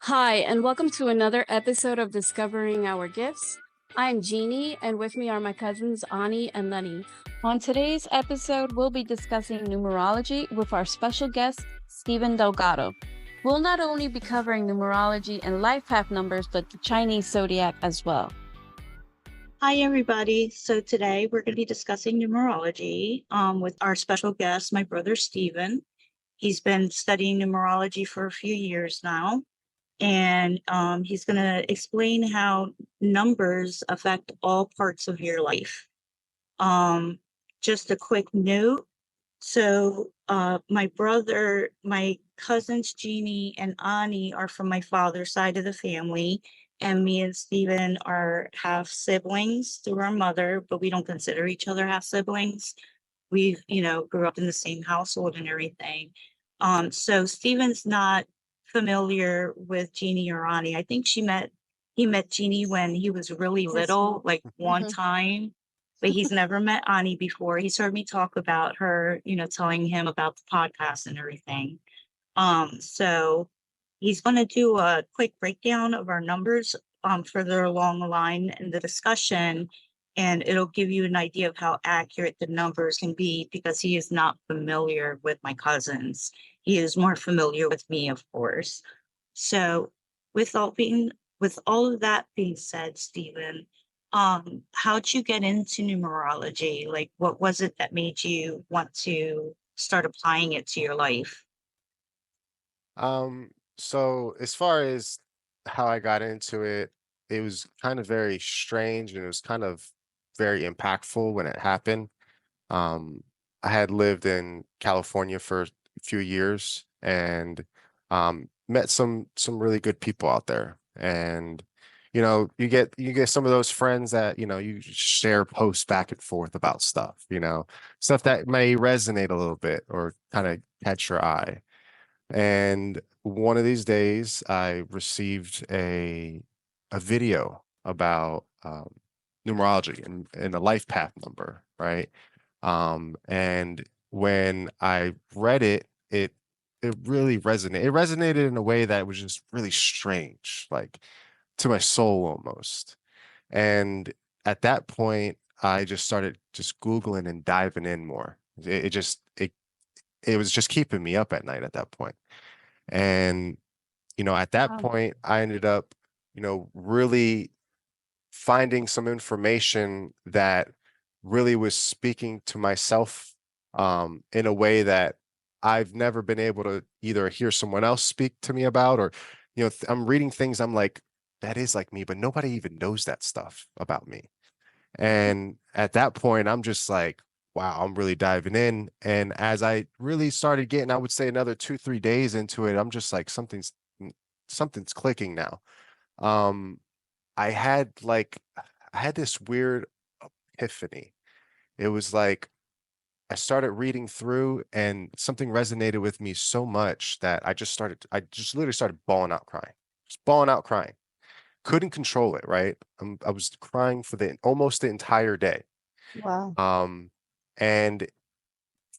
Hi, and welcome to another episode of Discovering Our Gifts. I'm Jeannie, and with me are my cousins Ani and Lenny. On today's episode, we'll be discussing numerology with our special guest, Stephen Delgado. We'll not only be covering numerology and life path numbers, but the Chinese zodiac as well. Hi, everybody. So today we're going to be discussing numerology with our special guest, my brother Stephen. He's been studying numerology for a few years now, and he's going to explain how numbers affect all parts of your life. Just a quick note. So my cousins Jeannie and Ani are from my father's side of the family, and me and Stephen are half siblings through our mother, but we don't consider each other half siblings. We grew up in the same household and everything. So Stephen's not familiar with Jeannie or Ani. I think he met Jeannie when he was really little, like one time, but he's never met Ani before. He's heard me talk about her, telling him about the podcast and everything. So he's going to do a quick breakdown of our numbers further along the line in the discussion, and it'll give you an idea of how accurate the numbers can be because he is not familiar with my cousins. He is more familiar with me, of course. So with all of that being said, Stephen, how'd you get into numerology? Like, what was it that made you want to start applying it to your life? So as far as how I got into it, it was kind of very strange and it was kind of very impactful when it happened. Um, I had lived in California for a few years and met some really good people out there. And you get some of those friends that you share posts back and forth about stuff, stuff that may resonate a little bit or kind of catch your eye. And one of these days, I received a video about numerology and a life path number, right? And when I read it, it really resonated. It resonated in a way that was just really strange, like to my soul almost. And at that point, I just started just Googling and diving in more. It was just keeping me up at night at that point. And, at that Wow. point, I ended up, really finding some information that really was speaking to myself in a way that I've never been able to either hear someone else speak to me about, or, I'm reading things I'm like, that is like me, but nobody even knows that stuff about me. And at that point, I'm just like, wow, I'm really diving in. And as I really started getting, I would say another 2, 3 days into it, I'm just like, something's clicking now. Um, I had like, I had this weird epiphany. It was like, I started reading through and something resonated with me so much that I just literally started bawling out crying, just bawling out crying. Couldn't control it, right? I was crying for almost the entire day. Wow. Um, and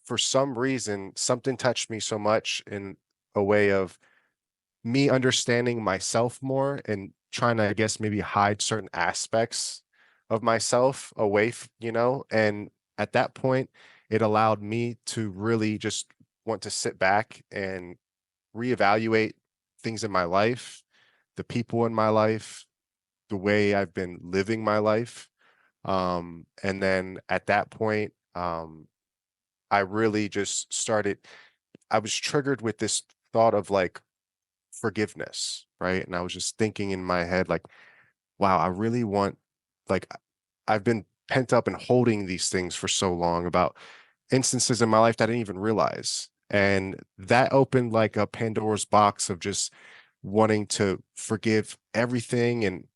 for some reason, something touched me so much in a way of me understanding myself more and trying to, I guess, maybe hide certain aspects of myself away, and at that point, it allowed me to really just want to sit back and reevaluate things in my life, the people in my life, the way I've been living my life. And then at that point, I really just started, I was triggered with this thought of like forgiveness, right? And I was just thinking in my head, like, wow, I really want, like, I've been pent up and holding these things for so long about instances in my life that I didn't even realize. And that opened like a Pandora's box of just wanting to forgive everything and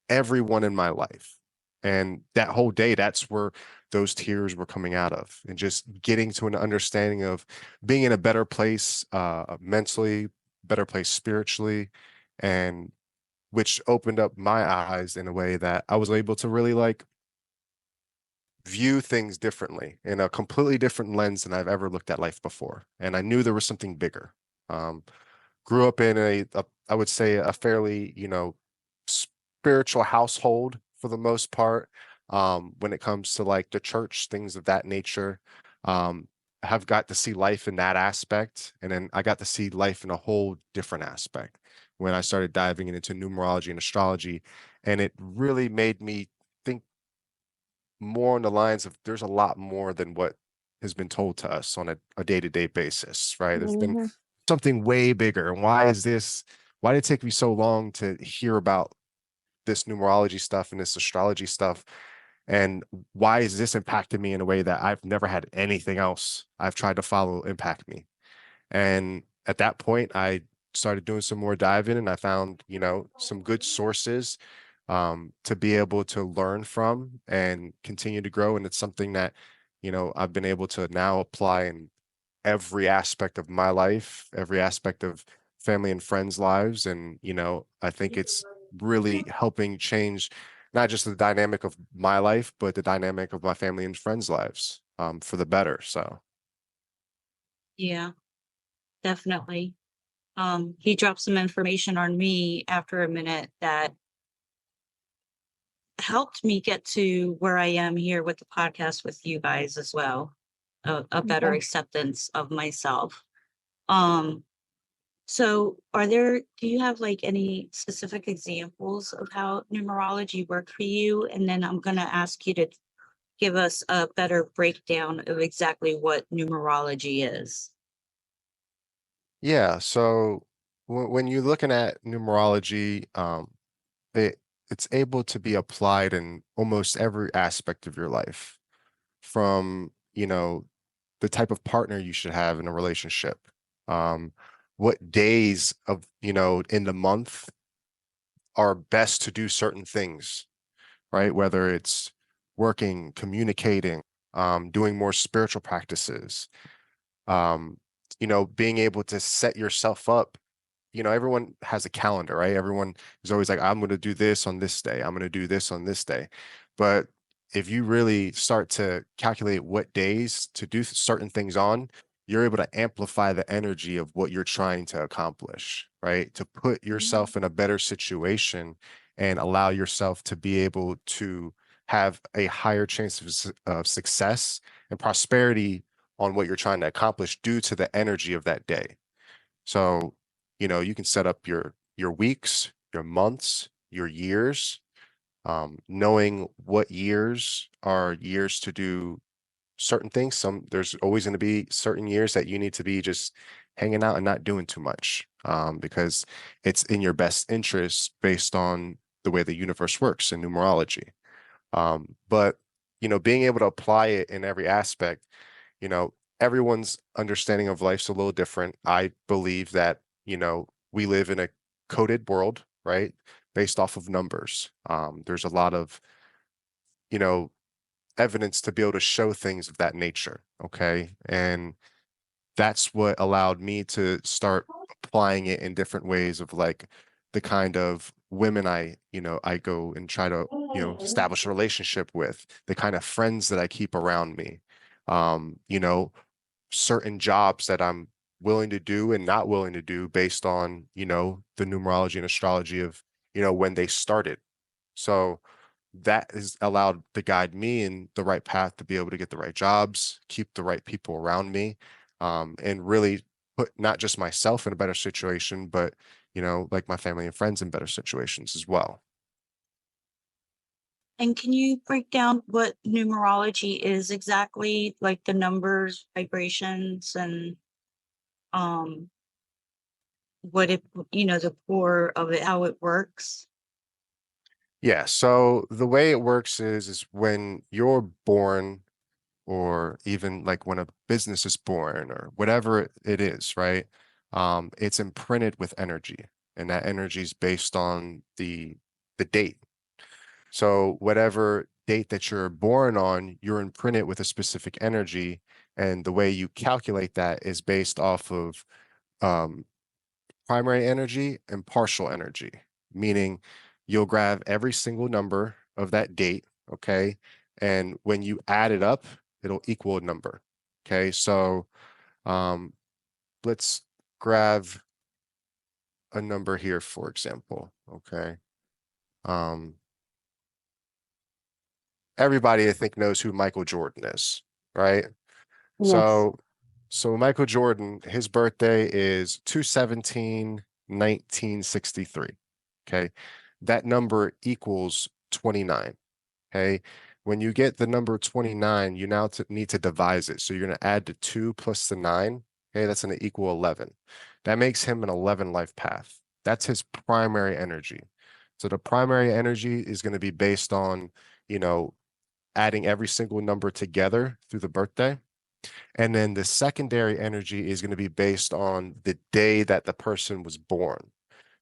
everyone in my life. And that whole day, that's where those tears were coming out of, and just getting to an understanding of being in a better place mentally, better place spiritually, and which opened up my eyes in a way that I was able to really like view things differently in a completely different lens than I've ever looked at life before. And I knew there was something bigger. Grew up in I would say, a fairly, spiritual household for the most part. When it comes to like the church, things of that nature. Have got to see life in that aspect. And then I got to see life in a whole different aspect when I started diving into numerology and astrology. And it really made me think more on the lines of there's a lot more than what has been told to us on a day-to-day basis, right? There's been Mhm. something way bigger. And why did it take me so long to hear about this numerology stuff and this astrology stuff? And why is this impacting me in a way that I've never had anything else I've tried to follow impact me? And at that point, I started doing some more diving and I found, some good sources to be able to learn from and continue to grow. And it's something that, I've been able to now apply in every aspect of my life, every aspect of family and friends' lives. And, I think it's really helping change not just the dynamic of my life, but the dynamic of my family and friends' lives for the better. So, Yeah, definitely. He dropped some information on me after a minute that helped me get to where I am here with the podcast with you guys as well. A better Okay. acceptance of myself. Um, so do you have like any specific examples of how numerology worked for you? And then I'm gonna ask you to give us a better breakdown of exactly what numerology is. yeah. So, when you're looking at numerology, it, it's able to be applied in almost every aspect of your life, from, the type of partner you should have in a relationship, um, what days of, in the month are best to do certain things, right? Whether it's working, communicating, doing more spiritual practices, um, being able to set yourself up. Everyone has a calendar, right? Everyone is always like, I'm going to do this on this day. I'm going to do this on this day. But if you really start to calculate what days to do certain things on, you're able to amplify the energy of what you're trying to accomplish, right? To put yourself in a better situation and allow yourself to be able to have a higher chance of success and prosperity on what you're trying to accomplish due to the energy of that day. So, you can set up your weeks, your months, your years, knowing what years are years to do certain things. There's always going to be certain years that you need to be just hanging out and not doing too much, because it's in your best interest based on the way the universe works in numerology. But being able to apply it in every aspect, you know, everyone's understanding of life's a little different. I believe that, we live in a coded world, right? Based off of numbers. There's a lot of, you know, evidence to be able to show things of that nature. Okay. And that's what allowed me to start applying it in different ways of like the kind of women I go and try to, establish a relationship with, the kind of friends that I keep around me. You know, certain jobs that I'm willing to do and not willing to do based on, the numerology and astrology of, when they started. So that has allowed to guide me in the right path to be able to get the right jobs, keep the right people around me, and really put not just myself in a better situation, but, like my family and friends in better situations as well. And can you break down what numerology is exactly, like the numbers, vibrations, and um what it, the core of it, how it works? Yeah. So the way it works is when you're born, or even like when a business is born or whatever it is, right? It's imprinted with energy, and that energy is based on the date. So whatever date that you're born on, you're imprinted with a specific energy, and the way you calculate that is based off of um, primary energy and partial energy, meaning you'll grab every single number of that date, okay? And when you add it up, it'll equal a number. Okay, so um, let's grab a number here, for example, okay? Everybody I think knows who Michael Jordan is, right? Yes. So Michael Jordan, his birthday is 2/17/1963. Okay. That number equals 29. Okay. When you get the number 29, you now need to divise it. So you're going to add the 2 plus the 9. Okay. That's going to equal 11. That makes him an 11 life path. That's his primary energy. So the primary energy is going to be based on, you know, adding every single number together through the birthday. And then the secondary energy is going to be based on the day that the person was born.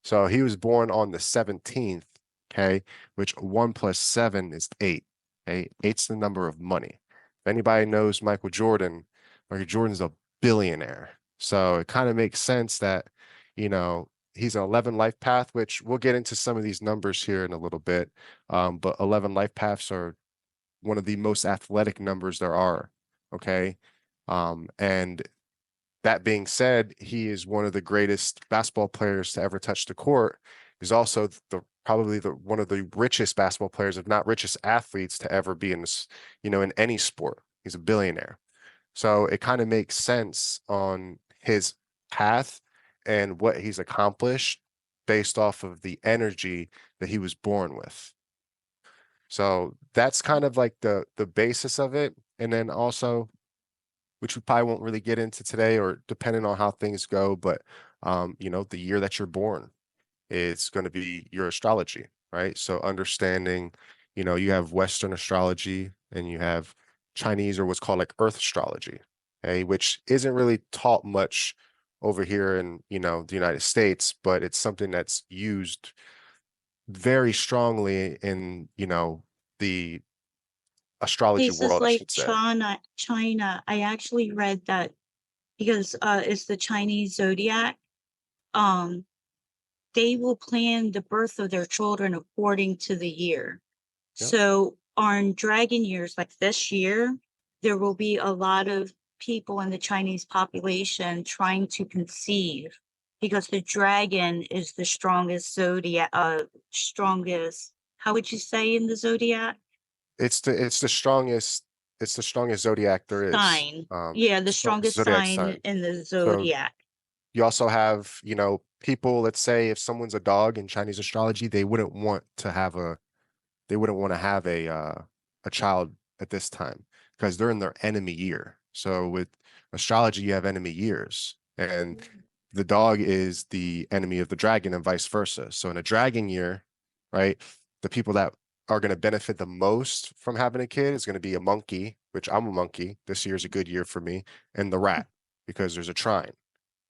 So he was born on the 17th, okay, which 1 plus 7 is 8. Okay, 8's the number of money. If anybody knows Michael Jordan's a billionaire. So it kind of makes sense that, he's an 11 life path, which we'll get into some of these numbers here in a little bit. But 11 life paths are one of the most athletic numbers there are. Okay. And that being said, he is one of the greatest basketball players to ever touch the court. He's also probably one of the richest basketball players, if not richest athletes to ever be in this, in any sport. He's a billionaire. So it kind of makes sense on his path and what he's accomplished based off of the energy that he was born with. So that's kind of like the basis of it. And then also, which we probably won't really get into today or depending on how things go, but the year that you're born is going to be your astrology, right? So understanding, you have Western astrology and you have Chinese or what's called like Earth astrology, okay, which isn't really taught much over here in, the United States, but it's something that's used very strongly in, the astrology Places world, I like should say. China, I actually read that because it's the Chinese zodiac. They will plan the birth of their children according to the year. Yep. So on dragon years like this year, there will be a lot of people in the Chinese population trying to conceive because the dragon is the strongest zodiac, strongest, how would you say in the zodiac? It's the strongest zodiac there is. Sign. Yeah, the strongest Zodiac sign sign. in the So zodiac. you also have, people, let's say if someone's a dog in Chinese astrology, they wouldn't want to have a child at this time because they're in their enemy year. So with astrology, you have enemy years, and the dog is the enemy of the dragon and vice versa. So in a dragon year, right, the people that are going to benefit the most from having a kid is going to be a monkey, which I'm a monkey. This year is a good year for me, and the rat because there's a trine.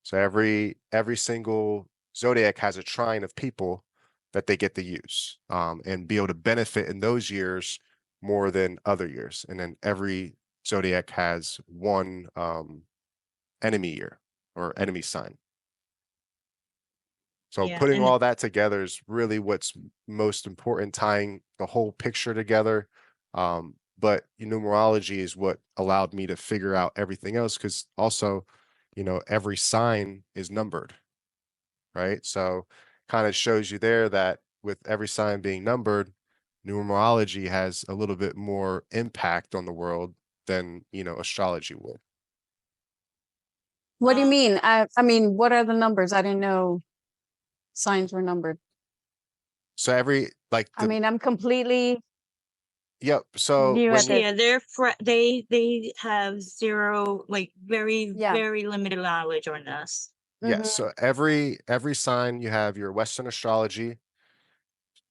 So every single zodiac has a trine of people that they get to use and be able to benefit in those years more than other years. And then every zodiac has one enemy year or enemy sign. So Yeah, putting and all that together is really what's most important, tying the whole picture together. But numerology is what allowed me to figure out everything else because also, every sign is numbered, right? So kind of shows you there that with every sign being numbered, numerology has a little bit more impact on the world than, astrology would. What do you mean? I mean, what are the numbers? I didn't know signs were numbered. So I'm completely yep. So new at this. yeah, they have zero, like very, Yeah. very limited knowledge on this. yeah, Mhm. so every sign you have your Western astrology,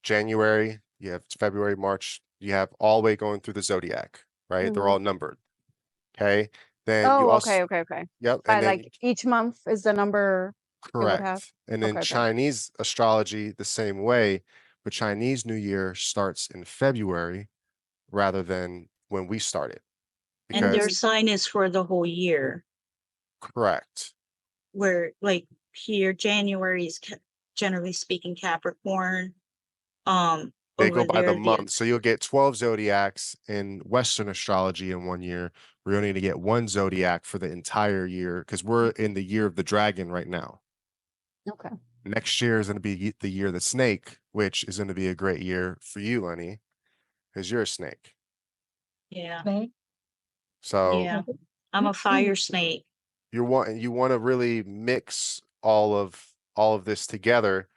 January, you have February, March, you have all the way going through the zodiac, right? They're Mhm. all numbered. Okay. Then you Oh, also, okay. yep, I and then like each month is the number it would have. correct. And then Okay. Chinese astrology the same way, but Chinese New Year starts in February rather than when we started. And their Because sign is for the whole year, correct. where like here, January is generally speaking Capricorn. They go Over by the there, month. So you'll get 12 zodiacs in Western astrology in one year. We're only going to get one zodiac for the entire year because we're in the year of the dragon right now. Okay. Next year is going to be the year of the snake, which is going to be a great year for you, Lenny, because you're a snake. Yeah, So yeah. I'm a fire snake. you want to really mix all of this together,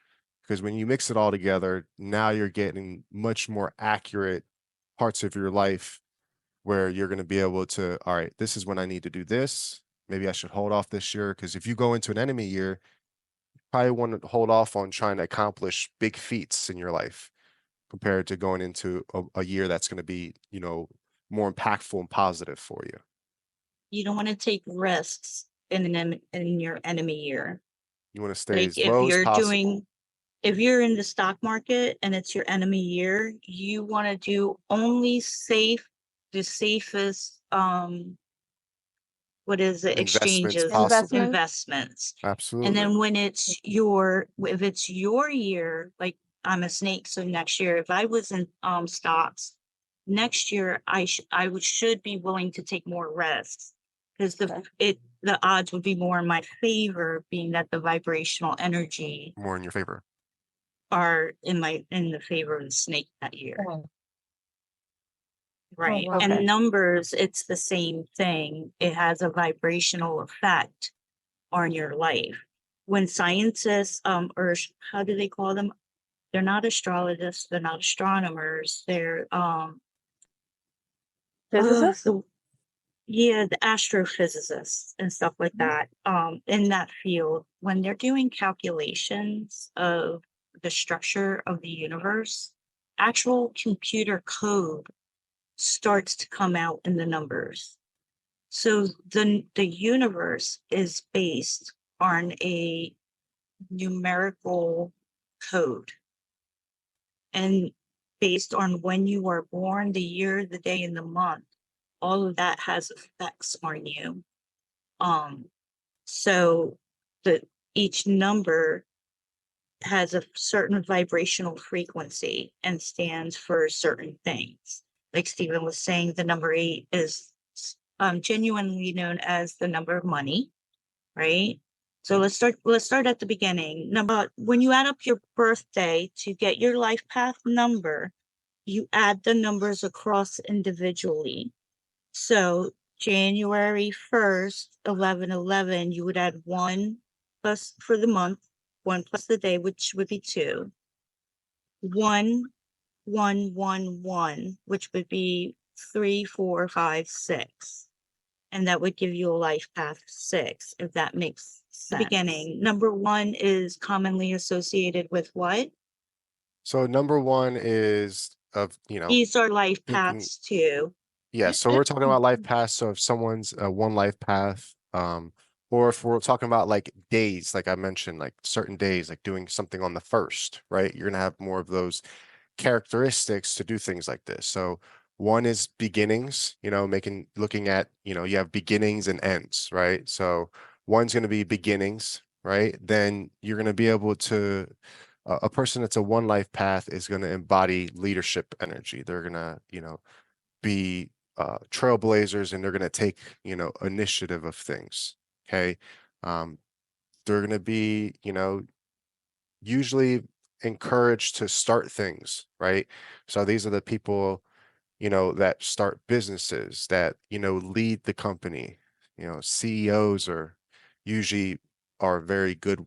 because when you mix it all together, now you're getting much more accurate parts of your life where you're going to be able to, all right, this is when I need to do this. Maybe I should hold off this year, because if you go into an enemy year, you probably want to hold off on trying to accomplish big feats in your life compared to going into a year that's going to be, more impactful and positive for you. You don't want to take risks in your enemy year. You want to stay Like as low as possible. if you're in the stock market and it's your enemy year, you want to do only the safest, what is it? Investments Exchanges, possible. investments. And Absolutely. then if it's your year, like I'm a snake, so next year, if I was in stocks, next year I should be willing to take more risks, because the odds would be more in my favor, being that the vibrational energy More in your favor. are in the favor of the snake that year. Right. wow. And Okay. numbers, it's the same thing. It has a vibrational effect on your life. When scientists, or how do they call them? They're not astrologists, they're not astronomers, they're Physicists? the astrophysicists and stuff like that. In that field, when they're doing calculations of the structure of the universe, actual computer code starts to come out in the numbers. So the universe is based on a numerical code, and based on when you were born, the year, the day, and the month, all of that has effects on you. So each number has a certain vibrational frequency and stands for certain things. Like Stephen was saying, the number 8 is genuinely known as the number of money, right? So let's start at the beginning. When you add up your birthday to get your life path number, you add the numbers across individually. So January 1st, 11/11, you would add 1 plus for the month, 1 plus the day, which would be 2. 1, 1, 1, 1, which would be 3, 4, 5, 6. And that would give you a life path 6, if that makes sense. The beginning. Number 1 is commonly associated with what? So number one is These are life thinking, paths too. yeah. So we're talking about life paths. So if someone's one life path, or if we're talking about like days, like I mentioned, like certain days, like doing something on the first, right? You're gonna have more of those characteristics to do things like this. So one is beginnings, looking at, you have beginnings and ends, right? So one's going to be beginnings, right? Then you're going to be able to, a person that's a one life path is going to embody leadership energy. They're going to, be trailblazers, and they're going to take, initiative of things. Okay. They're going to be, usually encouraged to start things, right? So these are the people, that start businesses, that, lead the company. CEOs usually are very good,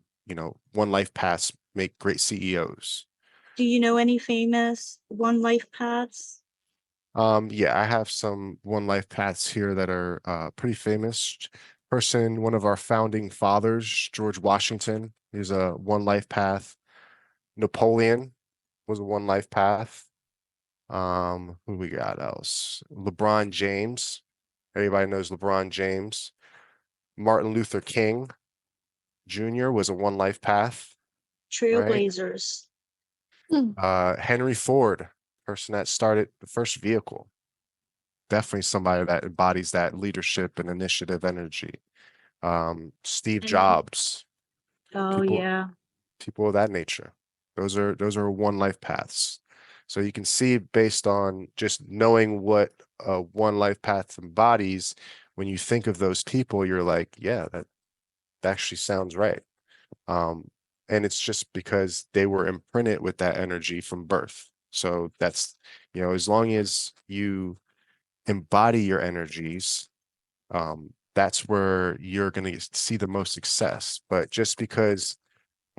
one life paths make great CEOs. Do you know any famous one life paths? Yeah, I have some one life paths here that are pretty famous. One of our founding fathers, George Washington, is a one life path. Napoleon was a one life path. Who we got else? LeBron James. Everybody knows LeBron James. Martin Luther King Jr. was a one life path, right? Trailblazers. Henry Ford, person that started the first vehicle. Definitely somebody that embodies that leadership and initiative energy. Steve And Jobs, oh people yeah. people of that nature. Those are one life paths. So you can see, based on just knowing what one life path embodies, when you think of those people, you're like, yeah, that actually sounds right. And it's just because they were imprinted with that energy from birth. So that's, as long as you embody your energies, that's where you're going to see the most success. But just because,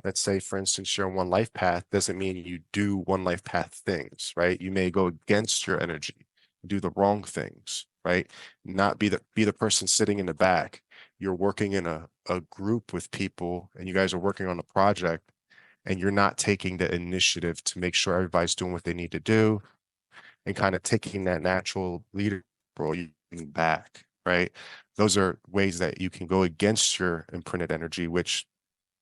let's say, for instance, you're on one life path, doesn't mean you do one life path things, right? You may go against your energy, do the wrong things, right? Not be the person sitting in the back. You're working in a group with people and you guys are working on a project and you're not taking the initiative to make sure everybody's doing what they need to do and kind of taking that natural leader role back, right? Those are ways that you can go against your imprinted energy, which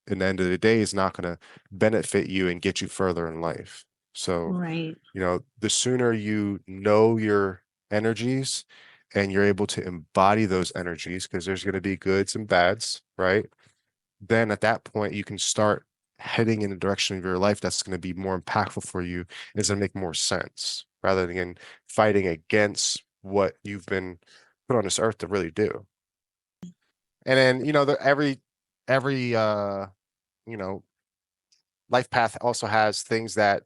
in the end of the day is not going to benefit you and get you further in life. So, Right. the sooner you know your energies and you're able to embody those energies, because there's going to be goods and bads, right? Then at that point, you can start heading in the direction of your life that's going to be more impactful for you. It's going to make more sense rather than fighting against what you've been put on this earth to really do. And then, every you know, life path also has things that,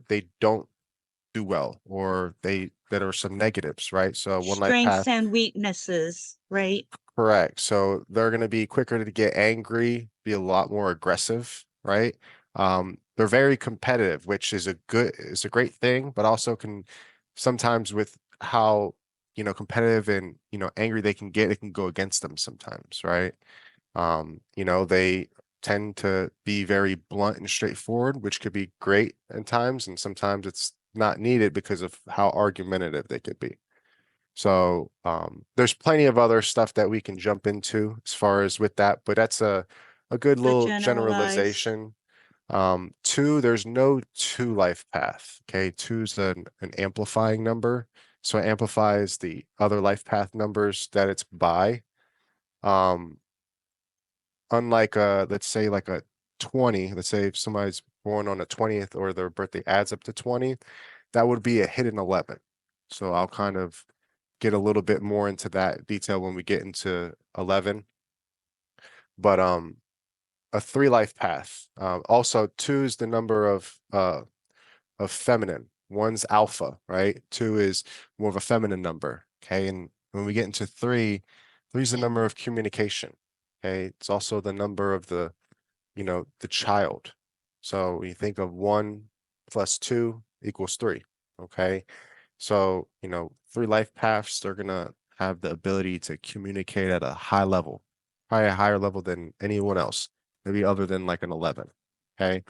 they don't do well, or that are some negatives, right? So one life Strengths path, and weaknesses, right? correct. So they're going to be quicker to get angry, be a lot more aggressive, right? They're very competitive, which is a great thing, but also can sometimes, with how, competitive and, angry they can get, it can go against them sometimes, right? They tend to be very blunt and straightforward, which could be great at times, and sometimes it's not needed because of how argumentative they could be. So there's plenty of other stuff that we can jump into as far as with that, but that's a good The little generalized. generalization. Two, there's no two life path. Okay, two's an amplifying number, so it amplifies the other life path numbers that it's by. Unlike let's say like a 20, let's say if somebody's born on the 20th or their birthday adds up to 20, that would be a hidden 11. So I'll kind of get a little bit more into that detail when we get into 11. But a three life path. Also, two is the number of feminine. One's alpha, right? Two is more of a feminine number. Okay. And when we get into three is the number of communication. Okay. It's also the number of the child. So when you think of 1 plus 2 equals 3. Okay. So, three life paths, they're going to have the ability to communicate at a high level, probably a higher level than anyone else, maybe other than like an 11. Okay.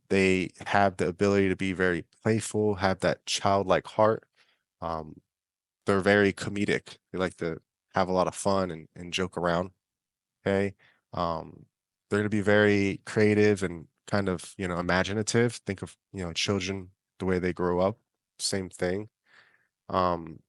They have the ability to be very playful, have that childlike heart. Um, they're very comedic. They like to have a lot of fun and joke around. Okay. They're going to be very creative and kind of, imaginative. Think of, children, the way they grow up, same thing. Um,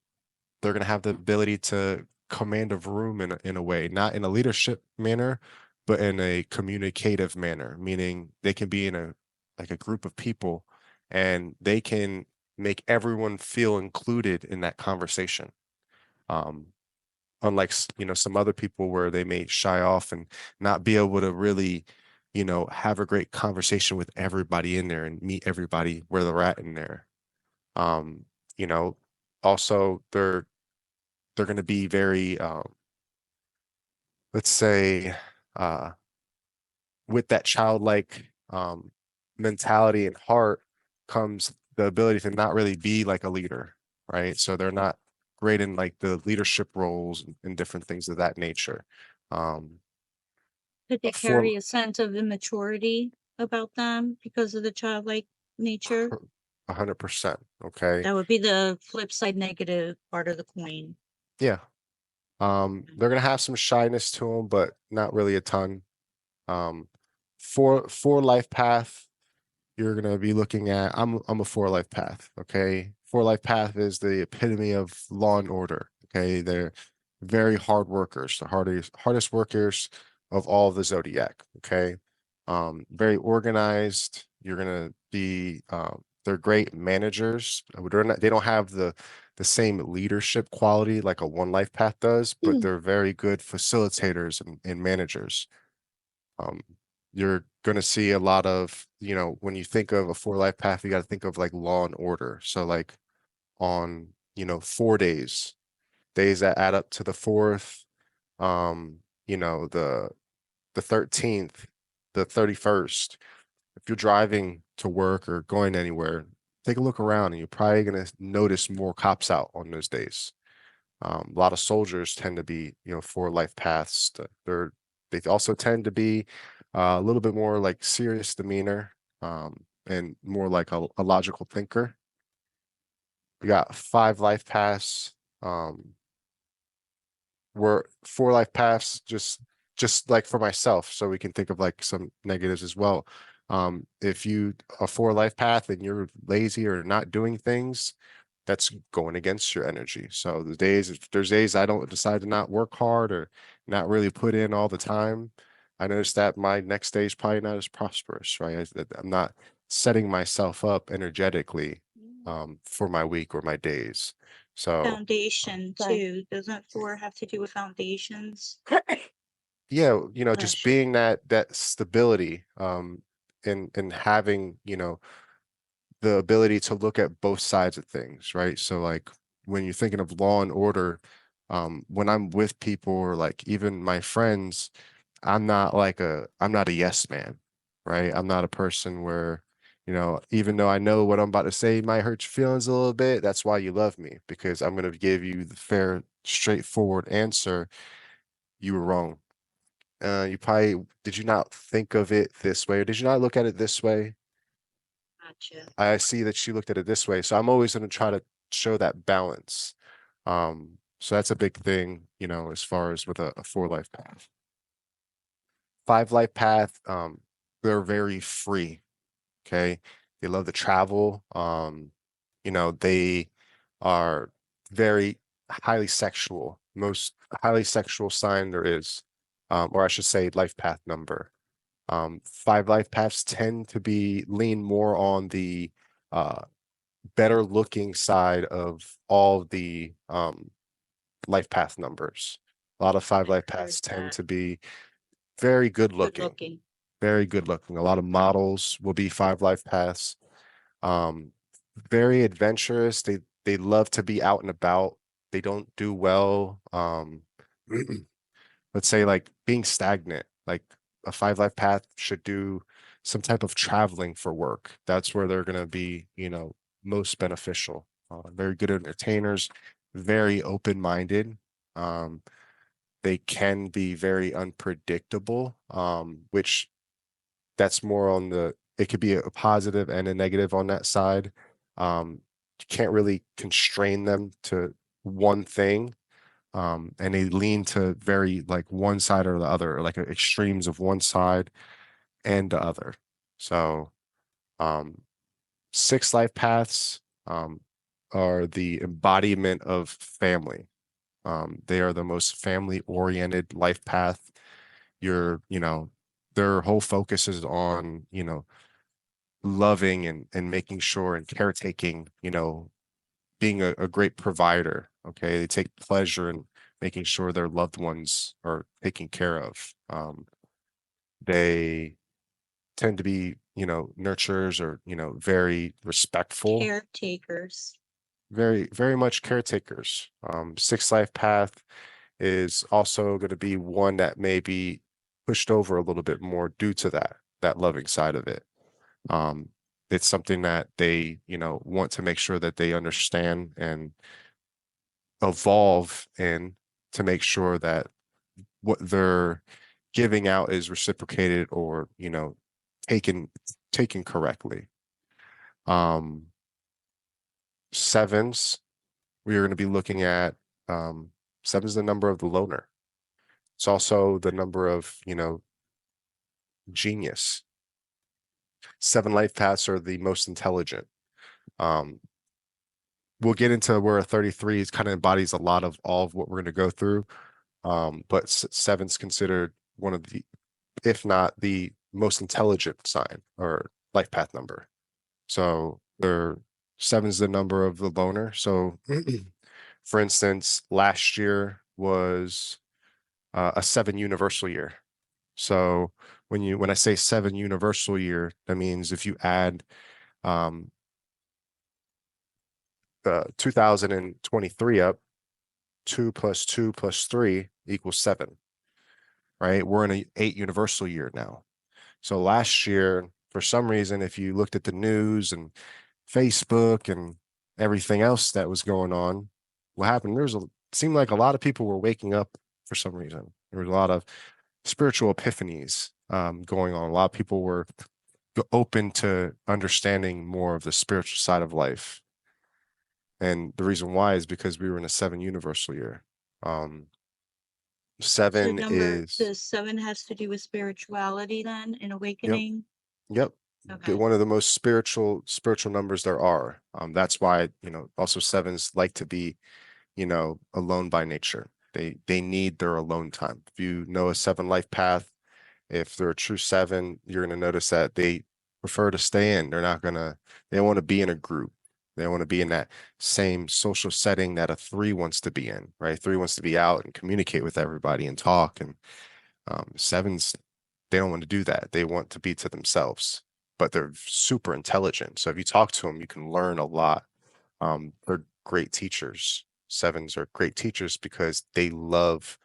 they're going to have the ability to command a room in a way, not in a leadership manner, but in a communicative manner, meaning they can be in a group of people and they can make everyone feel included in that conversation. Um, Unlike some other people where they may shy off and not be able to really have a great conversation with everybody in there and meet everybody where they're at in there. um you know Also, they're going to be very let's say, uh with that childlike mentality and heart comes the ability to not really be like a leader, right? So they're not great in like the leadership roles and different things of that nature. Um, Could they for carry a sense of immaturity about them because of the childlike nature? 100%. Okay. That would be the flip side negative part of the coin. Yeah. They're gonna have some shyness to them, but not really a ton. For life path, you're going to be looking at, I'm a four life path. Okay. Four life path is the epitome of law and order. Okay. They're very hard workers, the hardest workers of all of the zodiac. Okay. Very organized. You're going to be, they're great managers. They don't have the same leadership quality like a one life path does, but they're very good facilitators and managers. Um, you're going to see a lot of, when you think of a 4 life path, you got to think of like law and order. So like on, 4 days, days that add up to the fourth, the 13th, the 31st. If you're driving to work or going anywhere, take a look around and you're probably going to notice more cops out on those days. A lot of soldiers tend to be, 4 life paths. They also tend to be a little bit more like serious demeanor, and more like a logical thinker. You got 5 life paths, where 4 life paths, just like for myself, so we can think of like some negatives as well. If you a 4 life path and you're lazy or not doing things, that's going against your energy. So if there's days I don't decide to not work hard or not really put in all the time, I notice that my next day is probably not as prosperous, right? I'm not setting myself up energetically for my week or my days. So Foundation Right. too. Doesn't 4 have to do with foundations? yeah, just Bless you. being that stability, and having, the ability to look at both sides of things, right? So like when you're thinking of law and order, when I'm with people or like even my friends, I'm not a yes man, right? I'm not a person where, even though I know what I'm about to say might hurt your feelings a little bit, that's why you love me, because I'm going to give you the fair, straightforward answer. You were wrong. Did you not think of it this way? Or did you not look at it this way? Gotcha. I see that you looked at it this way. So I'm always going to try to show that balance. So that's a big thing, as far as with a 4 life path. 5 life path, they're very free. Okay. They love to travel. They are very highly sexual, most highly sexual sign there is, or I should say life path number. 5 life paths tend to be lean more on the uh, better looking side of all the life path numbers. A lot of 5 life paths tend to be very good Good looking, looking. very good looking. A lot of models will be 5 life paths. Um, Very adventurous. They love to be out and about. They don't do well. Let's say like being stagnant. Like a 5 life path should do some type of traveling for work. That's where they're gonna be, most beneficial. Very good entertainers, very open-minded. Um, they can be very unpredictable, which that's more on it could be a positive and a negative on that side. You can't really constrain them to one thing. And they lean to very like one side or the other, like extremes of one side and the other. So, um, 6 life paths, are the embodiment of family. They are the most family oriented life path. Their whole focus is on, loving and making sure and caretaking, being a great provider. Okay. They take pleasure in making sure their loved ones are taken care of. They tend to be, nurturers or, very respectful, Caretakers. very, very much caretakers. 6 life path is also going to be one that may be pushed over a little bit more due to that loving side of it. Um, it's something that they, want to make sure that they understand and evolve in, to make sure that what they're giving out is reciprocated or, taken taken correctly. Um, sevens, we are going to be looking at, seven is the number of the loner. It's also the number of, genius. 7 life paths are the most intelligent. Um, we'll get into where a 33 is kind of embodies a lot of all of what we're going to go through. But seven's considered one of the, if not the most intelligent sign or life path number. So seven's the number of the loner. So for instance, last year was a 7 universal year. So when I say 7 universal year, that means if you add 2023 up, 2 plus 2 plus 3 equals 7, right? We're in an 8 universal year now. So last year, for some reason, if you looked at the news and Facebook and everything else that was going on, what happened? Seemed like a lot of people were waking up for some reason. There was a lot of spiritual epiphanies going on. A lot of people were open to understanding more of the spiritual side of life. And the reason why is because we were in a 7 universal year. So 7 is, the 7 has to do with spirituality then, and awakening? yep, Okay. one of the most spiritual numbers there are. That's why, also 7s like to be, alone by nature. They need their alone time. If you know a 7 life path, if they're a true 7, you're going to notice that they prefer to stay in. They don't want to be in a group. They want to be in that same social setting that a 3 wants to be in, right? 3 wants to be out and communicate with everybody and talk. And 7s, they don't want to do that. They want to be to themselves, but they're super intelligent. So if you talk to them, you can learn a lot. They're great teachers. 7s are great teachers because they love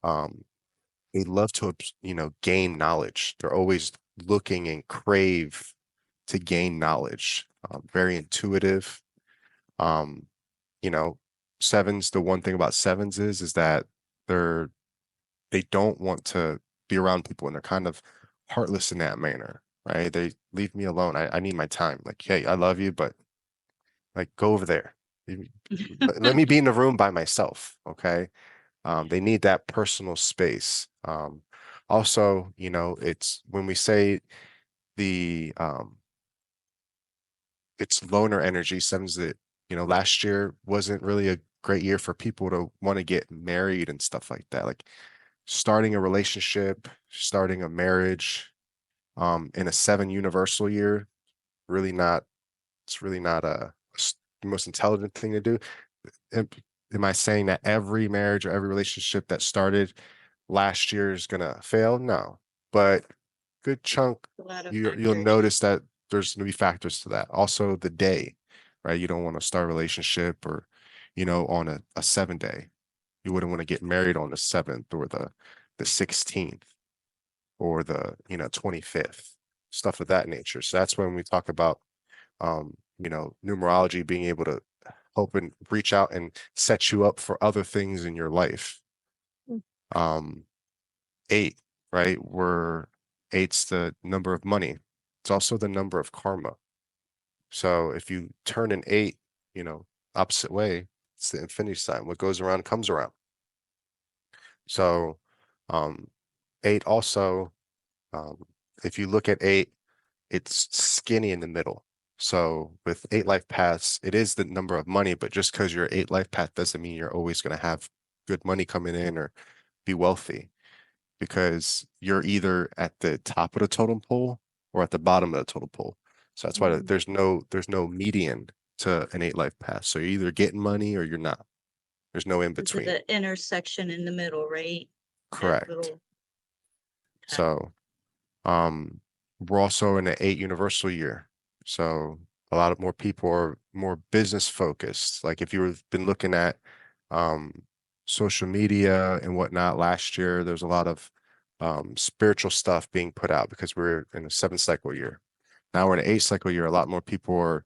to, gain knowledge. They're always looking and crave to gain knowledge. Very intuitive. Um, 7s, the one thing about 7s is that they don't want to be around people, and they're kind of heartless in that manner, right? They leave me alone. I need my time. Like, hey, I love you, but like go over there. Let me be in the room by myself. Okay. They need that personal space. Also, it's when we say the it's loner energy, 7s that, last year wasn't really a great year for people to want to get married and stuff like that. Like starting a relationship, starting a marriage, in a 7 universal year, really not, it's really not the most intelligent thing to do. Am I saying that every marriage or every relationship that started last year is gonna fail? No, but good chunk, A lot of you'll factors. notice that there's gonna be factors to that. Also, the day, right? You don't want to start a relationship or, on a 7 day. You wouldn't want to get married on the 7th or the 16th or the 25th, stuff of that nature. So that's when we talk about numerology being able to help and reach out and set you up for other things in your life. Mm. 8, right? Where 8's the number of money. It's also the number of karma. So if you turn an 8, opposite way, it's the infinity sign. What goes around comes around. So 8 also, if you look at 8, it's skinny in the middle. So with 8 life paths, it is the number of money, but just because you're 8 life path doesn't mean you're always going to have good money coming in or be wealthy, because you're either at the top of the totem pole or at the bottom of the totem pole. So that's why there's no median to an 8 life path. So you're either getting money or you're not. There's no in This is between. the intersection in the middle, right? That Correct. little- So we're also in an 8 universal year. So a lot of more people are more business focused. Like if you've been looking at social media and whatnot last year, there's a lot of spiritual stuff being put out because we're in a 7 cycle year. Now we're in an 8 cycle year. A lot more people are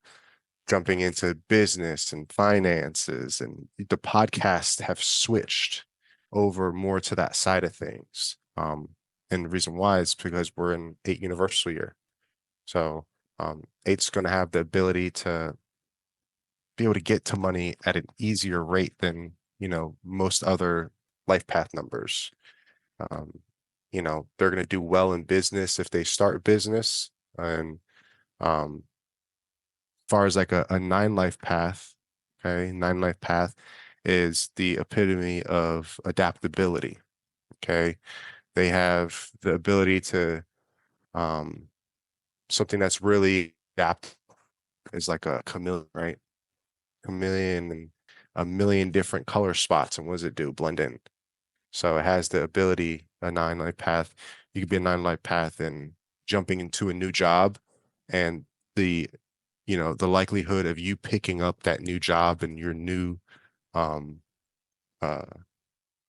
jumping into business and finances, and the podcasts have switched over more to that side of things. And the reason why is because we're in 8 universal year. So 8's going to have the ability to be able to get to money at an easier rate than, most other life path numbers. They're going to do well in business if they start business. And far as like a 9 life path, okay, 9 life path is the epitome of adaptability. Okay. They have the ability to something that's really adaptable is like a chameleon, right? Chameleon and a million different color spots. And what does it do? Blend in. So it has the ability, a 9 life path, You could be a 9 life path and jumping into a new job, and the the likelihood of you picking up that new job and your new um uh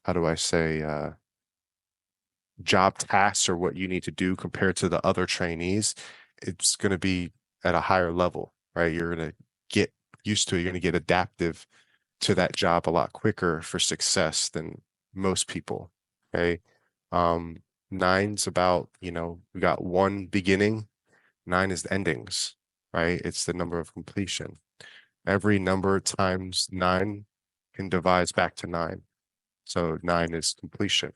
how do I say job tasks or what you need to do compared to the other trainees, it's going to be at a higher level, right? You're going to get used to it. You're going to get adaptive to that job a lot quicker for success than most people. Okay. Um, nine's about, we got one beginning, 9 is the endings, right? It's the number of completion. Every number times 9 can divide back to 9. So 9 is completion.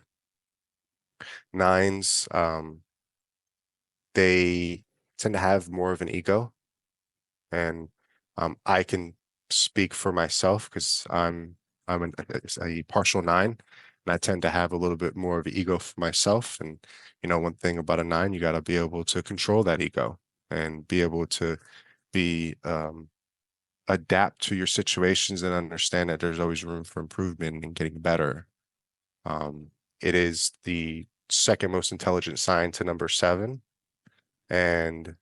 Nines, they tend to have more of an ego, and I can speak for myself because I'm a partial 9, and I tend to have a little bit more of an ego for myself. And one thing about a 9, you got to be able to control that ego and be able to be adapt to your situations and understand that there's always room for improvement and getting better. It is the second most intelligent sign to number 7, and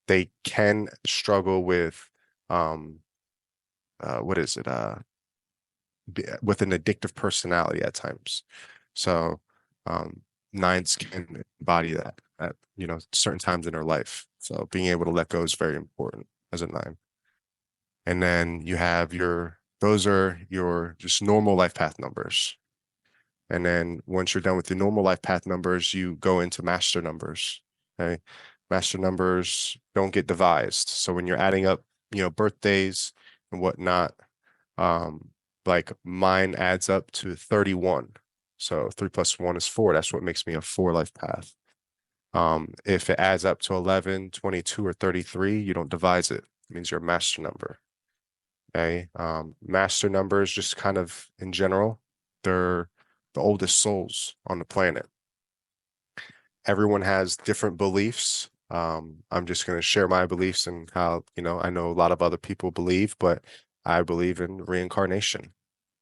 they can struggle with what is it with an addictive personality at times. So 9s can embody that at certain times in their life. So being able to let go is very important as a 9. And then you have those are your just normal life path numbers. And then once you're done with the normal life path numbers, you go into master numbers. Okay. Master numbers don't get devised. So when you're adding up, birthdays and whatnot, like mine adds up to 31. So 3 plus 1 is 4. That's what makes me a 4 life path. If it adds up to 11, 22, or 33, you don't devise it. It means you're a master number. Okay. Master numbers, just kind of in general, they're the oldest souls on the planet. Everyone has different beliefs. I'm just going to share my beliefs and how, I know a lot of other people believe, but I believe in reincarnation.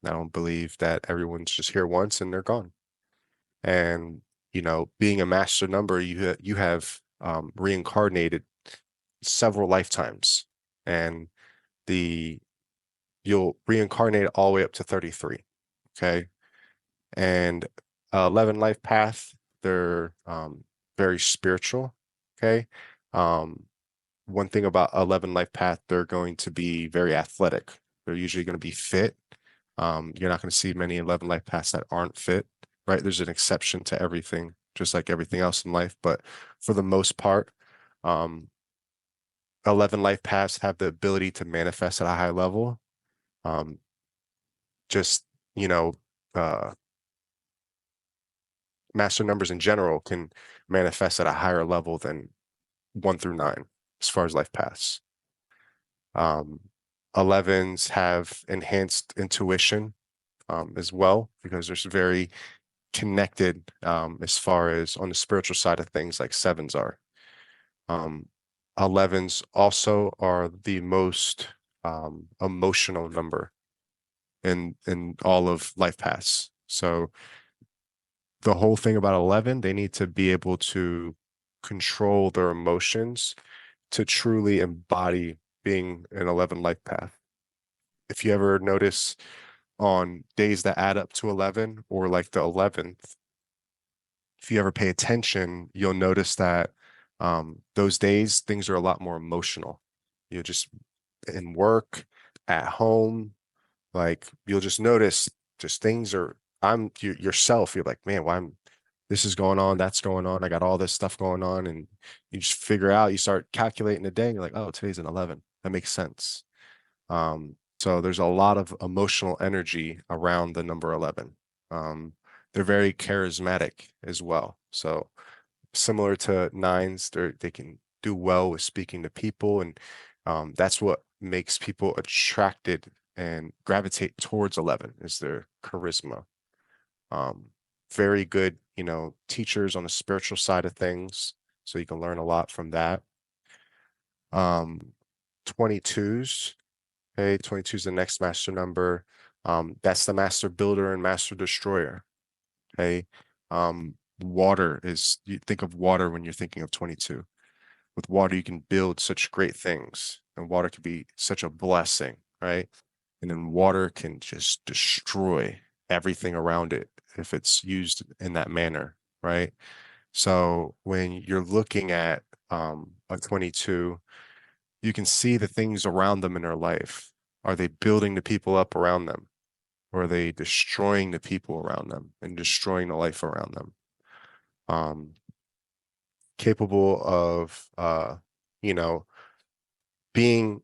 I don't believe that everyone's just here once and they're gone. And, being a master number, you have reincarnated several lifetimes, and you'll reincarnate all the way up to 33. Okay. And 11 life path, they're very spiritual. Okay. One thing about 11 life path, they're going to be very athletic. They're usually going to be fit. You're not going to see many 11 life paths that aren't fit, right? There's an exception to everything, just like everything else in life. But for the most part, 11 life paths have the ability to manifest at a high level. Just, master numbers in general can manifest at a higher level than 1 through 9 as far as life paths. 11s have enhanced intuition as well, because they're very connected as far as on the spiritual side of things, like 7s are. 11s also are the most emotional number in all of life paths. So the whole thing about 11, they need to be able to control their emotions to truly embody being an 11 life path. If you ever notice on days that add up to 11 or like the 11th, if you ever pay attention, you'll notice that those days, things are a lot more emotional. You're just in work, at home, like you'll just notice just things are, yourself, you're like, man, this is going on, that's going on. I got all this stuff going on. And you just figure out, you start calculating the day and you're like, oh, today's an 11. That makes sense. So there's a lot of emotional energy around the number 11. They're very charismatic as well. So similar to 9s, they can do well with speaking to people. And that's what makes people attracted and gravitate towards 11 is their charisma. Very good, teachers on the spiritual side of things. So you can learn a lot from that. 22s. Okay, 22 is the next master number. That's the master builder and master destroyer. Okay. water is, you think of water when you're thinking of 22. With water, you can build such great things, and water can be such a blessing, right? And then water can just destroy everything around it if it's used in that manner, right? So when you're looking at a 22, you can see the things around them in their life. Are they building the people up around them? Or are they destroying the people around them and destroying the life around them? Capable of, you know, being,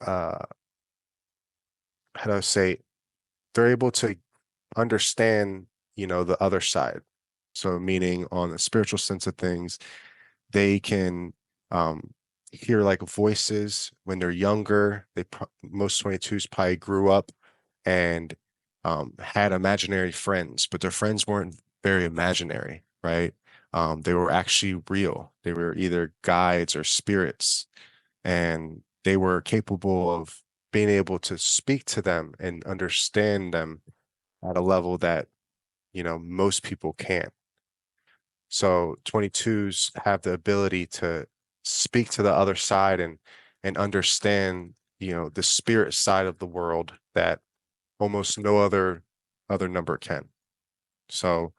how do I say, they're able to understand, the other side. So meaning on the spiritual sense of things, they can hear like voices when they're younger. Most 22s probably grew up and had imaginary friends, but their friends weren't very imaginary, right? They were actually real. They were either guides or spirits, and they were capable of being able to speak to them and understand them at a level that, most people can't. So 22s have the ability to speak to the other side and understand, the spirit side of the world that almost no other number can. So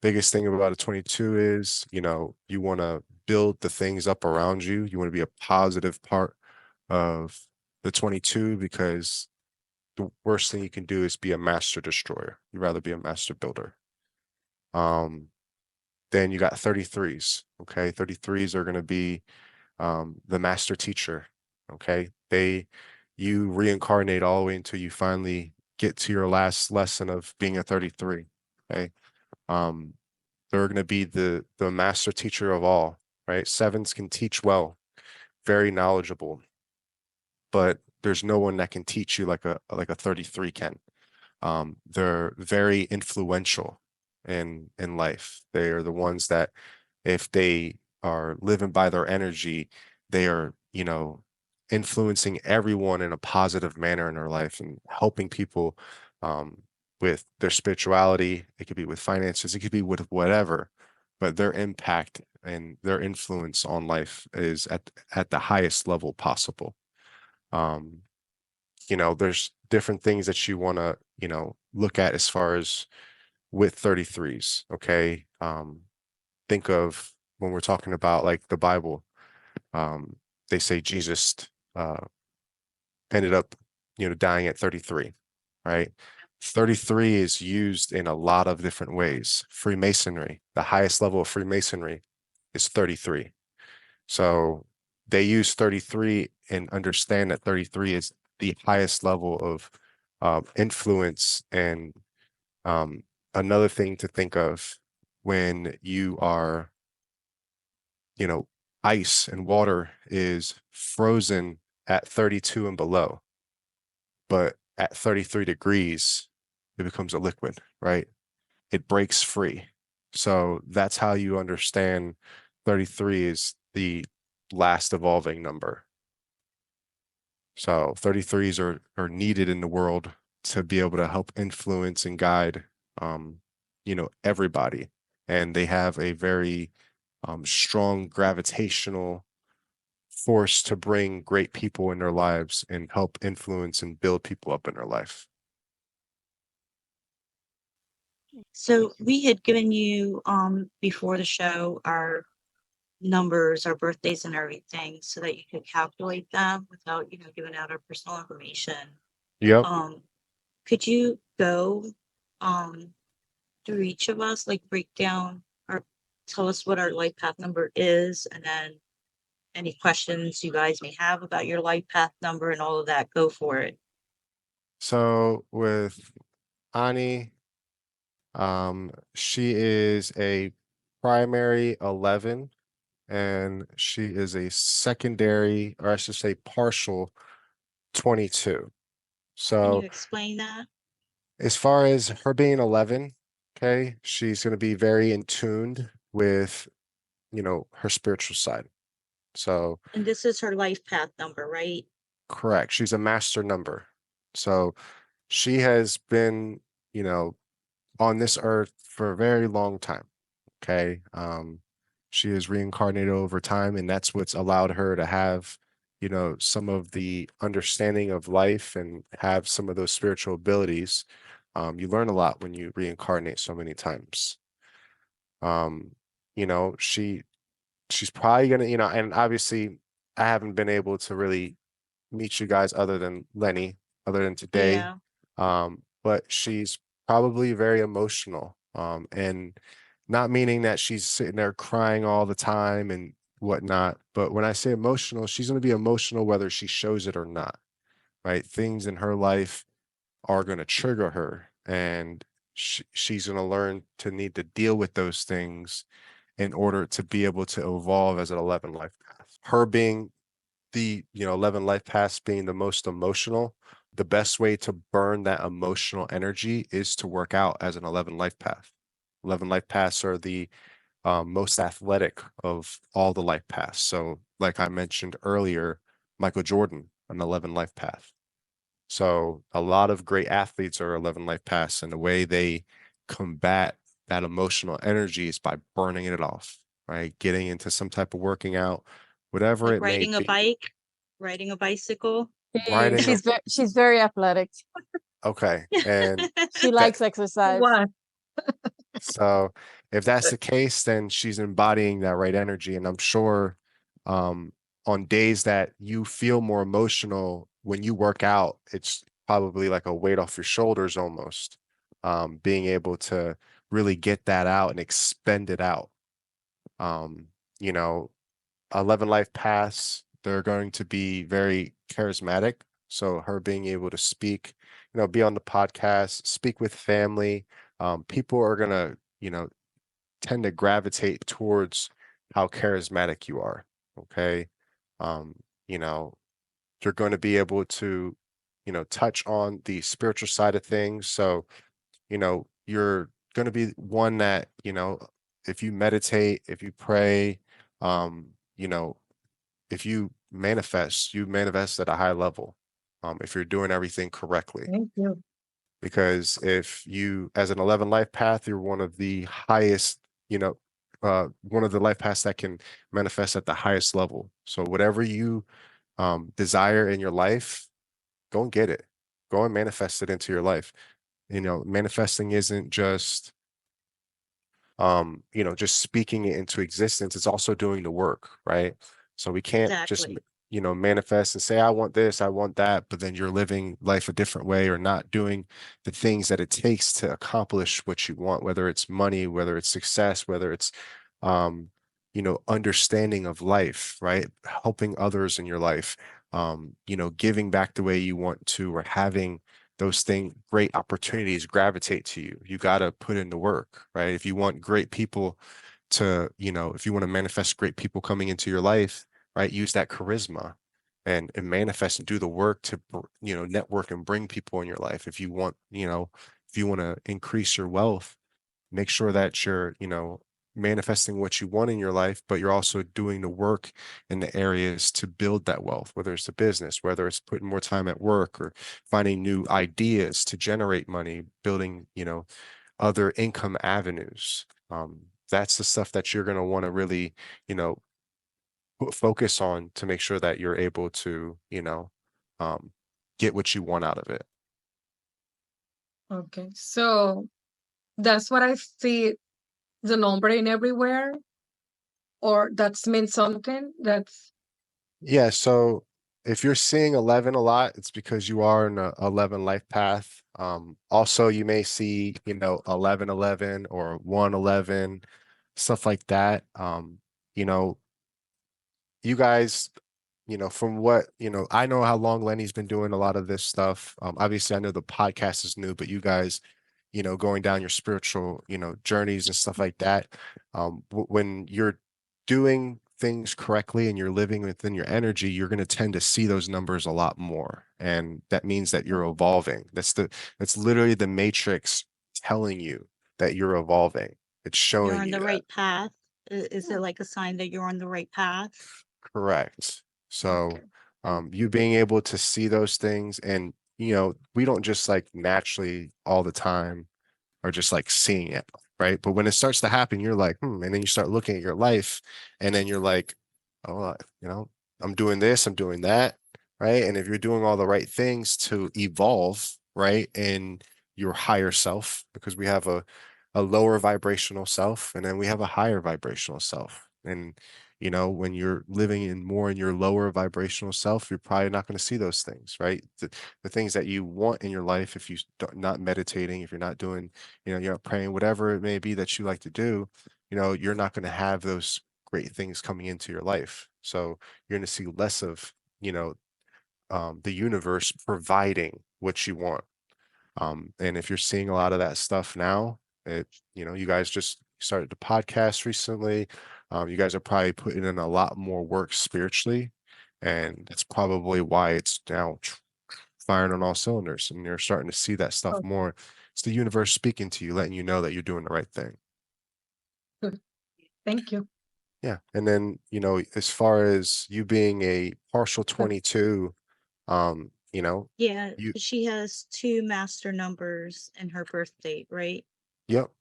biggest thing about a 22 is, you want to build the things up around you. You want to be a positive part of the 22, because the worst thing you can do is be a master destroyer. You'd rather be a master builder. Then you got 33s. Okay. 33s are going to be the master teacher. Okay. You reincarnate all the way until you finally get to your last lesson of being a 33. Okay. They're going to be the master teacher of all, right? Sevens can teach well, very knowledgeable, but there's no one that can teach you like a 33 can. They're very influential in life. They are the ones that, if they are living by their energy, they are, influencing everyone in a positive manner in their life and helping people with their spirituality. It could be with finances, it could be with whatever, but their impact and their influence on life is at the highest level possible. Um, there's different things that you want to, look at as far as with 33s. Okay. Think of when we're talking about like the Bible, they say Jesus uh, ended up, dying at 33, right? 33 is used in a lot of different ways. Freemasonry, the highest level of Freemasonry is 33. So they use 33 and understand that 33 is the highest level of influence. And another thing to think of when you are, ice and water is frozen at 32 and below, but at 33 degrees, it becomes a liquid, right? It breaks free. So that's how you understand 33 is the last evolving number. So 33s are needed in the world to be able to help influence and guide, everybody. And they have a very strong gravitational force to bring great people in their lives and help influence and build people up in their life. So we had given you before the show our numbers, our birthdays and everything, so that you could calculate them without, giving out our personal information. Yep. Could you go through each of us, like break down or tell us what our life path number is, and then any questions you guys may have about your life path number and all of that, go for it. So with Ani, she is a primary 11, and she is a secondary, or I should say partial 22. Can you So explain that? as far as her being 11, okay, she's going to be very in tuned with, her spiritual side. So And this is her life path number, right? correct. She's a master number. So she has been, on this earth for a very long time. Okay. She is reincarnated over time, and that's what's allowed her to have, you know, some of the understanding of life and have some of those spiritual abilities. You learn a lot when you reincarnate so many times. Um, you know, she's probably gonna, you know, and obviously I haven't been able to really meet you guys other than Lenny, other than today. Yeah. But she's probably very emotional. And not meaning that she's sitting there crying all the time and whatnot. But when I say emotional, she's going to be emotional whether she shows it or not, right? Things in her life are going to trigger her, and she's going to learn to need to deal with those things in order to be able to evolve as an 11 life path. Her being the, you know, 11 life paths being the most emotional, the best way to burn that emotional energy is to work out as an 11 life path. 11 life paths are the most athletic of all the life paths. So like I mentioned earlier, Michael Jordan, an 11 life path. So a lot of great athletes are 11 life paths, and the way they combat that emotional energy is by burning it off, right? Getting into some type of working out, whatever Like it may riding a be. bike, riding a bicycle. Riding a, She's very athletic. okay. And She that, likes exercise. What? so if that's the case, then she's embodying that right energy. And I'm sure on days that you feel more emotional when you work out, it's probably like a weight off your shoulders almost. Being able to really get that out and expend it out. You know, 11 life paths, they're going to be very charismatic. So her being able to speak, you know, be on the podcast, speak with family, people are going to, you know, tend to gravitate towards how charismatic you are. Okay. Um, you know, you're going to be able to, you know, touch on the spiritual side of things. So, you know, you're going to be one that, you know, if you meditate, if you pray, you know, if you manifest at a high level, if you're doing everything correctly. Thank you. Because if you, as an 11 life path, you're one of the highest, you know, one of the life paths that can manifest at the highest level. So whatever you desire in your life, go and get it. Go and manifest it into your life. You know, manifesting isn't just you know, just speaking it into existence. It's also doing the work, right? So we can't just, Exactly. you know, manifest and say, I want this, I want that, but then you're living life a different way or not doing the things that it takes to accomplish what you want, whether it's money, whether it's success, whether it's um, you know, understanding of life, right? Helping others in your life, you know, giving back the way you want to, or having those great opportunities gravitate to you. You got to put in the work, right? If you want great people to, you know, if you want to manifest great people coming into your life, right? Use that charisma and manifest and do the work to, you know, network and bring people in your life. If you want, you know, if you want to increase your wealth, make sure that you're, you know, manifesting what you want in your life, but you're also doing the work in the areas to build that wealth, whether it's a business, whether it's putting more time at work or finding new ideas to generate money, building, you know, other income avenues. That's the stuff that you're going to want to really, you know, focus on to make sure that you're able to, you know, um, get what you want out of it. Okay, so that's what I see the number in everywhere, or that's means something. That's Yeah, so if you're seeing 11 a lot, it's because you are in a 11 life path. Also, you may see, you know, 1111 or 111, stuff like that. You know, you guys, you know, from what, you know, I know how long Lenny's been doing a lot of this stuff. Obviously, I know the podcast is new, but you guys, you know, going down your spiritual, you know, journeys and stuff like that. When you're doing things correctly and you're living within your energy, you're going to tend to see those numbers a lot more. And that means that you're evolving. That's literally the matrix telling you that you're evolving. It's You're showing on you the that. right path. Is it like a sign that you're on the right path? Correct. So, okay. you being able to see those things, and, you know, we don't just like naturally all the time are just like seeing it, right? But when it starts to happen, you're like, and then you start looking at your life, and then you're like, oh, I'm doing this, I'm doing that, right? And if you're doing all the right things to evolve, right, in your higher self, because we have a lower vibrational self, and then we have a higher vibrational self. And when you're living in more in your lower vibrational self, you're probably not going to see those things, right? The things that you want in your life, if you're not meditating, if you're not doing, you're not praying, whatever it may be that you like to do, you're not going to have those great things coming into your life. So you're going to see less of, the universe providing what you want. And if you're seeing a lot of that stuff now, you guys just started the podcast recently. You guys are probably putting in a lot more work spiritually, and that's probably why it's now firing on all cylinders, and you're starting to see that stuff Oh, more. It's the universe speaking to you, letting you know that you're doing the right thing. good. Thank you. Yeah. And then, as far as you being a partial 22, Yeah, you, she has 2 master numbers in her birth date, right? yep. Right.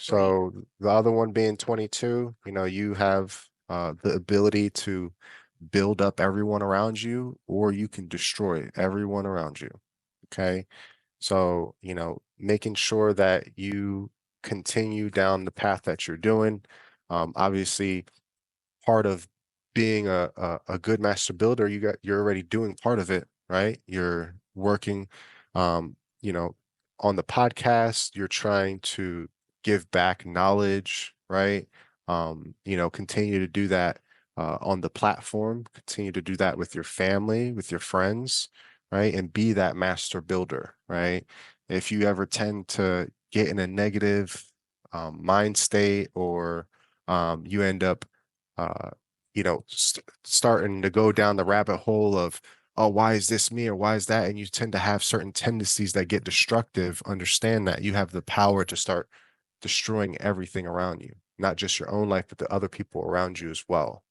So the other one being 22, you have the ability to build up everyone around you, or you can destroy everyone around you. Okay. So, making sure that you continue down the path that you're doing. Obviously, part of being a good master builder, you're already doing part of it, right? You're working, um, you know, on the podcast, you're trying to give back knowledge, right? Continue to do that on the platform, continue to do that with your family, with your friends, right? And be that master builder, right? If you ever tend to get in a negative mind state, or you end up starting to go down the rabbit hole of, oh, why is this me, or why is that? And you tend to have certain tendencies that get destructive. Understand that you have the power to start destroying everything around you, not just your own life, but the other people around you as well.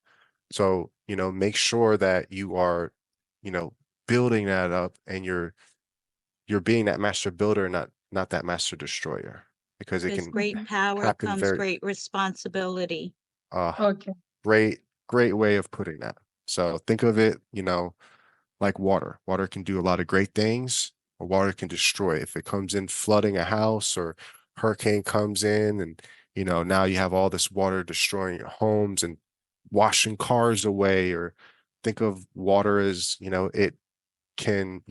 So, make sure that you are, you know, building that up, and you're being that master builder, not that master destroyer, because it With can great power happen comes very great responsibility. Okay. great way of putting that. So think of it, like water. Water can do a lot of great things, or water can destroy. If it comes in flooding a house, or hurricane comes in, and now you have all this water destroying your homes and washing cars away. Or think of water as, it can,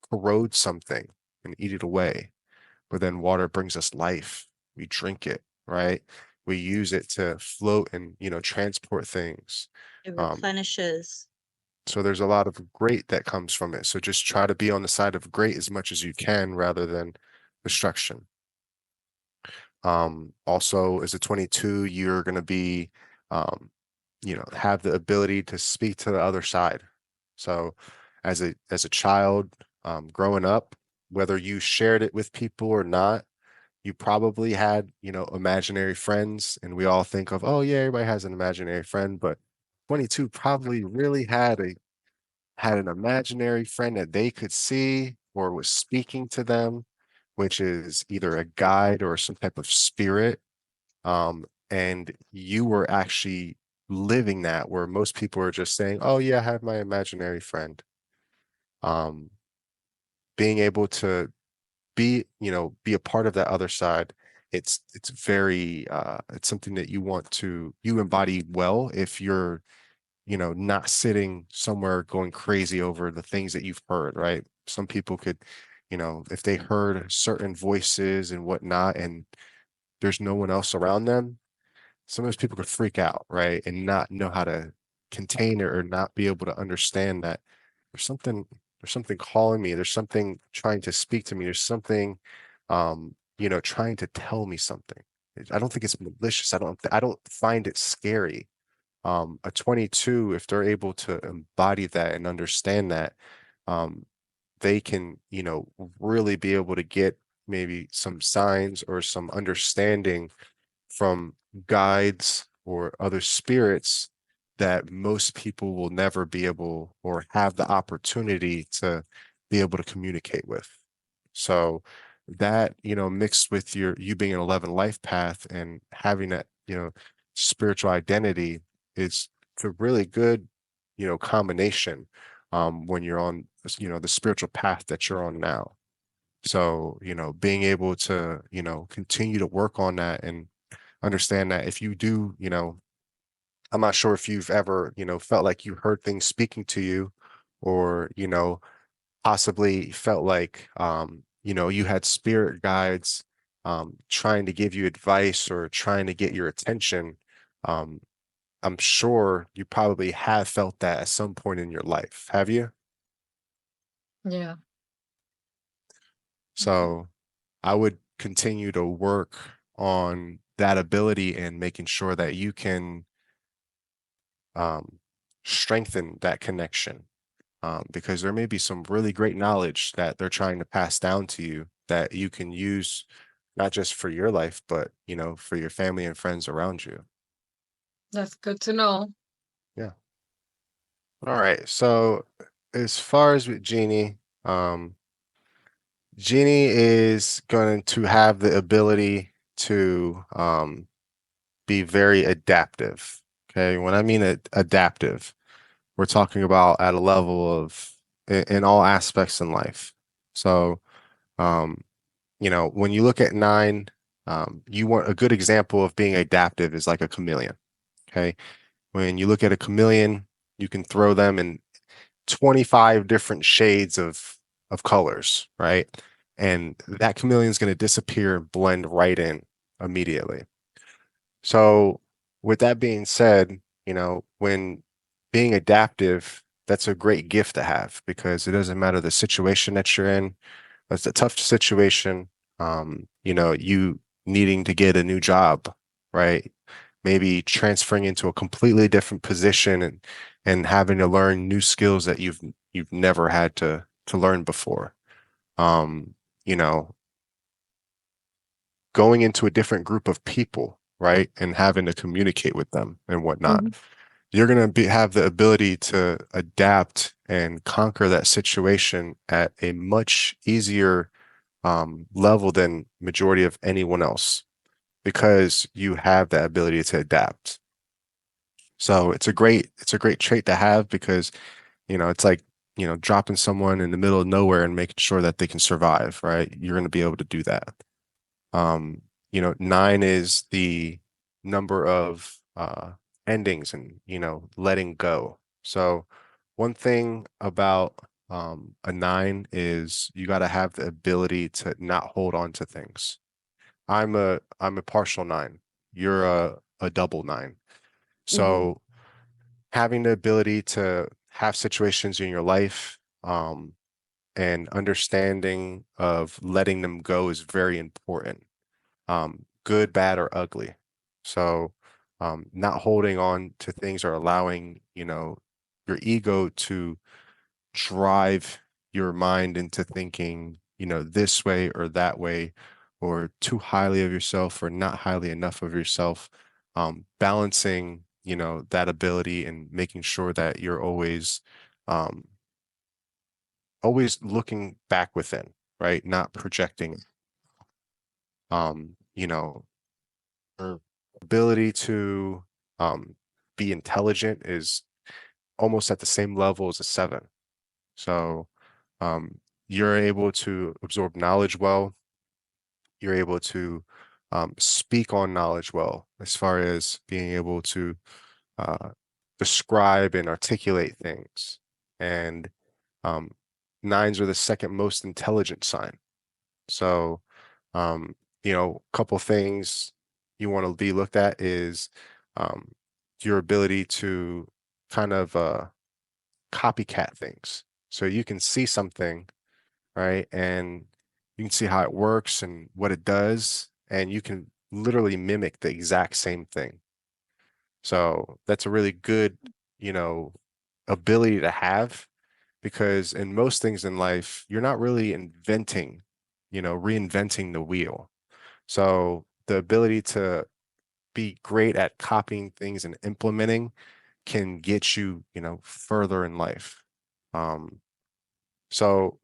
corrode something and eat it away. But then water brings us life. We drink it, right? We use it to float and, transport things. It Um, replenishes. so there's a lot of great that comes from it. So just try to be on the side of great as much as you can, rather than destruction. Also, as a 22, you're going to be, have the ability to speak to the other side. So as a child, growing up, whether you shared it with people or not, you probably had, imaginary friends, and we all think of, oh yeah, everybody has an imaginary friend, but 22 probably really had an imaginary friend that they could see, or was speaking to them, which is either a guide or some type of spirit. And you were actually living that, where most people are just saying, oh yeah, I have my imaginary friend. Um, Being able to be a part of that other side, it's very it's something that you embody well, if you're not sitting somewhere going crazy over the things that you've heard, right? Some people could, if they heard certain voices and whatnot, and there's no one else around them, some of those people could freak out, right? And not know how to contain it, or not be able to understand that there's something there's something calling me, there's something trying to speak to me, there's something trying to tell me something. I don't think it's malicious. I don't find it scary. A 22, if they're able to embody that and understand that, um, they can, really be able to get maybe some signs or some understanding from guides or other spirits that most people will never be able, or have the opportunity to be able to communicate with. So, that, mixed with you being an 11 life path and having that, spiritual identity, it's a really good, combination when you're on, the spiritual path that you're on now. So, being able to, continue to work on that and understand that if you do, I'm not sure if you've ever, felt like you heard things speaking to you, or, possibly felt like, you had spirit guides trying to give you advice or trying to get your attention. Um, I'm sure you probably have felt that at some point in your life. Have you? Yeah. So I would continue to work on that ability and making sure that you can um, strengthen that connection, because there may be some really great knowledge that they're trying to pass down to you that you can use not just for your life, but for your family and friends around you. That's good to know. Yeah. All right. So as far as with Jeannie is going to have the ability to be very adaptive. Okay. When I mean adaptive, we're talking about at a level of in all aspects in life. So, um, when you look at nine, you want a good example of being adaptive is like a chameleon. Okay. When you look at a chameleon, you can throw them in 25 different shades of colors, right? And that chameleon is going to disappear and blend right in immediately. So, with that being said, when being adaptive, that's a great gift to have because it doesn't matter the situation that you're in. It's a tough situation. You needing to get a new job, right? Maybe transferring into a completely different position and having to learn new skills that you've never had to learn before. You know, Going into a different group of people, right? And having to communicate with them and whatnot. Mhm. You're going to have the ability to adapt and conquer that situation at a much easier level than majority of anyone else because you have that ability to adapt. So it's a great trait to have because, it's like, dropping someone in the middle of nowhere and making sure that they can survive, right? You're going to be able to do that. Nine is the number of endings and, letting go. So one thing about a nine is you got to have the ability to not hold on to things. I'm a partial nine. You're a double nine. So having the ability to have situations in your life, and understanding of letting them go is very important, good, bad, or ugly. So, not holding on to things or allowing, your ego to drive your mind into thinking, this way or that way, or too highly of yourself or not highly enough of yourself. Balancing, that ability and making sure that you're um, always looking back within, right? Not projecting. You know, Her ability to be intelligent is almost at the same level as a seven. So um, you're able to absorb knowledge well. You're able to speak on knowledge well, as far as being able to uh, describe and articulate things. And um, nines are the second most intelligent sign. So, a couple things you want to be looked at is um, your ability to kind of copycat things. So you can see something, right? And you can see how it works and what it does, and you can literally mimic the exact same thing. So that's a really good, you know, ability to have because in most things in life, you're not really inventing, reinventing the wheel. So the ability to be great at copying things and implementing can get you, further in life. So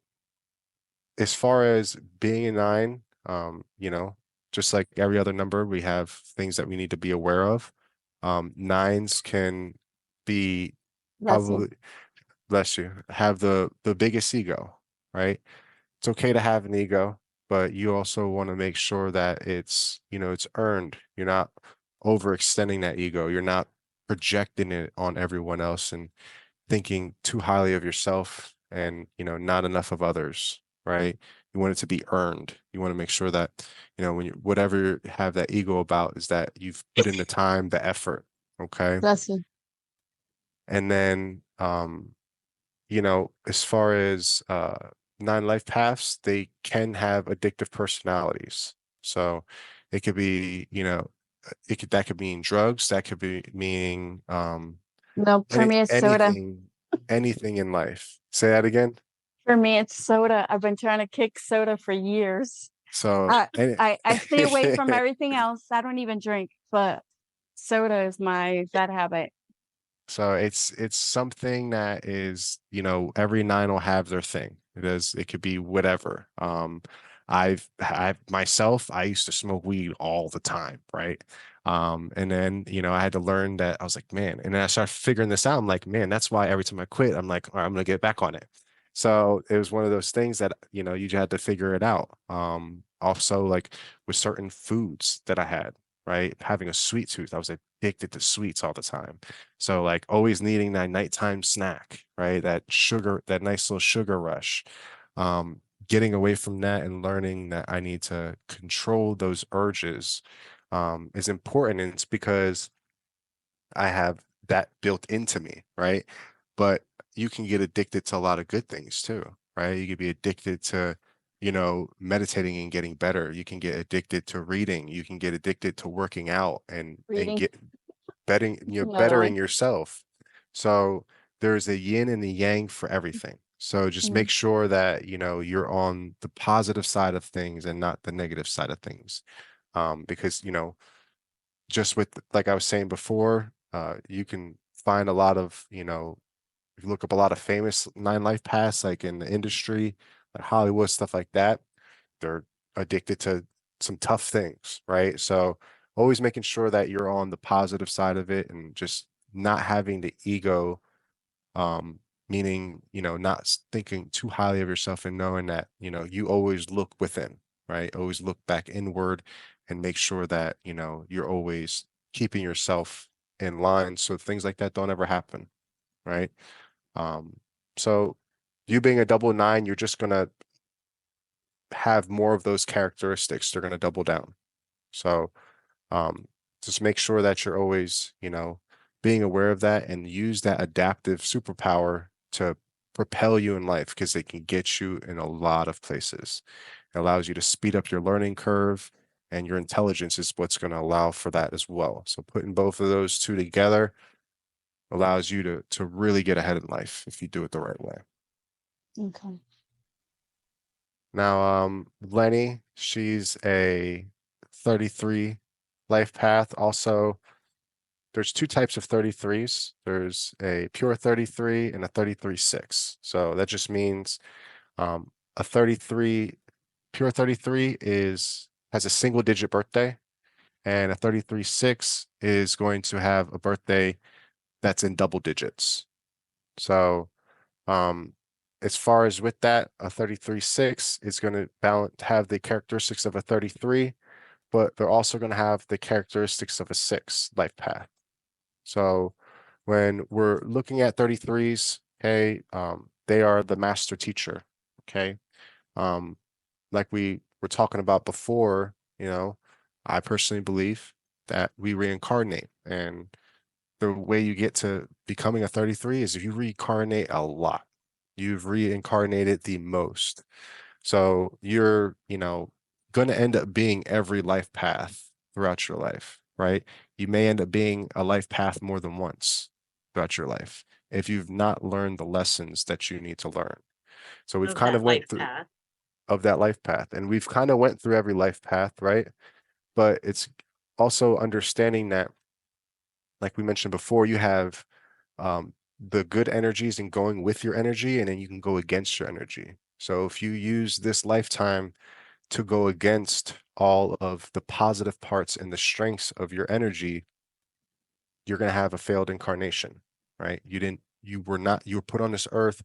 as far as being a nine, you know, just like every other number, we have things that we need to be aware of. Nines can be Bless you. probably, bless you, have the biggest ego, right? It's okay to have an ego, but you also want to make sure that it's, you know, it's earned. You're not overextending that ego. You're not projecting it on everyone else and thinking too highly of yourself and, you know, not enough of others, right? You want it to be earned. You want to make sure that, you know, when you whatever you have that ego about is that you've put in the time, the effort, okay? Bless you. And then you know, as far as nine life paths, they can have addictive personalities. So it could be, you know, it could that could mean drugs, that could be meaning No, for any me it's soda. anything in life. Say that again. For me it's soda. I've been trying to kick soda for years. So I any I stay away from everything else. I don't even drink, but soda is my bad habit. So it's something that is, you know, every nine will have their thing. It could be whatever. I've myself, I used to smoke weed all the time, right? And then, you know, I had to learn that I was like, man, and then I started figuring this out. I'm like, man, that's why every time I quit, I'm like, all right, I'm gonna get back on it. So it was one of those things that, you know, you just had to figure it out. Also like with certain foods that I had, right? Having a sweet tooth, I was addicted to sweets all the time. So like always needing that nighttime snack, right? That sugar, that nice little sugar rush. Getting away from that and learning that I need to control those urges is important. And it's because I have that built into me, right? But you can get addicted to a lot of good things too, right? You could be addicted to, you know, meditating and getting better. You can get addicted to reading. You can get addicted to working out and Reading. get betting, That's you're another bettering one. yourself. So there's a yin and a yang for everything. So just Mm. make sure that, you know, you're on the positive side of things and not the negative side of things. Because, you know, just with, like I was saying before, you can find a lot of, you know, if you look up a lot of famous nine life paths, like in the industry, like Hollywood, stuff like that, they're addicted to some tough things, right? So always making sure that you're on the positive side of it and just not having the ego, meaning, you know, not thinking too highly of yourself and knowing that, you know, you always look within, right? Always look back inward and make sure that, you know, you're always keeping yourself in line so things like that don't ever happen, right? Um, so you being a double nine, you're just gonna have more of those characteristics. They're gonna double down. So um, just make sure that you're always, you know, being aware of that and use that adaptive superpower to propel you in life because it can get you in a lot of places. It allows you to speed up your learning curve, and your intelligence is what's going to allow for that as well. So putting both of those two together allows you to really get ahead in life if you do it the right way. Okay. Now, Lenny, she's a 33 life path. Also, there's two types of 33s. There's a pure 33 and a 33-6. So that just means a 33, pure 33 has a single digit birthday, and a 33-6 is going to have a birthday that's in double digits. So as far as with that, a 33-6 is going to have the characteristics of a 33, but they're also going to have the characteristics of a 6 life path. So when we're looking at 33s, okay, they are the master teacher, okay? Like we were talking about before, you know, I personally believe that we reincarnate, and the way you get to becoming a 33 is if you reincarnate a lot. You've reincarnated the most. So you're, you know, going to end up being every life path throughout your life, right? You may end up being a life path more than once throughout your life if you've not learned the lessons that you need to learn. So we've Of kind that of life went through path. of that life path, and we've kind of went through every life path, right? But it's also understanding that, like we mentioned before, you have the good energies and going with your energy, and then you can go against your energy. So if you use this lifetime to go against all of the positive parts and the strengths of your energy, you're going to have a failed incarnation, right? You were put on this earth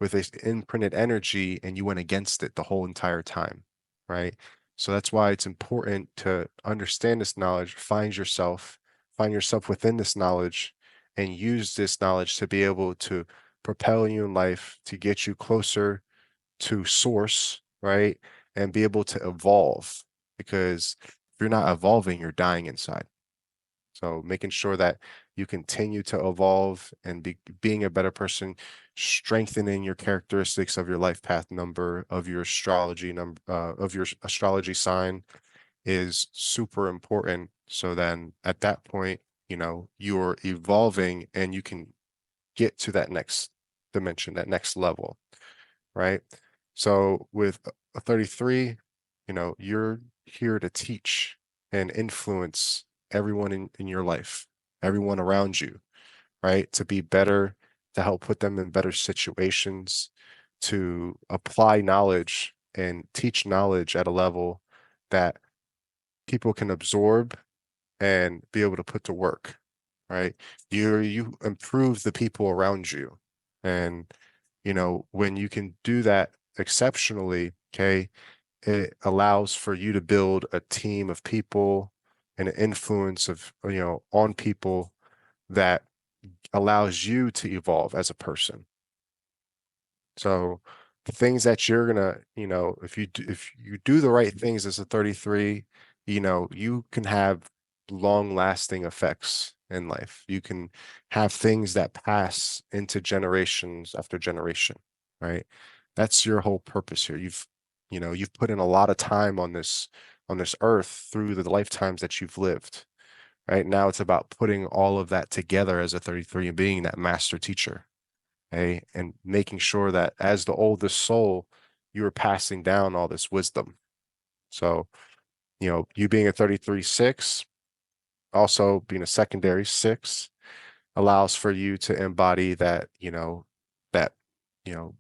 with this imprinted energy and you went against it the whole entire time, right? So that's why it's important to understand this knowledge, find yourself within this knowledge, and use this knowledge to be able to propel you in life, to get you closer to source, right? And be able to evolve, because if you're not evolving, you're dying inside. So making sure that you continue to evolve and being a better person, strengthening your characteristics of your life path number, of your astrology number, of your astrology sign, is super important. So then at that point, you're evolving and you can get to that next dimension, that next level, right? So with a 33, you're here to teach and influence everyone in your life, everyone around you, right? To be better, to help put them in better situations, to apply knowledge and teach knowledge at a level that people can absorb and be able to put to work, right? You improve the people around you. And, when you can do that exceptionally, okay, it allows for you to build a team of people and an influence of, on people that allows you to evolve as a person. So the things that you're gonna, if you do the right things as a 33, you can have long lasting effects in life. You can have things that pass into generations after generation, right? That's your whole purpose here. You've put in a lot of time on this earth through the lifetimes that you've lived. Right now, it's about putting all of that together as a 33 and being that master teacher, okay? And making sure that as the oldest soul, you are passing down all this wisdom. So, you being a 33-6, also being a secondary 6, allows for you to embody that, that,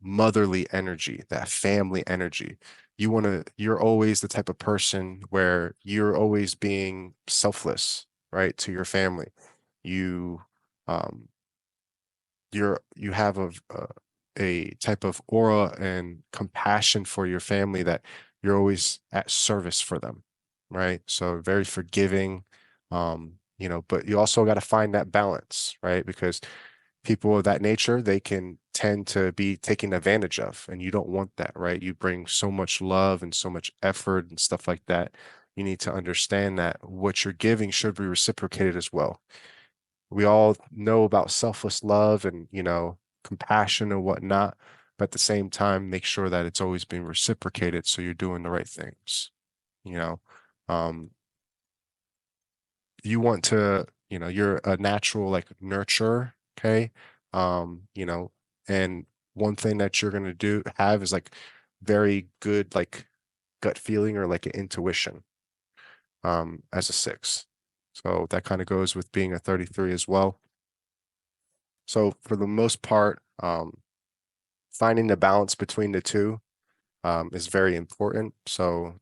motherly energy, that family energy. You're always the type of person where you're always being selfless, right, to your family. You, um, you have a type of aura and compassion for your family that you're always at service for them, right? So very forgiving, but you also got to find that balance, right? Because people of that nature, they can tend to be taken advantage of, and you don't want that, right? You bring so much love and so much effort and stuff like that. You need to understand that what you're giving should be reciprocated as well. We all know about selfless love and, compassion and whatnot, but at the same time, make sure that it's always being reciprocated so you're doing the right things. You know, um, you want to, you're a natural like nurturer, okay? And one thing that you're gonna have is like very good like gut feeling or like an intuition as a 6. So that kind of goes with being a 33 as well. So for the most part, finding the balance between the two is very important. So,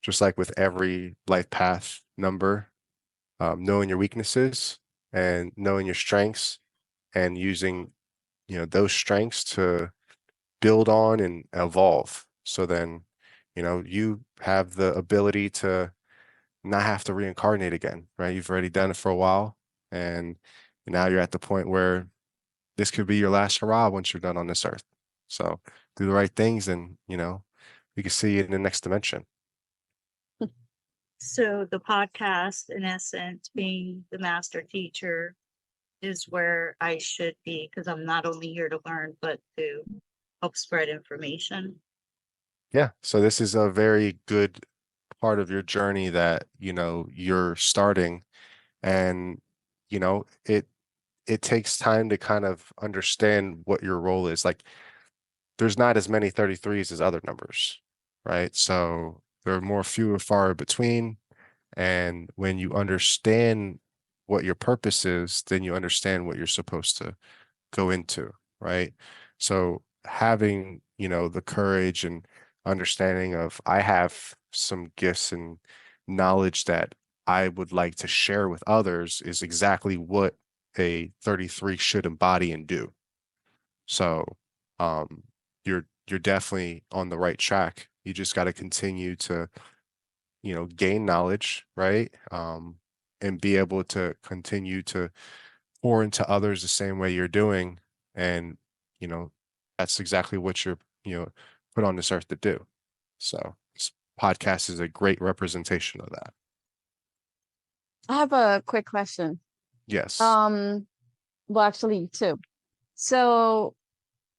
just like with every life path number, knowing your weaknesses and knowing your strengths and using, those strengths to build on and evolve. So then, you have the ability to not have to reincarnate again, right? You've already done it for a while, and now you're at the point where this could be your last hurrah once you're done on this earth. So do the right things and, we can see you in the next dimension. So the podcast, in essence, being the master teacher, is where I should be, because I'm not only here to learn, but to help spread information. Yeah. So this is a very good part of your journey that, you're starting, and, it takes time to kind of understand what your role is. Like there's not as many 33s as other numbers, right? So there are more few and far between. And when you understand what your purpose is, then you understand what you're supposed to go into, right? So having, you know, the courage and understanding of I have some gifts and knowledge that I would like to share with others is exactly what a 33 should embody and do. So you're definitely on the right track. You just got to continue to, you know, gain knowledge, right? And be able to continue to pour into others the same way you're doing. And, you know, that's exactly what you're, you know, put on this earth to do. So this podcast is a great representation of that. I have a quick question. Yes. Well, actually, two. So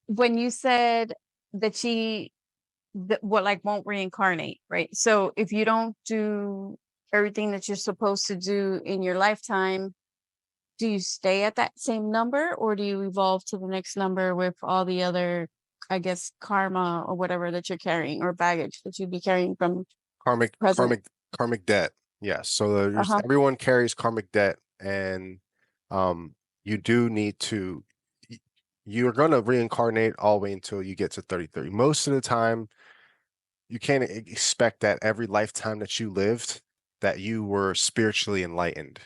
when you said that won't reincarnate, right? So if you don't do everything that you're supposed to do in your lifetime, do you stay at that same number, or do you evolve to the next number with all the other, I guess, karma or whatever that you're carrying, or baggage that you'd be carrying from present? Karmic debt. Yes. So there's Uh-huh. everyone carries karmic debt, and you do need to you're going to reincarnate all the way until you get to 33. Most of the time, you can't expect that every lifetime that you lived that you were spiritually enlightened,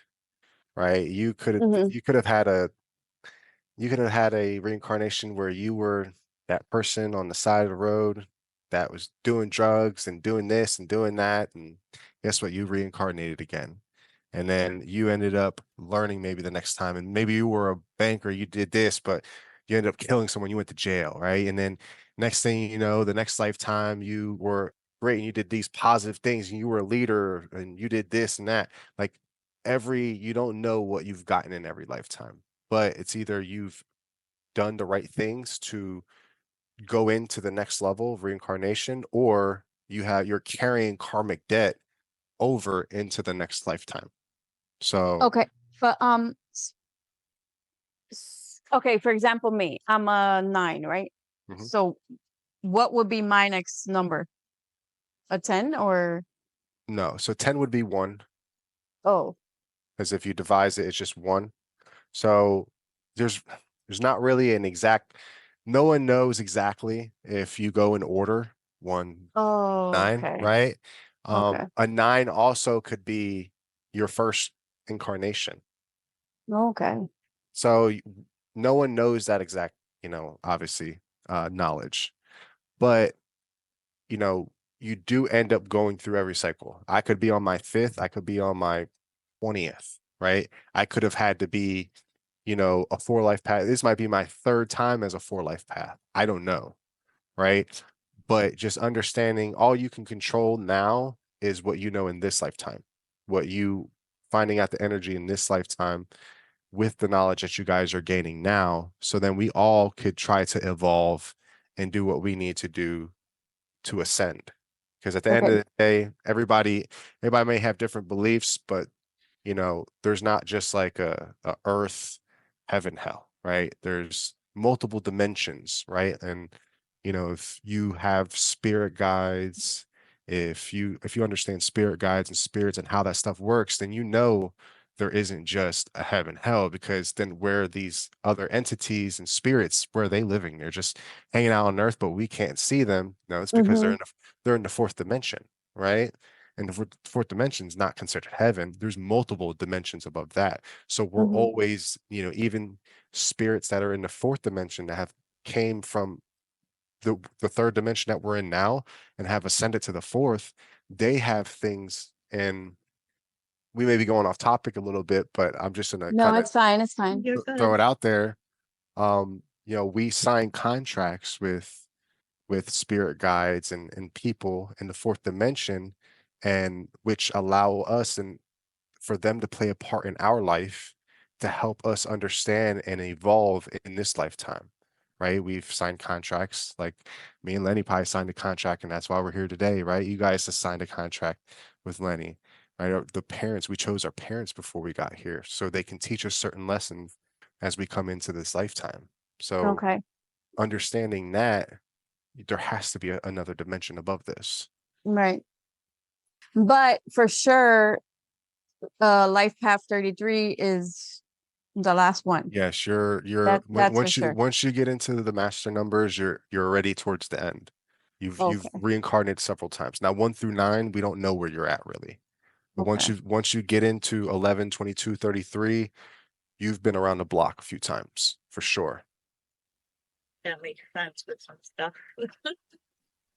right? Mm-hmm. You could have had a reincarnation where you were that person on the side of the road that was doing drugs and doing this and doing that. And guess what? You reincarnated again. And then you ended up learning maybe the next time. And maybe you were a banker, you did this, but you ended up killing someone, you went to jail, right? And then next thing you know, the next lifetime you were great and you did these positive things and you were a leader and you did this and that. Like you don't know what you've gotten in every lifetime, but it's either you've done the right things to go into the next level of reincarnation, or you're carrying karmic debt over into the next lifetime. So Okay. But okay, for example, me, I'm a 9, right? mhm. So what would be my next number? A 10 or No, so 10 would be 1, oh, because if you devise it, it's just 1. So there's not really an exact, no one knows exactly if you go in order 1, oh, 9, okay. right? Okay. A 9 also could be your first incarnation. Okay. So no one knows that exact, you know, obviously, knowledge, but you know, you do end up going through every cycle. I could be on my 5th, I could be on my 20th, right? I could have had to be, you know, a 4 life path. This might be my 3rd time as a 4 life path. I don't know, right? But just understanding all you can control now is what you know in this lifetime, what you finding out the energy in this lifetime with the knowledge that you guys are gaining now. So then we all could try to evolve and do what we need to do to ascend. Because at the end of Okay. the day, everybody may have different beliefs, but you know, there's not just like a earth, heaven, hell, right? There's multiple dimensions, right? And you know, if you have spirit guides, if you understand spirit guides and spirits and how that stuff works, then you know there isn't just a heaven, hell, because then where are these other entities and spirits, where are they living? They're just hanging out on earth, but we can't see them. No, it's because Mm-hmm. they're in the 4th dimension, right? And the 4th dimension is not considered heaven. There's multiple dimensions above that. So we're Mm-hmm. always, you know, even spirits that are in the 4th dimension that have came from the 3rd dimension that we're in now and have ascended to the 4th, they have things. And we may be going off topic a little bit, but I'm just gonna No, kind of it's fine. It's fine. You're throw good. it out there. You know, we sign contracts with spirit guides and people in the 4th dimension, and which allow us and for them to play a part in our life to help us understand and evolve in this lifetime, right? We've signed contracts, like me and Lenny probably signed a contract, and that's why we're here today, right? You guys have signed a contract with Lenny, right? The parents, we chose our parents before we got here so they can teach us certain lessons as we come into this lifetime. So Okay. understanding that there has to be another dimension above this. Right. But for sure, life path 33 is The last one. Yes, you're That's for sure. once you get into the master numbers, you're already towards the end. You've Okay. reincarnated several times. Now 1 through 9, we don't know where you're at really. But Okay. once you get into 11, 22, 33, you've been around the block a few times for sure. That makes sense with some stuff.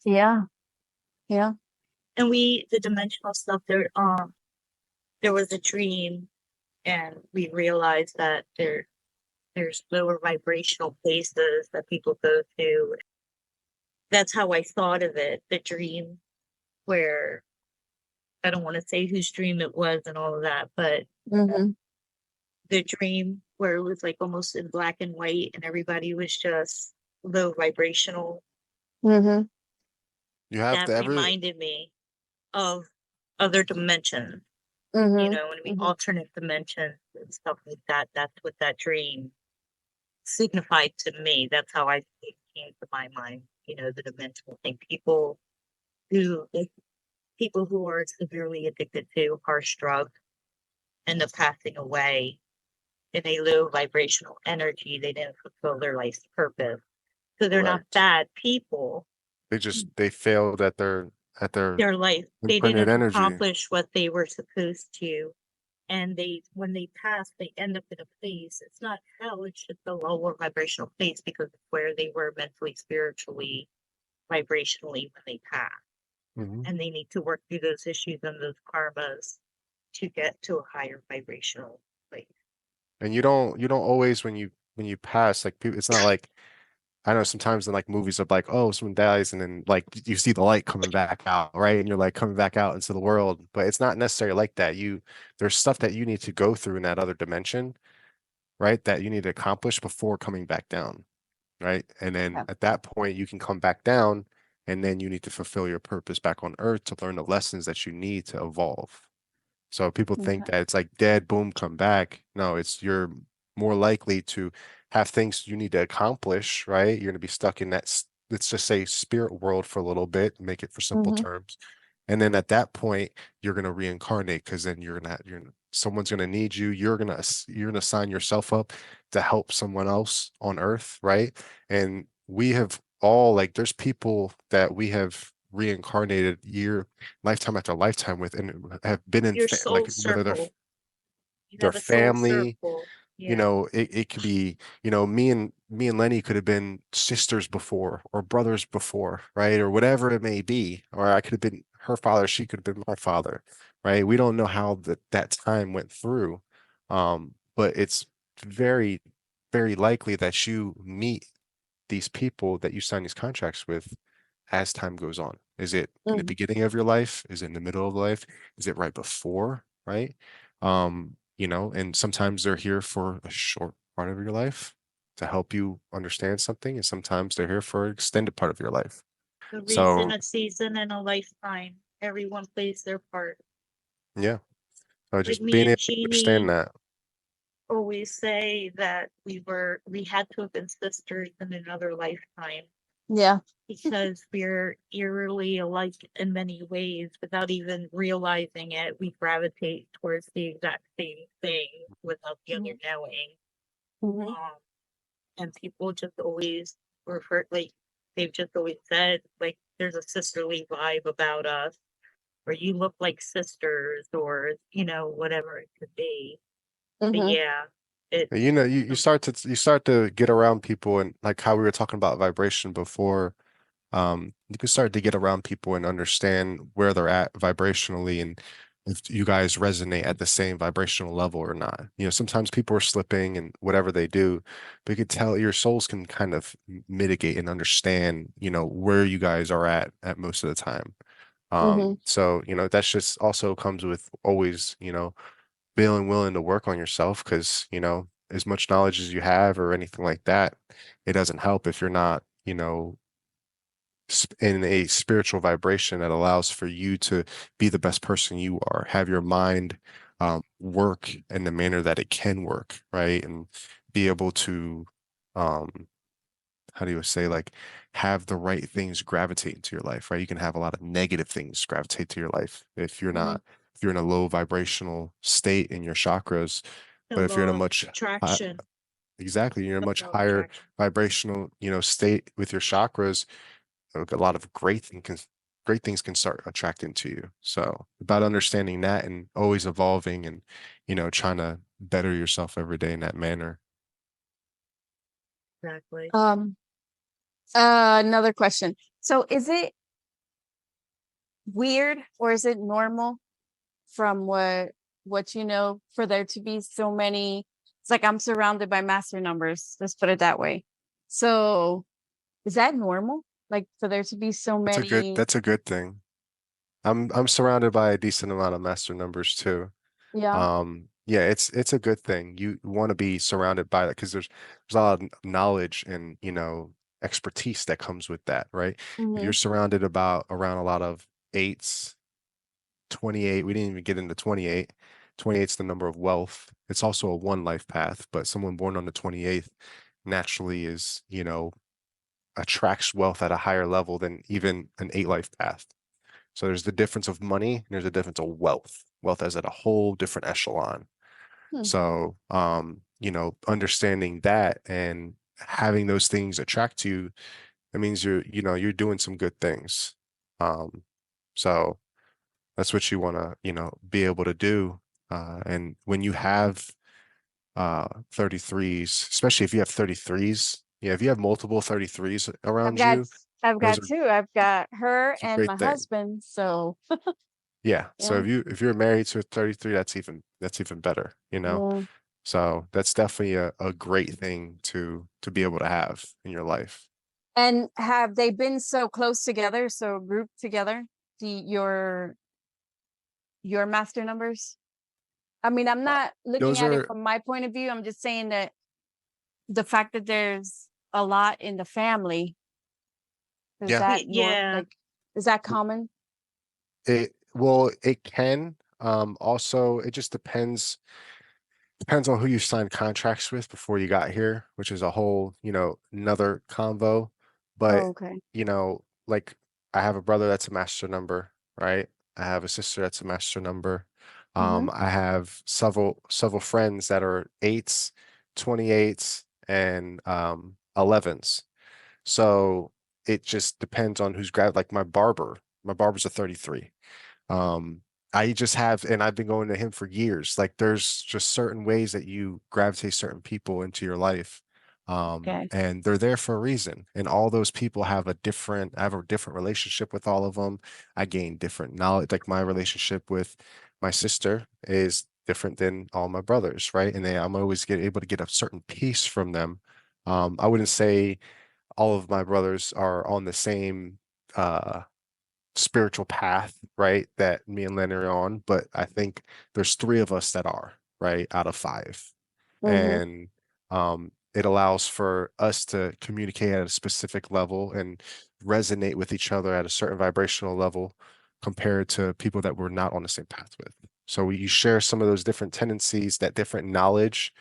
Yeah. Yeah. And the dimensional stuff there was a dream, and we realized that there's lower vibrational places that people go to. That's how I thought of it, the dream, where I don't want to say whose dream it was and all of that, but Mm-hmm. the dream where it was like almost in black and white and everybody was just low vibrational, Mm-hmm. You have that to ever reminded me of other dimensions, Mm-hmm. and alternate dimensions and stuff like that. That's what that dream signified to me. That's how it came to my mind, the dimensional thing. Who people who are severely addicted to harsh drugs end up passing away in a low vibrational energy. They didn't fulfill their life's purpose. So they're not correct. bad people. They failed at their Their life, they imprinted didn't energy. accomplish what they were supposed to. And when they pass, they end up in a place. It's not hell, it's just a lower vibrational place because it's where they were mentally, spiritually, vibrationally when they pass. Mhm. And they need to work through those issues and those karmas to get to a higher vibrational place. And you don't always when you pass like people, it's not like I know sometimes in like movies of like, oh, someone dies and then like you see the light coming back out, right? And you're like coming back out into the world, but it's not necessarily like that. There's stuff that you need to go through in that other dimension, right? That you need to accomplish before coming back down, right? And then Yeah. at that point you can come back down and then you need to fulfill your purpose back on earth to learn the lessons that you need to evolve. So people think Okay. that it's like dead, boom, come back. No, you're more likely to have things you need to accomplish, right? You're going to be stuck in that, let's just say spirit world for a little bit, make it for simple Mm-hmm. terms. And then at that point, you're going to reincarnate because then someone's going to need you. You're going to sign yourself up to help someone else on earth, right? And we have all like, there's people that we have reincarnated lifetime after lifetime with and have been in Your soul like whether circle. You their have a soul family, circle. Yeah. it could be, me and Lenny could have been sisters before or brothers before, right? Or whatever it may be. Or I could have been her father, she could have been my father, right? We don't know how that time went through. But it's very, very likely that you meet these people that you sign these contracts with as time goes on. Is it in the Mm-hmm. beginning of your life? Is it in the middle of life? Is it right before, right? And sometimes they're here for a short part of your life to help you understand something, and sometimes they're here for an extended part of your life. A reason, So, a season, and a lifetime. Everyone plays their part. yeah. So Like just me being and able to understand Jeannie that. always say that we had to have been sisters in another lifetime Yeah. because we're eerily alike in many ways without even realizing it. We gravitate towards the exact same thing without the other knowing. Mm-hmm. And people just always refer, like, they've just always said, like, there's a sisterly vibe about us, or you look like sisters, or, whatever it could be. But Mm-hmm. yeah, it, You start to get around people, and like how we were talking about vibration before, you can start to get around people and understand where they're at vibrationally and if you guys resonate at the same vibrational level or not. Sometimes people are slipping and whatever they do, but you can tell your souls can kind of mitigate and understand, where you guys are at most of the time. Mm-hmm. So, that's just also comes with always, being willing to work on yourself because, as much knowledge as you have or anything like that, it doesn't help if you're not, in a spiritual vibration that allows for you to be the best person you are, have your mind work in the manner that it can work, right? And be able to, um, how do you say, like, have the right things gravitate into your life, right? You can have a lot of negative things gravitate to your life if you're Mm-hmm. not, if you're in a low vibrational state in your chakras. The But if you're in a law of much attraction. exactly, you're in a The much law of higher attraction. vibrational, state with your chakras, a lot of great things can start attracting to you. So about understanding that and always evolving and, trying to better yourself every day in that manner. Exactly. Another question. So is it weird or is it normal from what you know for there to be so many? It's like I'm surrounded by master numbers, let's put it that way. So is that normal, like for there to be so many? That's a good thing. I'm surrounded by a decent amount of master numbers too. Yeah. Yeah, it's a good thing. You want to be surrounded by that because there's a lot of knowledge and, expertise that comes with that, right? If you're Mhm. surrounded around a lot of eights, 28, we didn't even get into 28. 28's the number of wealth. It's also a one life path, but someone born on the 28th naturally is, attracts wealth at a higher level than even an 8 life path. So there's the difference of money, and there's a difference of wealth. Wealth is at a whole different echelon. Hmm. So, understanding that and having those things attract you, that means you're doing some good things. So that's what you want to, be able to do. And when you have 33s, especially if you have 33s, yeah, if you have multiple 33s I've around got you, I've those got are two. I've got her it's a and great my thing. husband. So Yeah. So yeah. if you're married to a 33, that's even better, Yeah. So that's definitely a great thing to be able to have in your life. And have they been so close together, so grouped together, your master numbers? I mean, I'm Uh, not looking Those at it are from my point of view. I'm just saying that the fact that there's a lot in the family, is yeah, that Yeah. is that common? it can also it just depends on who you signed contracts with before you got here, which is a whole, another convo. But, Oh, okay. like I have a brother that's a master number, right? I have a sister that's a master number. Mm-hmm. I have several friends that are eights, 28s, and 11s. So it just depends on who's grabbed. Like my barber. My barber's a 33. Um, I just have, and I've been going to him for years. Like there's just certain ways that you gravitate certain people into your life. Okay. And they're there for a reason. And all those people I have a different relationship with all of them. I gain different knowledge. Like my relationship with my sister is different than all my brothers, right? And I'm always able to get a certain piece from them. I wouldn't say all of my brothers are on the same spiritual path, right? That me and Leonard are on, but I think there's three of us that are, right, out of five. Mm-hmm. And it allows for us to communicate at a specific level and resonate with each other at a certain vibrational level compared to people that we're not on the same path with. So you share some of those different tendencies, that different knowledge,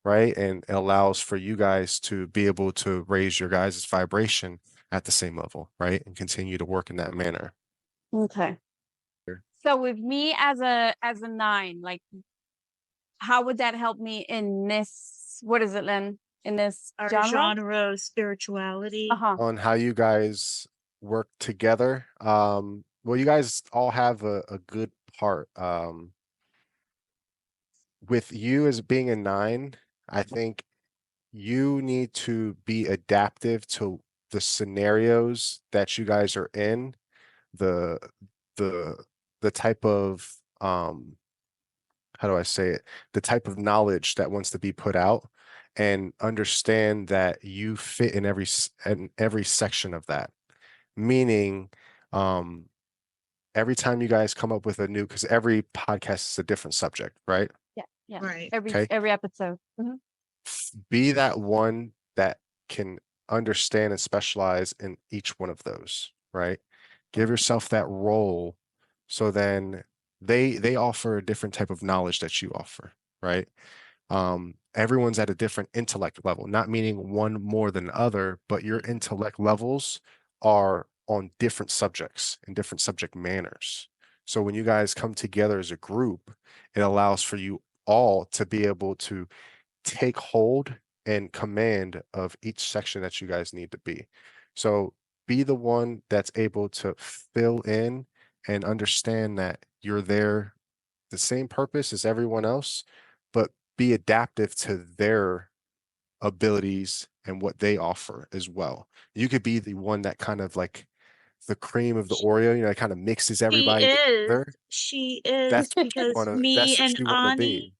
right? And it allows for you guys to be able to raise your guys' vibration at the same level, right? And continue to work in that manner. Okay. Sure. So with me as a nine, like how would that help me in this, what is it, Len? In this Our genre? genre of spirituality. Uh-huh. On how you guys work together. Well, you guys all have a good part. With you as being a 9, I think you need to be adaptive to the scenarios that you guys are in, the the the type of how do I say it? The type of knowledge that wants to be put out, and understand that you fit in every section of that. Meaning, um, every time you guys come up with a new, because every podcast is a different subject, right? Yeah. Yeah. Right. Okay. Every episode. Mhm. Be that one that can understand and specialize in each one of those, right? Give yourself that role, so then they offer a different type of knowledge that you offer, right? Everyone's at a different intellect level, not meaning one more than the other, but your intellect levels are on different subjects and different subject manners. So when you guys come together as a group, it allows for you all to be able to take hold and command of each section that you guys need to be. So be the one that's able to fill in and understand that you're there, the same purpose as everyone else, but be adaptive to their abilities and what they offer as well. You could be the one that kind of like the cream of the Oreo, you know, it kind of mixes She everybody is. together. She is That's what you because wanna, me that's what and you wanna Ani be.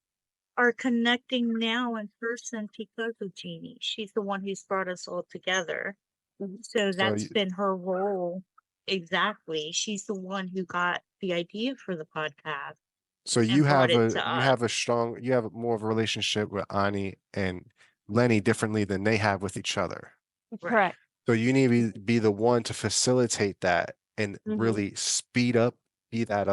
are connecting now in person because of Jeannie. She's the one who's brought us all together. Mhm. So So that's you, been her role. Exactly. She's the one who got the idea for the podcast so and brought it to you us. have a strong, you have more of a relationship with Ani and Lenny differently than they have with each other. Right. Correct. So you need to be the one to facilitate that and Mhm. really speed up, be that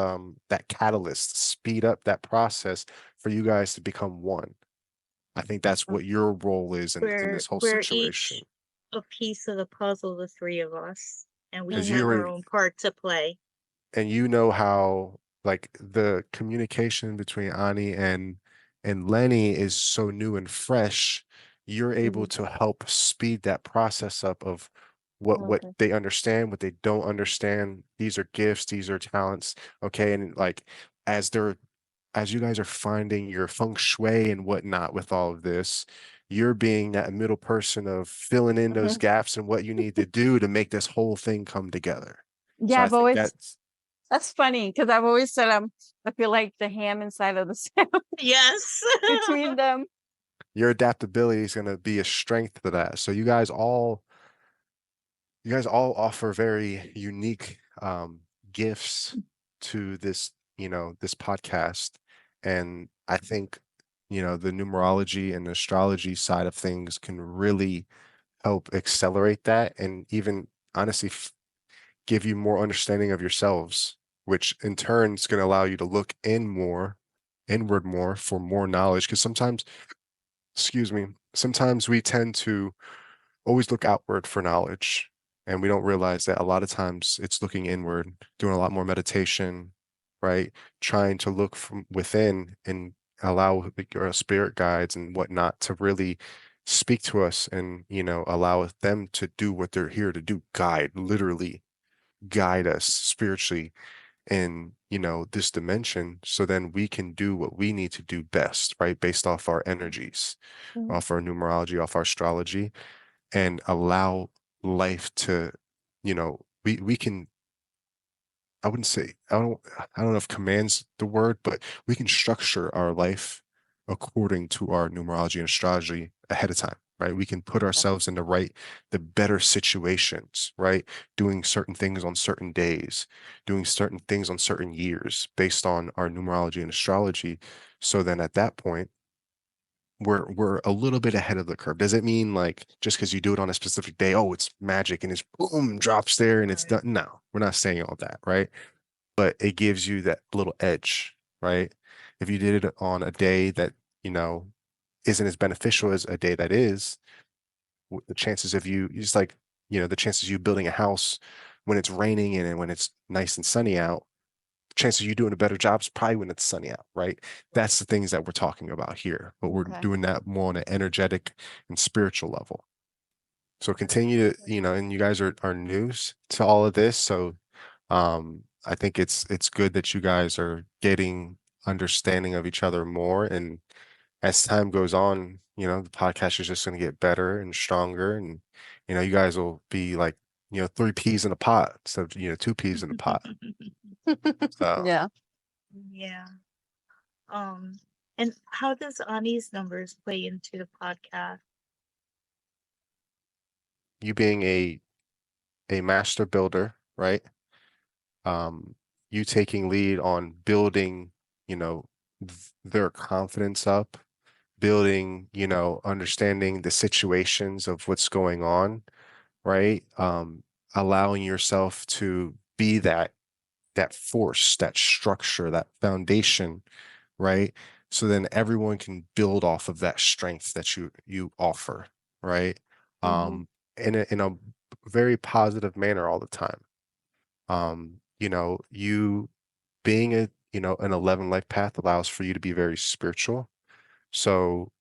catalyst, speed up that process for you guys to become one. I think that's what your role is in this whole We're situation. each a piece of the puzzle, the three of us, and we 'Cause have you our were, own part to play. and you know how like the communication between Ani and Lenny is so new and fresh. You're able Mhm. to help speed that process up of what Okay. they understand, what they don't understand. These are gifts, these are talents. Okay. And like as they're as you guys are finding your feng shui and whatnot with all of this, you're being that middle person of filling in those Mhm. gaps and what you need to do to make this whole thing come together. So Yeah, I I've think always that's funny because I've always said I feel like the ham inside of the sandwich Yes. between them. your adaptability is going to be a strength to that. So you guys all offer very unique gifts to this, you know, this podcast. And I think, you know, the numerology and astrology side of things can really help accelerate that and even honestly give you more understanding of yourselves, which in turn is going to allow you to look inward more for more knowledge. Because sometimes, excuse me, sometimes we tend to always look outward for knowledge. And we don't realize that a lot of times it's looking inward, doing a lot more meditation, right? Trying to look from within and allow your spirit guides and whatnot to really speak to us and, you know, allow them to do what they're here to do, literally guide us spiritually in, you know, this dimension. So then we can do what we need to do best, right? Based off our energies, Mhm. off our numerology, off our astrology and allow life to, you know, we can, I wouldn't say, I don't know if command's the word, but we can structure our life according to our numerology and astrology ahead of time, right? We can put ourselves in the better situations, right? Doing certain things on certain days, doing certain things on certain years based on our numerology and astrology. So then at that point, we're a little bit ahead of the curve. Does it mean like just because you do it on a specific day, oh, it's magic and it's boom, drops there and it's Right. done? No, we're not saying all that, right? But it gives you that little edge, right? If you did it on a day that, you know, isn't as beneficial as a day that is, the chances of you just like, you know, the chances of you building a house when it's raining and when it's nice and sunny out, chances of you doing a better job is probably when it's sunny out, right? That's the things that we're talking about here, but we're Okay. doing that more on an energetic and spiritual level. So continue to, you know, and you guys are news to all of this. So I think it's good that you guys are getting understanding of each other more. And as time goes on, you know, the podcast is just going to get better and stronger. And, you know, you guys will be like, you know, three peas in a pot instead of, you know, two peas in a pot. So Yeah. Yeah. And how does Ani's numbers play into the podcast? you being a master builder, right? You taking lead on building, you know, their confidence up, building, you know, understanding the situations of what's going on, right? Allowing yourself to be that force, that structure, that foundation, right? So then everyone can build off of that strength that you offer, right? Mhm. In a very positive manner all the time. You know, you being an 11 life path allows for you to be very spiritual. So,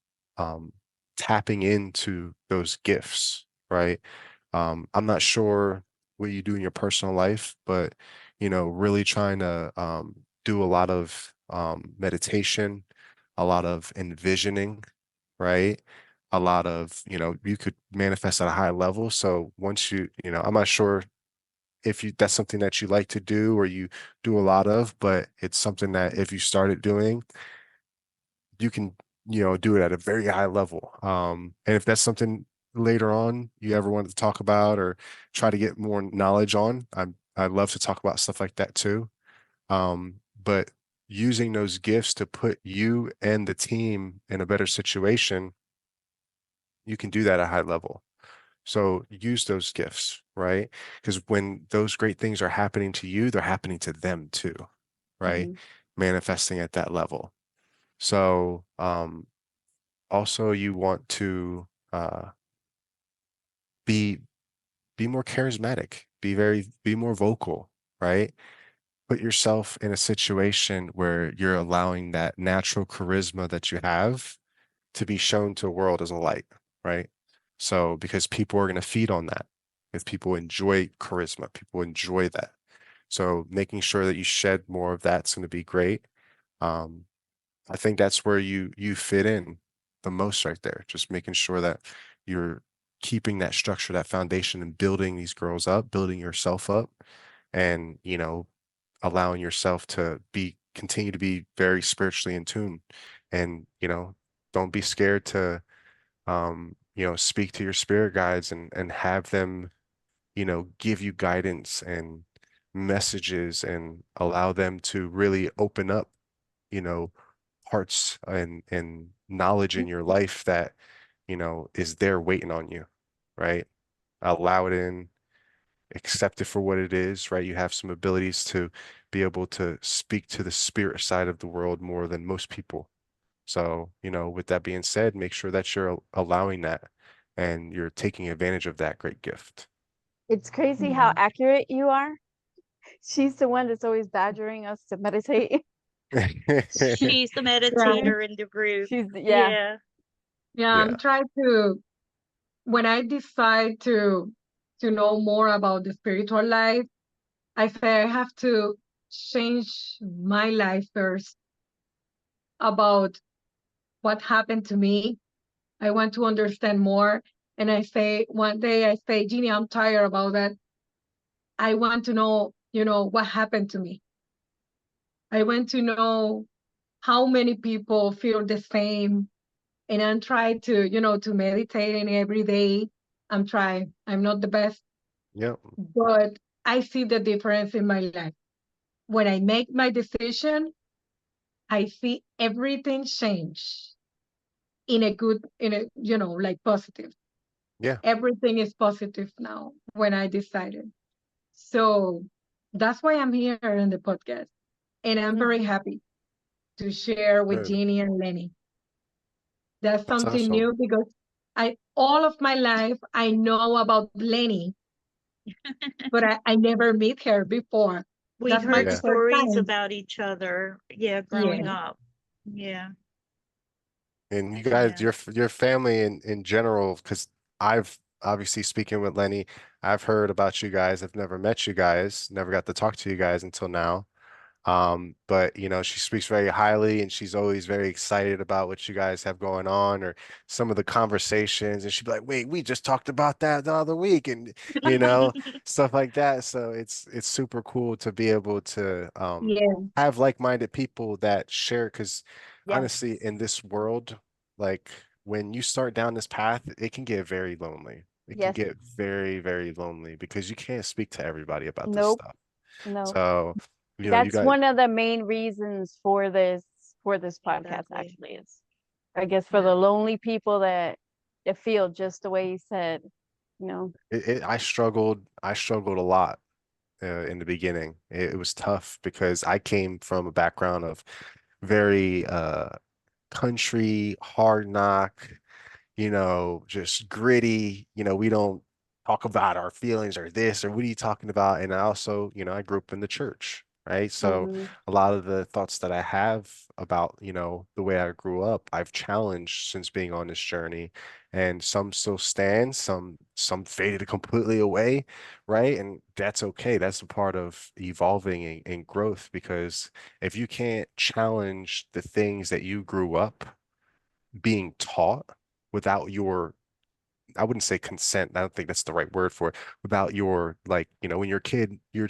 tapping into those gifts, right? I'm not sure what you do in your personal life, but, really trying to do a lot of meditation, a lot of envisioning, right? A lot of, you could manifest at a high level. So once I'm not sure if that's something that you like to do or you do a lot of, but it's something that if you started doing, you can, do it at a very high level. And if that's something later on you ever wanted to talk about or try to get more knowledge on, I'd love to talk about stuff like that too. But using those gifts to put you and the team in a better situation, you can do that at a high level. So use those gifts, right? Because when those great things are happening to you, they're happening to them too, right? Mhm. Manifesting at that level. So also you want to be more charismatic, be more vocal, right? Put yourself in a situation where you're allowing that natural charisma that you have to be shown to the world as a light, right? So because people are going to feed on that. If people enjoy charisma, people enjoy that. So making sure that you shed more of that's going to be great. Um, I think that's where you fit in the most right there. Just making sure that you're keeping that structure, that foundation, and building these girls up, building yourself up, and allowing yourself to continue to be very spiritually in tune. And don't be scared to speak to your spirit guides and have them, give you guidance and messages and allow them to really open up, you know, parts and knowledge in your life that, is there waiting on you, right? Allow it in, accept it for what it is, right? You have some abilities to be able to speak to the spirit side of the world more than most people. So, with that being said, make sure that you're allowing that and you're taking advantage of that great gift. It's crazy how Yeah. accurate you are. She's the one that's always badgering us to meditate. She's the Yeah, meditator in the group. Yeah. Yeah. yeah, Yeah. I'm trying to, when I decide to know more about the spiritual life, I say I have to change my life first about what happened to me. I want to understand more. And I say, one day I say, Jeannie, I'm tired about that. I want to know, what happened to me. I want to know how many people feel the same. And I'm trying to, to meditate in every day. I'm trying. I'm not the best, Yep. but I see the difference in my life. When I make my decision, I see everything change in a good, like positive. Yeah. Everything is positive now when I decided. So that's why I'm here in the podcast. And I'm very happy to share with Good. Jeannie and Lenny. That's That's something awesome. new because all of my life I know about Lenny, but I never meet her before. We've That's my heard Yeah. first stories time. about each other. Yeah, Yeah. growing up. Yeah. And you guys, Yeah. your family in general, because I've obviously speaking with Lenny, I've heard about you guys. I've never met you guys, never got to talk to you guys until now. But she speaks very highly and she's always very excited about what you guys have going on or some of the conversations. And she'd be like, wait, we just talked about that the other week and stuff like that. So it's super cool to be able to Yeah. have like-minded people that share because Yes. honestly, in this world, like when you start down this path, it can get very lonely. It can Yes. get very, very lonely because you can't speak to everybody about this Nope. stuff. No. So, you That's got one of the main reasons for this podcast Exactly. actually is, I guess, for the lonely people that feel just the way you said, you know. I struggled a lot in the beginning. It was tough because I came from a background of very country, hard knock, just gritty. We don't talk about our feelings or this or what are you talking about? And I also, I grew up in the church, right? So Mhm. a lot of the thoughts that I have about, the way I grew up, I've challenged since being on this journey, and some still stand, some faded completely away, right? And that's okay. That's a part of evolving and growth, because if you can't challenge the things that you grew up being taught without your, I wouldn't say consent. I don't think that's the right word for it. Without your, like, when you're a kid, you're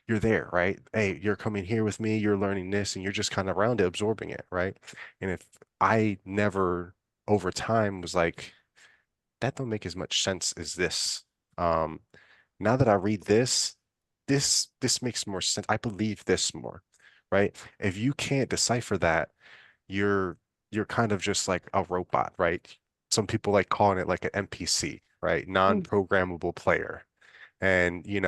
there, right? Hey, you're coming here with me, you're learning this, and you're just kind of around it, absorbing it, right? And if I never over time was like, that don't make as much sense as this. Um, Now that I read this makes more sense. I believe this more, right? If you can't decipher that, you're you're kind of just like a robot, right? Some people like calling it like an NPC, right? Mm. Non-programmable player. And you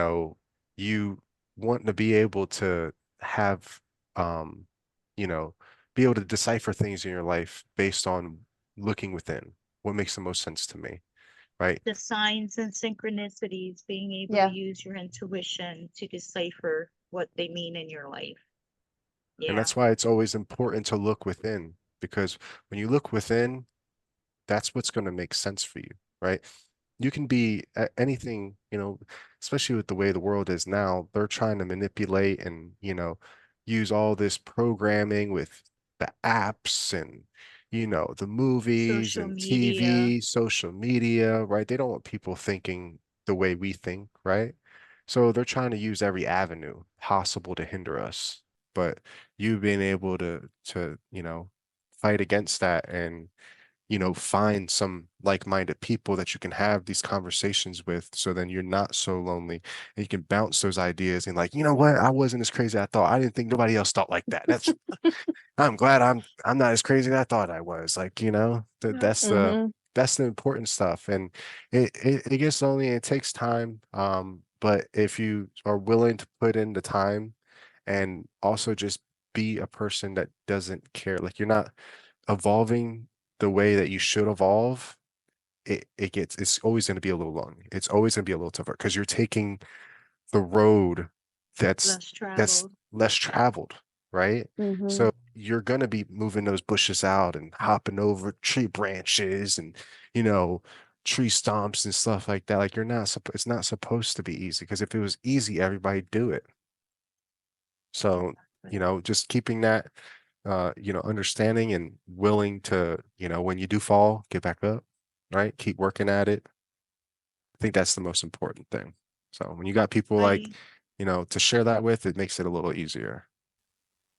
want to be able to have um, you know, be able to decipher things in your life based on looking within. What makes the most sense to me, right? The signs and synchronicities, being able to Yeah. use your intuition to decipher what they mean in your life. And Yeah. that's why it's always important to look within, because when you look within, that's what's going to make sense for you, right? You can be anything, especially with the way the world is now, they're trying to manipulate and, use all this programming with the apps and, the movies Social and media. TV, social media, right? They don't want people thinking the way we think, right? So they're trying to use every avenue possible to hinder us. But you being able to, fight against that and find some like-minded people that you can have these conversations with, so then you're not so lonely and you can bounce those ideas and like, you know what, I wasn't as crazy as I thought. I didn't think nobody else thought like that. That's I'm glad I'm not as crazy as I thought I was. Like, that Yeah. that's the important stuff. And it gets lonely and it takes time. But if you are willing to put in the time and also just be a person that doesn't care, like you're not evolving the way that you should evolve, it's always going to be a little lonely. It's always going to be a little tougher because you're taking the road that's Less that's traveled. less traveled, right? Mhm. So you're going to be moving those bushes out and hopping over tree branches and you know tree stumps and stuff like that. Like it's not supposed to be easy, because if it was easy, everybody'd do it. So, Exactly. just keeping that, understanding and willing to, when you do fall, get back up, right? Keep working at it. I think that's the most important thing. So when you got people like, I to share that with, it makes it a little easier.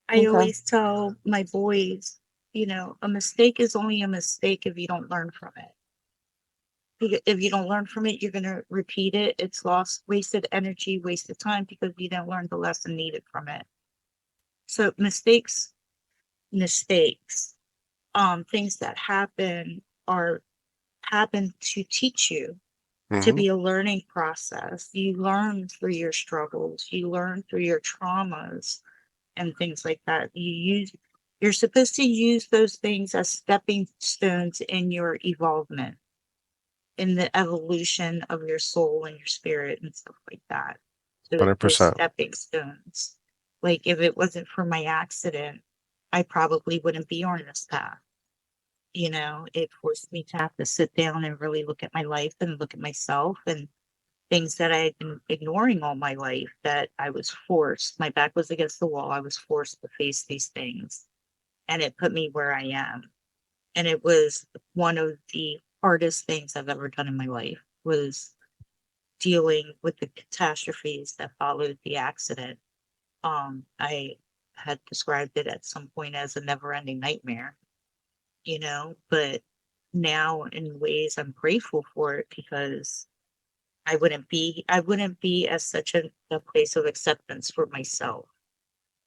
I Okay. always tell my boys, a mistake is only a mistake if you don't learn from it. If you don't learn from it, you're gonna repeat it. It's lost, wasted energy, wasted time because you didn't learn the lesson needed from it. So mistakes, things that happen to teach you, to Hmm. be a learning process. You learn through your struggles, you learn through your traumas and things like that. You're supposed to use those things as stepping stones in your evolvement, in the evolution of your soul and your spirit and stuff like that. So they're 100%. stepping stones. Like if it wasn't for my accident, I probably wouldn't be on this path. It forced me to have to sit down and really look at my life and look at myself and things that I had been ignoring all my life, that I was forced. My back was against the wall. I was forced to face these things. And it put me where I am. And it was one of the hardest things I've ever done in my life, was dealing with the catastrophes that followed the accident. I had described it at some point as a never ending nightmare, but now in ways I'm grateful for it, because I wouldn't be as such a place of acceptance for myself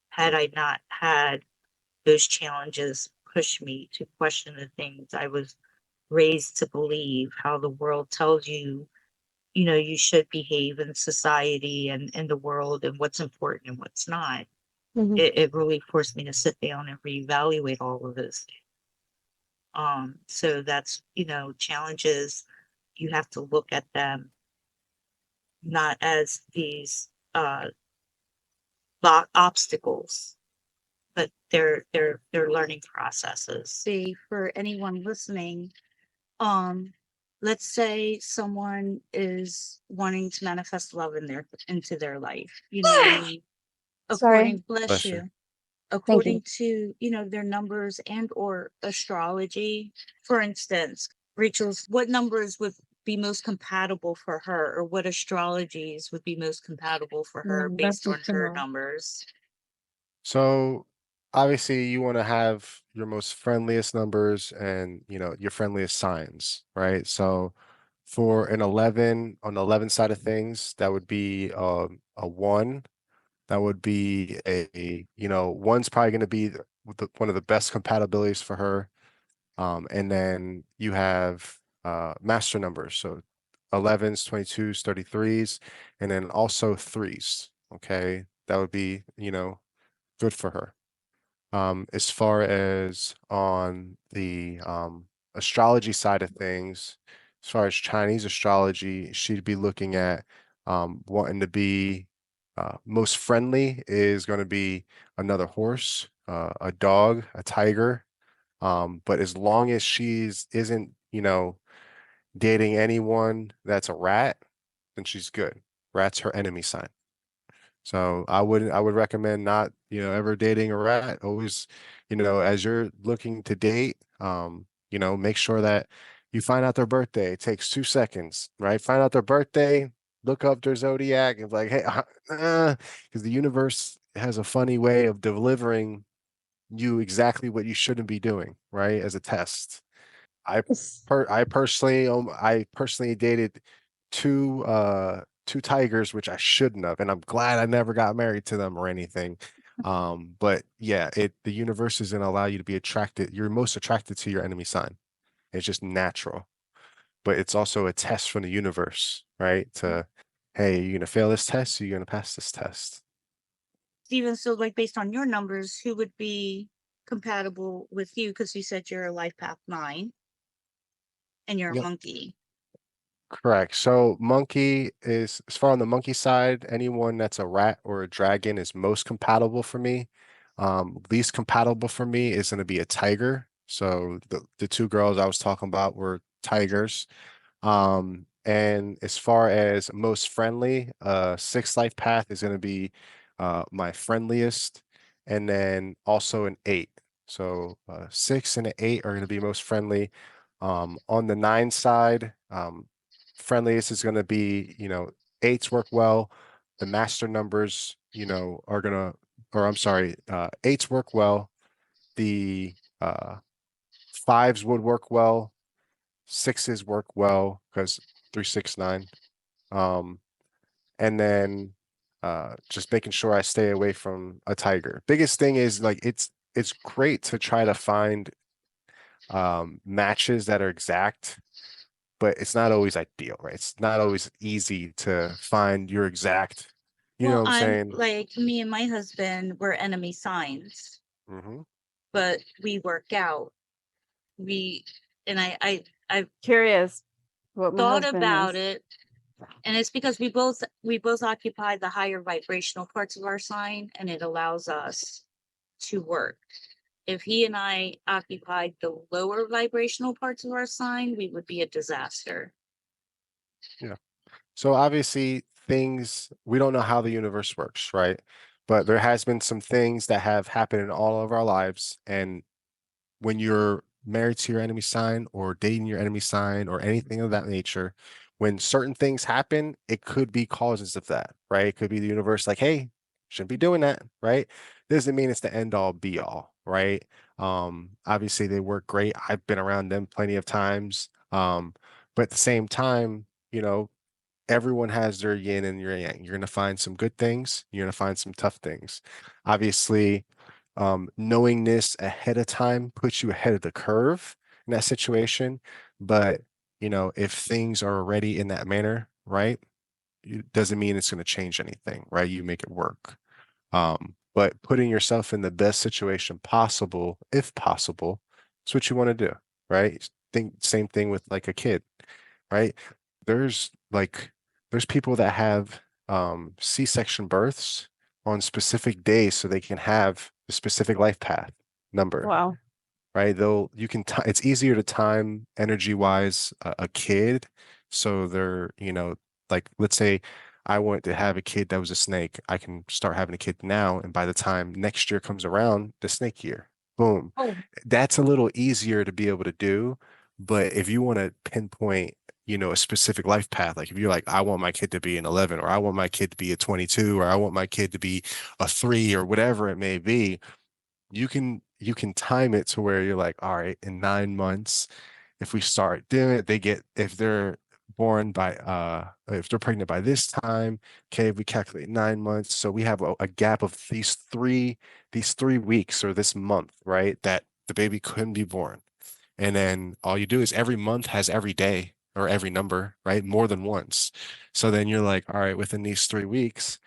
had I not had those challenges push me to question the things I was raised to believe, how the world tells you, you should behave in society and in the world, and what's important and what's not. Mhm. It really forced me to sit down and reevaluate all of this. So that's, challenges, you have to look at them not as these obstacles, but they're learning processes. See, for anyone listening, let's say someone is wanting to manifest love into their life. You know what I mean? Sorry. Bless Bless you. you. Thank you. According to, their numbers and or astrology, for instance, Rachel's, what numbers would be most compatible for her, or what astrologies would be most compatible for her That's based good on to her know. numbers? So obviously you want to have your most friendliest numbers and your friendliest signs, right? So for an 11 on the 11 side of things, that would be a one. That would be one's probably going to be one of the best compatibilities for her. And then you have master numbers, so 11s, 22s, 33s, and then also threes. Okay, that would be good for her. As far as on the astrology side of things, as far as Chinese astrology, she'd be looking at wanting to be most friendly is going to be another horse, a dog, a tiger. But as long as she's isn't, dating anyone that's a rat, then she's good. Rat's her enemy sign. So I would recommend not, ever dating a rat. Always, as you're looking to date, make sure that you find out their birthday. It takes 2 seconds, right? Find out their birthday, look up their zodiac, and like, hey, because the universe has a funny way of delivering you exactly what you shouldn't be doing, right? As a test. I I personally dated two tigers, which I shouldn't have, and I'm glad I never got married to them or anything. But yeah, the universe is gonna allow you to be attracted. You're most attracted to your enemy sign. It's just natural, but it's also a test from the universe, right? Hey, you're gonna fail this test, you're gonna pass this test. Steven, so like based on your numbers, who would be compatible with you? Because you said you're a life path 9 and you're a Yep. monkey. Correct. So monkey is, as far on the monkey side, anyone that's a rat or a dragon is most compatible for me. Least compatible for me is going to be a tiger. So the two girls I was talking about were tigers. And as far as most friendly, sixth life path is going to be my friendliest, and then also an 8. So 6 and an 8 are going to be most friendly. On the 9 side, friendliest is going to be, 8s work well. The master numbers, are gonna, or I'm sorry, 8s work well. The 5s would work well. 6s work well because 369. And then just making sure I stay away from a tiger. Biggest thing is like it's great to try to find matches that are exact, but it's not always ideal, right? It's not always easy to find your exact, you know Well, what I'm I'm saying? like, me and my husband were enemy signs, Hmm. but we work out. We and I Curious what my thought husband about is. it, and it's because we both occupy the higher vibrational parts of our sign, and it allows us to work. If he and I occupied the lower vibrational parts of our sign, we would be a disaster. Yeah. So obviously things we don't know how the universe works, right? But there has been some things that have happened in all of our lives, and when you're married to your enemy sign or dating your enemy sign or anything of that nature, when certain things happen, it could be causes of that, right? It could be the universe like, hey, shouldn't be doing that, right? Doesn't mean it's the end all be all, right? Obviously they work great. I've been around them plenty of times. But at the same time, everyone has their yin and your yang. You're going to find some good things, you're going to find some tough things. Obviously, knowing this ahead of time puts you ahead of the curve in that situation. But, if things are already in that manner, right, it doesn't mean it's going to change anything, right? You make it work. But putting yourself in the best situation possible, if possible, is what you want to do, right? Think same thing with like a kid, right? There's like there's people that have C-section births on specific days so they can have the specific life path number. Wow. Right? You can, it's easier to time energy wise a kid. So they're, like, let's say I want to have a kid that was a snake. I can start having a kid now. And by the time next year comes around, the snake year, boom. Oh, That's a little easier to be able to do. But if you want to pinpoint, a specific life path, like if you're like, I want my kid to be an 11, or I want my kid to be a 22, or I want my kid to be a 3, or whatever it may be, you can time it to where you're like, all right, in 9 months, if we start doing it, if they're born by if they're pregnant by this time, okay, we calculate 9 months. So we have a gap of these three weeks or this month, right? That the baby couldn't be born. And then all you do is every month has every day or every number, right? More than once. So then you're like, all right, within these 3 weeks,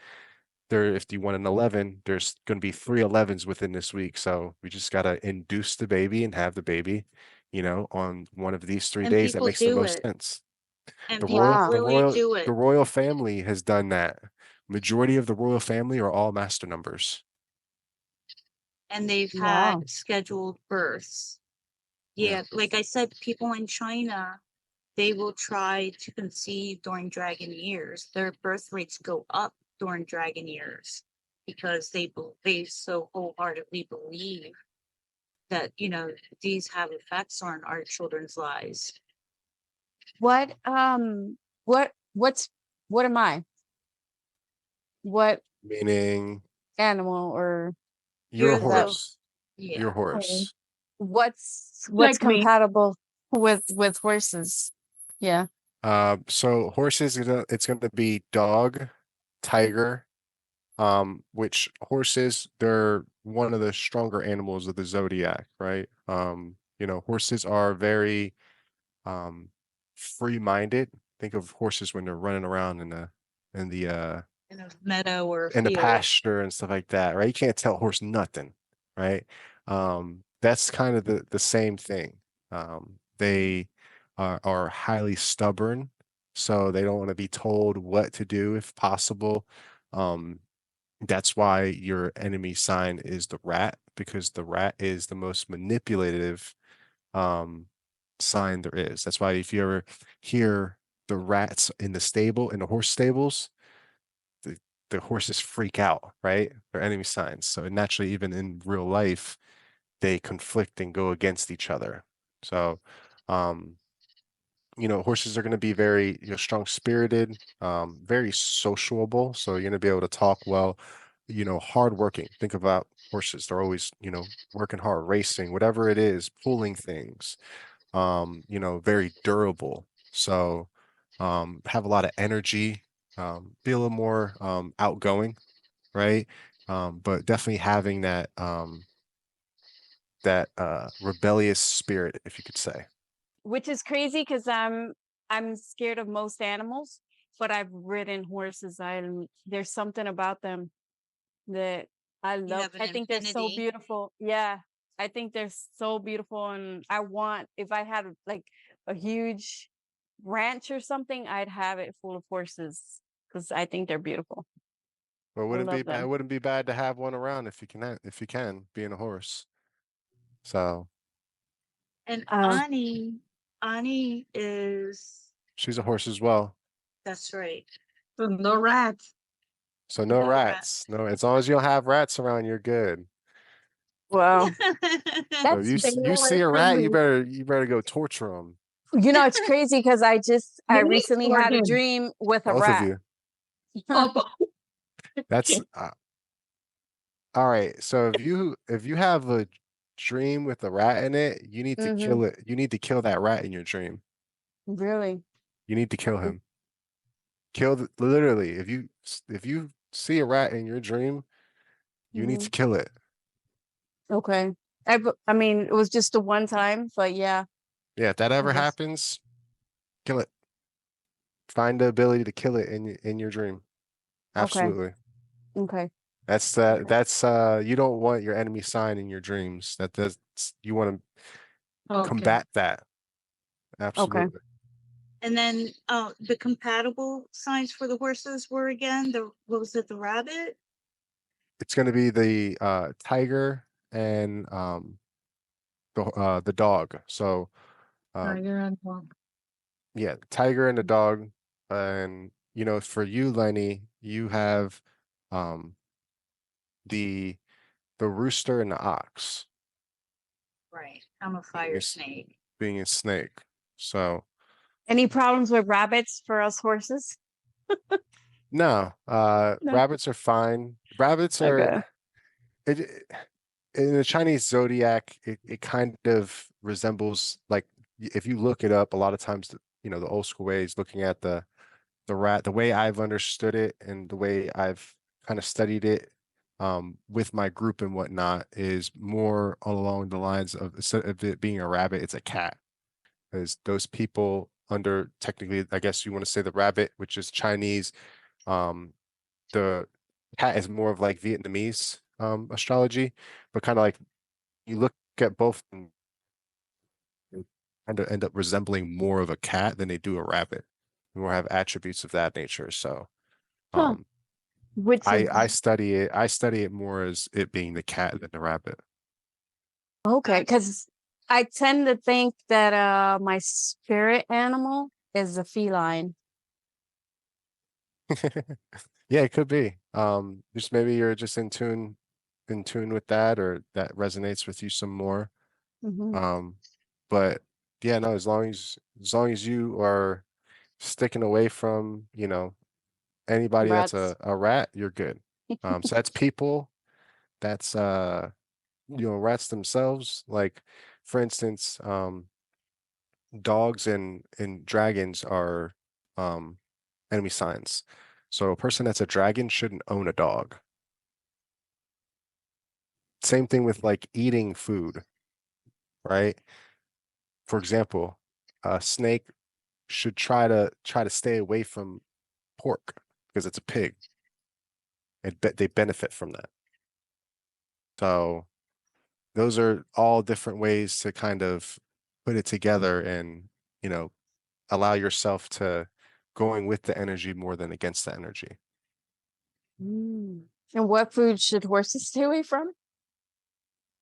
if you want an 11, there's going to be 3 11s within this week. So we just got to induce the baby and have the baby, on one of these 3 days. That people makes the do most it. sense. And The people royal, Wow. the really royal, do the it. royal family has done that. Majority of the royal family are all master numbers. And they've Wow. had scheduled births. Yeah, like I said, people in China, they will try to conceive during dragon years. Their birth rates go up during dragon years because they so wholeheartedly believe that these have effects on our children's lives. What what am I? What Meaning animal or you're a You're the horse. yeah. You're a horse. what's like me. compatible with horses? Yeah. So horses, it's going to be dog, tiger, which horses, they're one of the stronger animals of the zodiac, right? Horses are very free-minded. Think of horses when they're running around in the In a meadow or a in the field. pasture and stuff like that, right? You can't tell a horse nothing, right? That's kind of the same thing. They are highly stubborn, so they don't want to be told what to do if possible. That's why your enemy sign is the rat, because the rat is the most manipulative sign there is. That's why if you ever hear the rats in the horse stables, the horses freak out, right? They're enemy signs. So naturally, even in real life, they conflict and go against each other. So, horses are going to be very, strong spirited, very sociable. So you're going to be able to talk well, hardworking. Think about horses. They're always, working hard, racing, whatever it is, pulling things, very durable. So, have a lot of energy, be a little more, outgoing, right? But definitely having that rebellious spirit, if you could say. Which is crazy because I'm scared of most animals, but I've ridden horses. There's something about them that I You love. have an I think they're so affinity. beautiful. Yeah. I think they're so beautiful. And if I had like a huge ranch or something, I'd have it full of horses because I think they're beautiful. Well, I wouldn't be love bad. It them. wouldn't be bad to have one around if you can, being a horse. So And Uh, Ani is, she's a horse as well. that's right. So no rats. So no No rats. No, as long as you don't have rats around, you're good. well, So if that's, Stay you away see a from rat, me. you better go torture them. it's crazy because I Me recently or had a him? dream with a Both of rat. you. Oh, That's all right. So if you have a dream with a rat in it, you need to Mm-hmm. kill it. You need to kill that rat in your dream. Really? You need to kill him. Literally. If you see a rat in your dream, you need Mm-hmm. to kill it. Okay. I mean, it was just a one time, but yeah, Yeah, if that I ever guess. happens, kill it. Find the ability to kill it in your dream. Okay. Absolutely. Okay. That's you don't want your enemy sign in your dreams. You want to okay. combat that. Okay. Absolutely. And then the compatible signs for the horses were again what was it, the rabbit? It's going to be the tiger and the dog. So Tiger and dog. yeah, tiger and the dog. And for you, Lenny, you have um the rooster and the ox Right. I'm a being fire a, s- snake. being a snake. So Any problems with rabbits for us horses? no, No. rabbits are fine. Rabbits are Okay. it in the Chinese zodiac, it kind of resembles, like, if you look it up, a lot of times the old school ways, looking at the rat, the way I've understood it and the way I've kind of studied it with my group and whatnot, is more along the lines of, instead of it being a rabbit, it's a cat. Because those people under, technically, I guess you want to say, the rabbit, which is Chinese, um, the cat is more of like Vietnamese astrology, but kind of like you look at both and they kind of end up resembling more of a cat than they do a rabbit, or have attributes of that nature. So Huh. um Which is I study it more as it being the cat than the rabbit. okay, because I tend to think that my spirit animal is the feline. Yeah, it could be. Just maybe you're just in tune with that, or that resonates with you some more. Mhm. Um, but yeah, no, as long as you are sticking away from, anybody that's Rats. a rat, you're good. So that's people, that's rats themselves. Like, for instance, dogs and dragons are um enemy signs. So a person that's a dragon shouldn't own a dog. Same thing with like eating food, right? For example, a snake should try to stay away from pork because it's a pig. They benefit from that. So those are all different ways to kind of put it together and, you know, allow yourself to going with the energy more than against the energy. Mm. And what food should horses stay away from?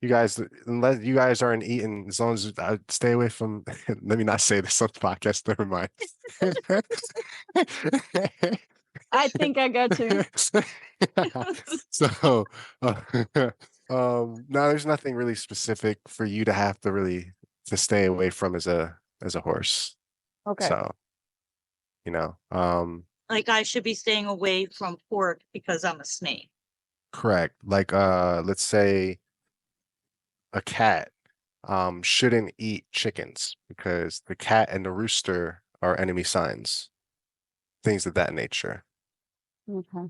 You guys, unless you guys aren't eating, as long as I stay away from, let me not say this on the podcast, never mind. I think I got you. So, no, there's nothing really specific for you to have to really to stay away from as a horse. Okay. So, you know, um, Like I should be staying away from pork because I'm a snake. correct. Like, let's say a cat, shouldn't eat chickens because the cat and the rooster are enemy signs, things of that nature. Okay.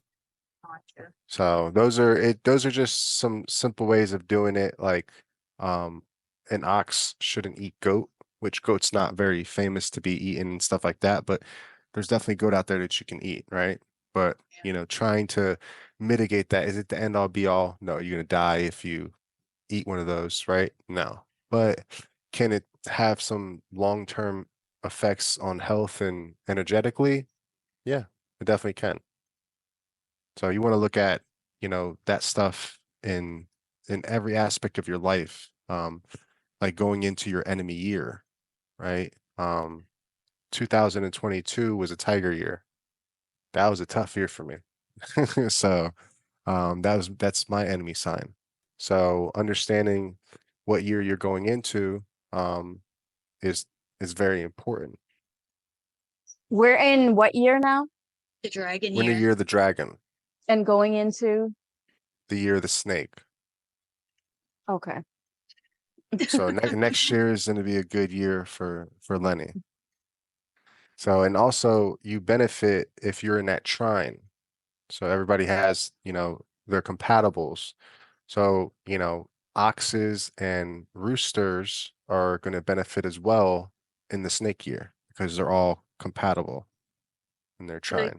Gotcha. So those are just some simple ways of doing it. Like, um, an ox shouldn't eat goat, which goat's not very famous to be eaten and stuff like that, but there's definitely goat out there that you can eat, right? But trying to mitigate that, is it the end all be all? No, you're gonna die if you eat one of those, right? No. But can it have some long-term effects on health and energetically? Yeah, it definitely can. So you want to look at, that stuff in every aspect of your life. Like going into your enemy year, right? 2022 was a tiger year. That was a tough year for me. So that's my enemy sign. So understanding what year you're going into um is very important. We're in what year now? The dragon When the year. year of the dragon, And going into the year of the snake. okay. So next year is going to be a good year for Lenny. So, and also you benefit if you're in that trine. So everybody has, their compatibles. So, oxes and roosters are going to benefit as well in the snake year because they're all compatible in their Like trine.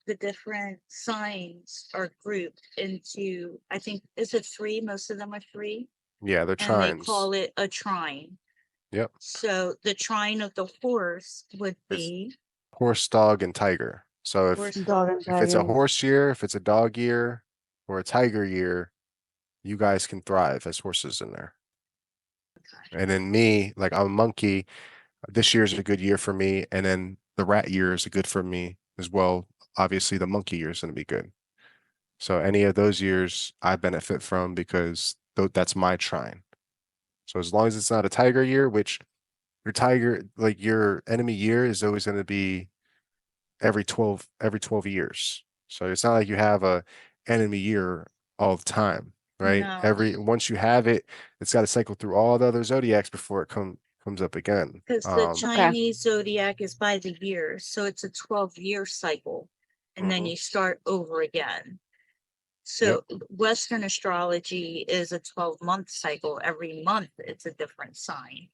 the different signs are grouped into, I think, is it three? Most of them are three. Yeah, they're And they trines. call it a trine. Yep. So the trine of the horse would It's be horse, dog, and tiger. So horse, Dog dog. and if it's a tiger. horse year, if it's a dog year, or a tiger year, you guys can thrive as horses in there. And then me, like I'm a monkey, this year is a good year for me. And then the rat year is good for me as well. Obviously, the monkey year is going to be good. So any of those years I benefit from because that's my trine. So as long as it's not a tiger year, which your tiger, like your enemy year is always going to be every 12 years. So it's not like you have a enemy year all the time, right? No, Once you have it, it's got to cycle through all the other zodiacs before it comes up again. because the Okay. Chinese zodiac is by the year, so it's a 12-year cycle, and then Mhm. you start over again. So Western astrology is a 12-month cycle. Every month it's a different sign.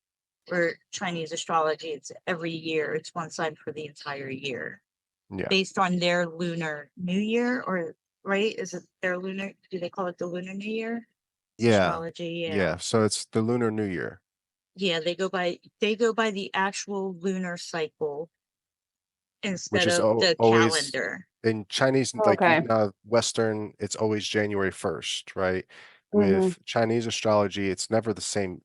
Where Chinese astrology, it's every year, it's one sign for the entire year. Yeah. Based on their lunar new year, or right? Is it their lunar? Do they call it the lunar new year? Yeah. Astrology, Yeah. So it's the Lunar New Year. yeah, they go by the actual lunar cycle Which instead is of the always calendar. in Chinese, like Okay. Western, it's always January 1st, right? Mhm. With Chinese astrology, it's never the same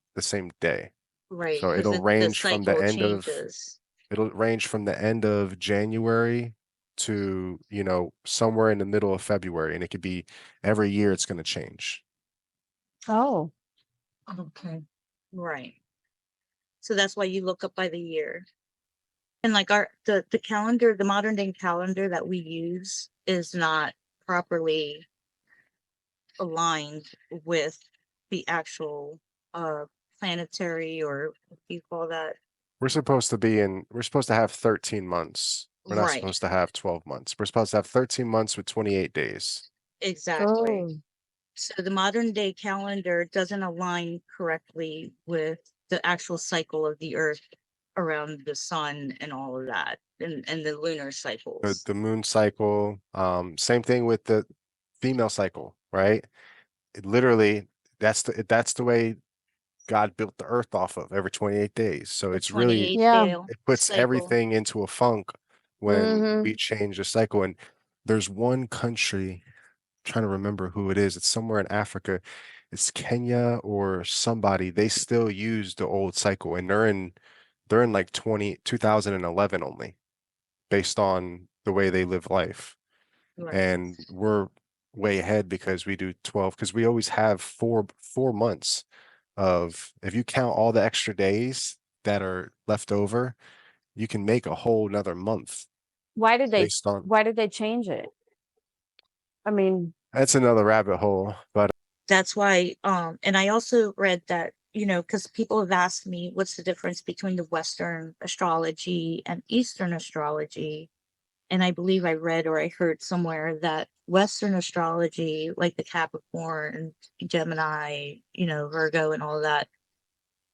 day. Right, So because the cycle changes. it'll range from the end of January to, somewhere in the middle of February. And it could be every year it's going to change. Oh. Okay. Right. So that's why you look up by the year. And like the calendar, the modern day calendar that we use is not properly aligned with the actual planetary, or what do you call that? We're supposed to have 13 months. We're not Right, supposed to have 12 months. We're supposed to have 13 months with 28 days. exactly. Oh. So the modern day calendar doesn't align correctly with the actual cycle of the earth around the sun and all of that, and the lunar cycles. The moon cycle, same thing with the female cycle, right? It literally, that's the way God built the earth off of every 28 days. So The it's really, 28 Yeah. day it puts cycle. everything into a funk when Mhm. we change the cycle. And there's one country, I'm trying to remember who it is. It's somewhere in Africa. It's Kenya or somebody. They still use the old cycle, and they're in like 2011 only, based on the way they live life. Right. And we're way ahead because we do 12, because we always have four months of, if you count all the extra days that are left over, you can make a whole nother month Why did based on, they change it? I mean, that's another rabbit hole, but That's why, and I also read that, because people have asked me what's the difference between the Western astrology and Eastern astrology. And I believe I read or I heard somewhere that Western astrology, like the Capricorn, Gemini, Virgo and all of that,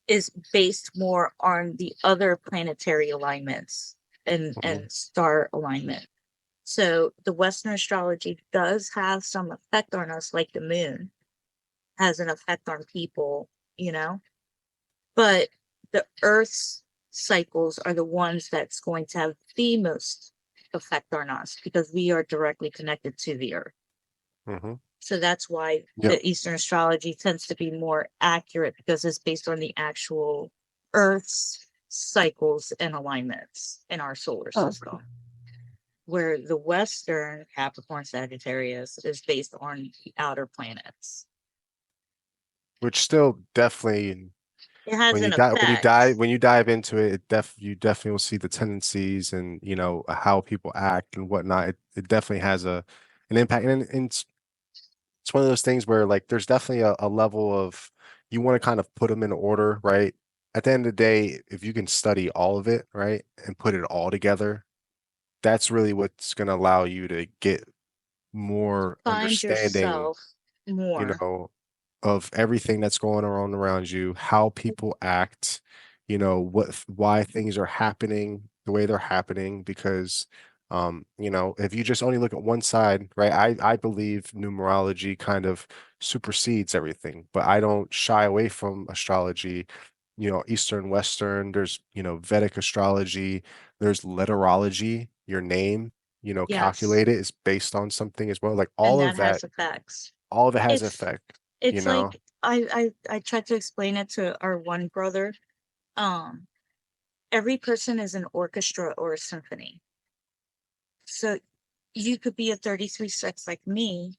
is based more on the other planetary alignments and star alignment. So the Western astrology does have some effect on us, like the moon has an effect on people, but the Earth's cycles are the ones that's going to have the most effect on us because we are directly connected to the Earth. mhm. So that's why Yep. the Eastern astrology tends to be more accurate because it's based on the actual Earth's cycles and alignments in our solar Oh. system. Where the Western Capricorn Sagittarius is based on the outer planets. Which still definitely, It has an effect. when you dive into it, you definitely will see the tendencies and how people act and whatnot. It definitely has an impact, and it's one of those things where, like, there's definitely a level of, you want to kind of put them in order, right? At the end of the day, if you can study all of it, right, and put it all together, that's really what's going to allow you to get more Find understanding, yourself more. of everything that's going on around you, how people act, why things are happening the way they're happening. Because, if you just only look at one side, right? I believe numerology kind of supersedes everything, but I don't shy away from astrology. Eastern, Western, there's, Vedic astrology, there's letterology, your name. Yes. calculated. It's based on something as well. Like And that has effects. all of it has It's effect, you it's know. like I tried to explain it to our one brother. Um, every person is an orchestra or a symphony. So you could be a 33-6 like me,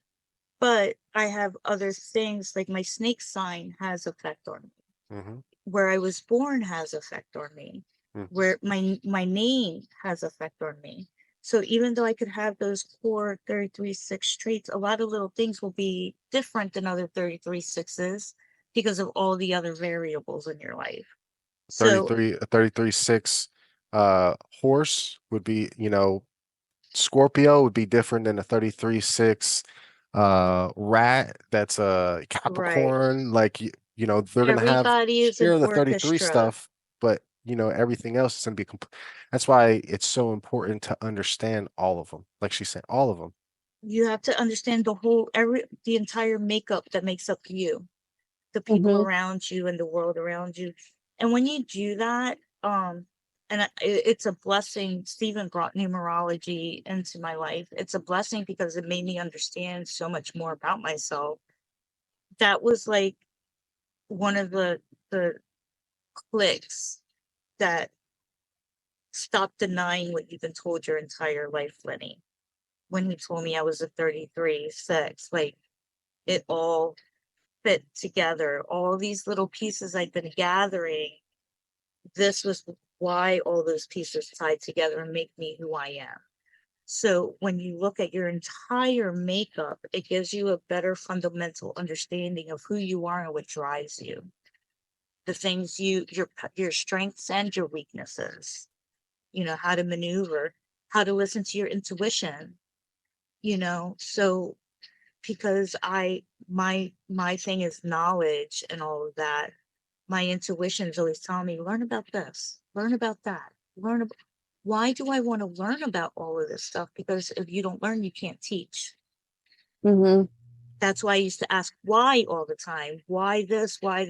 but I have other things like my snake sign has effect on me. Mm-hmm. Where I was born has effect on me. Where my name has effect on me. So even though I could have those core 33-6 traits, a lot of little things will be different than other 33-6s because of all the other variables in your life. So 33 horse would be, Scorpio would be different than a 33-6 rat that's a right, Capricorn. Like they're gonna have everybody is an share the 33 orchestra. stuff, but everything else is gonna be that's why it's so important to understand all of them. Like she said, all of them. You have to understand the entire makeup that makes up you, the people Mm-hmm. around you and the world around you. And when you do that, it's a blessing. Stephen brought numerology into my life. It's a blessing because it made me understand so much more about myself. That was like one of the clicks that stopped denying what you've been told your entire life, Lenny. When he told me I was a 33-6, like it all fit together. All these little pieces I've been gathering, this was why all those pieces tied together and make me who I am. So when you look at your entire makeup, it gives you a better fundamental understanding of who you are and what drives you. The things your strengths and your weaknesses. How to maneuver, how to listen to your intuition. So because my thing is knowledge and all of that, my intuition is always telling me, learn about this, learn about that, why do I want to learn about all of this stuff? Because if you don't learn, you can't teach. Mm-hmm. That's why I used to ask why all the time. Why this, why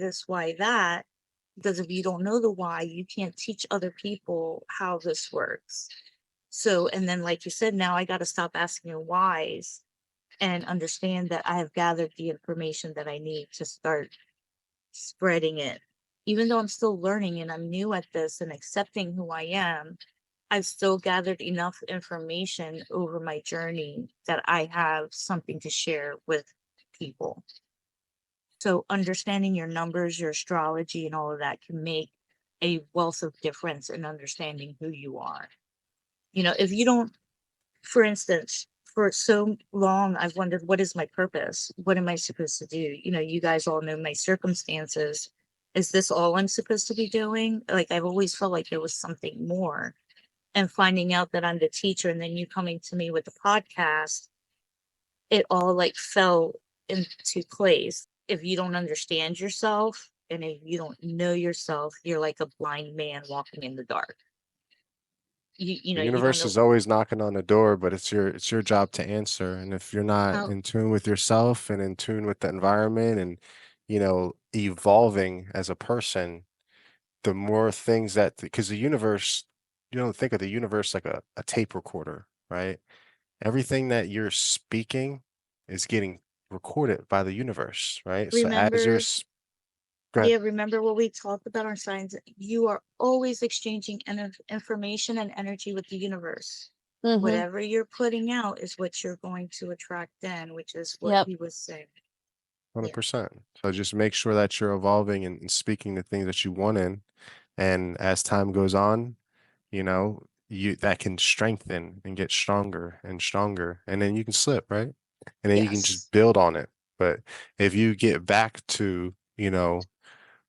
that? Because if you don't know the why, you can't teach other people how this works. So, and then like you said, now I got to stop asking whys and understand that I have gathered the information that I need to start spreading it. Even though I'm still learning and I'm new at this and accepting who I am, I've still gathered enough information over my journey that I have something to share with people. So understanding your numbers, your astrology, and all of that can make a wealth of difference in understanding who you are. If you don't, for instance, for so long, I've wondered, what is my purpose? What am I supposed to do? You guys all know my circumstances. Is this all I'm supposed to be doing? Like, I've always felt like there was something more. And finding out that I'm the teacher and then you coming to me with the podcast, it all like fell into place. If you don't understand yourself and if you don't know yourself, you're like a blind man walking in the dark. The You don't universe know is always knocking on the door, but it's your job to answer. And if you're not how. in tune with yourself and in tune with the environment and evolving as a person, the more things that because the universe, you don't think of the universe like a tape recorder, right? Everything that you're speaking is getting recorded by the universe, right? So as you're Remember, go ahead. yeah, remember what we talked about on signs? You are always exchanging information and energy with the universe. Mm-hmm. Whatever you're putting out is what you're going to attract then, which is what Yep. he was saying. Yeah. 100%. So just make sure that you're evolving and speaking the things that you want in. And as time goes on, you that can strengthen and get stronger and stronger. And then you can slip, right? And then you can just Yes. build on it. But if you get back to,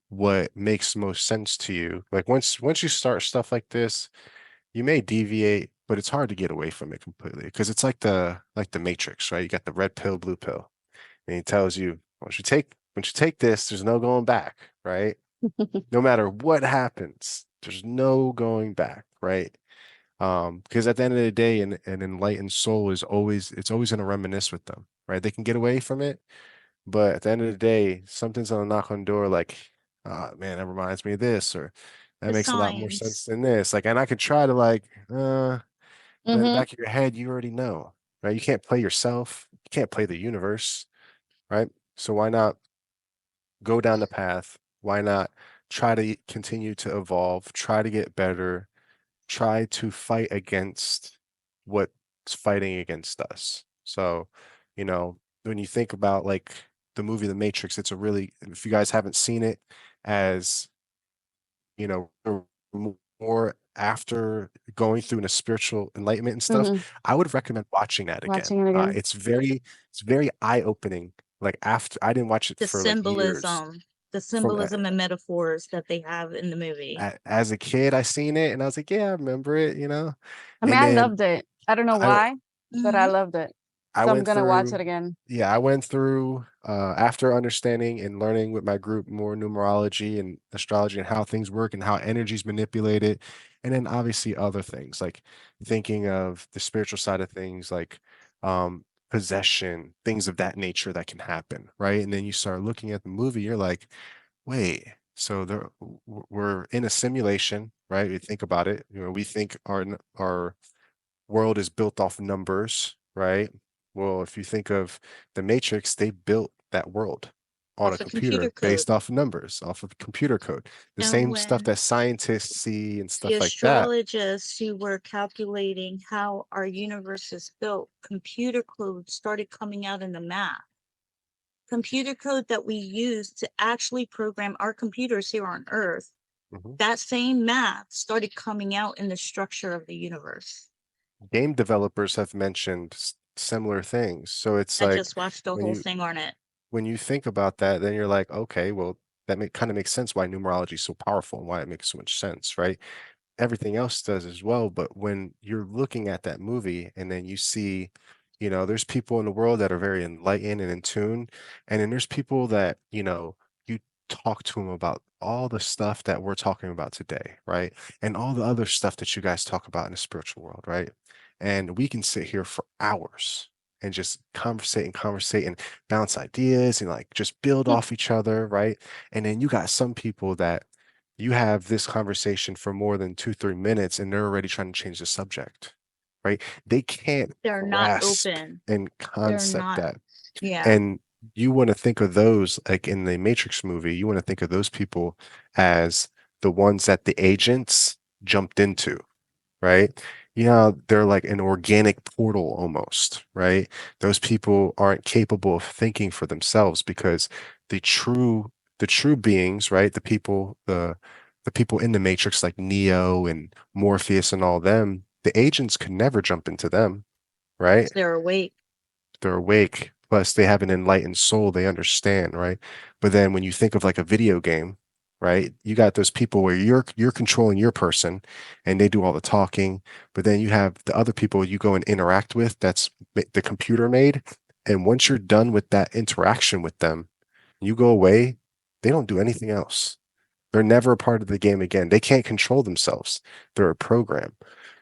what makes most sense to you, like once you start stuff like this, you may deviate, but it's hard to get away from it completely because it's like the Matrix, right? You got the red pill, blue pill, and he tells you once you take this, there's no going back, right? No matter what happens, there's no going back, right? Because at the end of the day, an enlightened soul it's always going to reminisce with them, right? They can get away from it, but at the end of the day, something's gonna knock on the door like, man, that reminds me of this, or that The makes a lot more sense signs. than this. Like, and I could try to like, But in the Mm-hmm. back of your head, you already know, right? You can't play yourself. You can't play the universe, right? So why not go down the path? Why not try to continue to evolve, try to get better, try to fight against what's fighting against us? So, you know, when you think about like the movie The Matrix, it's a really, if you guys haven't seen it, as you know, more after going through a spiritual enlightenment and stuff, Mm-hmm. I would recommend watching that again. Watching it again. It's very eye-opening. Like after I didn't watch it The for like years. symbolism, the From symbolism and metaphors that they have in the movie. as a kid, I seen it and I was like, yeah, I remember it, you know. I mean, And I then loved it. I don't know I why, but I Mhm. loved it. I So I'm went gonna watch through, it again. yeah, I went through after understanding and learning with my group more numerology and astrology and how things work and how energy's manipulated. And then obviously other things like thinking of the spiritual side of things like possession, things of that nature that can happen, right? And then you start looking at the movie, you're like, wait, so we're in a simulation, right? You think about it, you know, we think our world is built off numbers, right? Well, if you think of the Matrix, they built that world on a Off a computer computer code. based off of numbers, off of computer code. The And same stuff when that scientists see and the stuff like that. astrologists who were calculating how our universe is built, computer code started coming out in the math. Computer code that we use to actually program our computers here on Earth, Mhm. that same math started coming out in the structure of the universe. Game developers have mentioned similar things. So it's I like just watched the when whole you thing on it. when you think about that, then you're like, okay, well, kind of makes sense why numerology is so powerful and why it makes so much sense, right? Everything else does as well. But when you're looking at that movie and then you see, you know, there's people in the world that are very enlightened and in tune, and then there's people that, you know, you talk to them about all the stuff that we're talking about today, right? And all the other stuff that you guys talk about in the spiritual world, right? And we can sit here for hours and just conversate and bounce ideas and like just build Hmm. off each other, right? And then you got some people that you have this conversation for more than 2, 3 minutes and they're already trying to change the subject, right? They can't They're not grasp open. and They're concept not, that. yeah. And you want to think of those like in the Matrix movie, you want to think of those people as the ones that the agents jumped into, right? You know, they're like an organic portal almost, right? Those people aren't capable of thinking for themselves because the true the true beings, right? The people in the Matrix like Neo and Morpheus and all them, the agents could never jump into them, right? They're awake. They're awake, plus they have an enlightened soul, they understand, right? But then when you think of like a video game, right, you got those people where you're controlling your person and they do all the talking, but then you have the other people you go and interact with that's the computer made, and once you're done with that interaction with them, you go away, they don't do anything else. They're never a part of the game again. They can't control themselves. They're a program.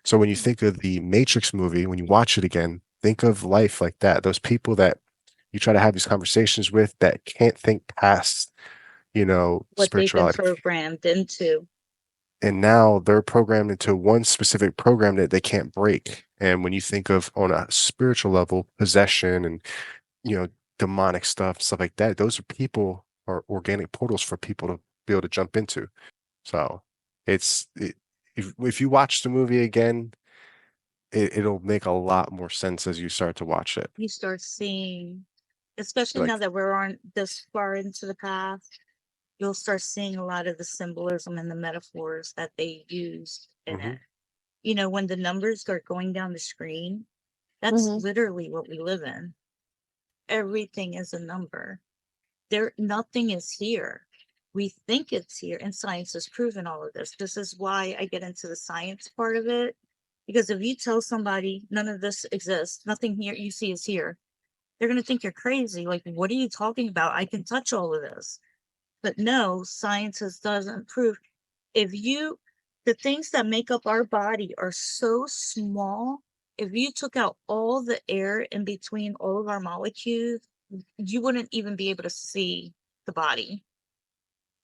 So when you think of the Matrix movie, when you watch it again, think of life like that. Those people that you try to have these conversations with that can't think past, you know, What they've been spirituality. programmed into. And now they're programmed into one specific program that they can't break. And when you think of on a spiritual level, possession and, you know, demonic stuff like that, those are people or organic portals for people to be able to jump into. So if you watch the movie again, it'll make a lot more sense as you start to watch it. You start seeing, especially Like, now that we're on this far into the path, you'll start seeing a lot of the symbolism and the metaphors that they use in hmm it. You know, when the numbers start going down the screen, that's Mm-hmm. literally what we live in. Everything is a number. There, nothing is here. We think it's here, and science has proven all of this. This is why I get into the science part of it. Because if you tell somebody none of this exists, nothing here you see is here, they're going to think you're crazy. Like, what are you talking about? I can touch all of this. But no, science doesn't prove. If you, the things that make up our body are so small, if you took out all the air in between all of our molecules, you wouldn't even be able to see the body.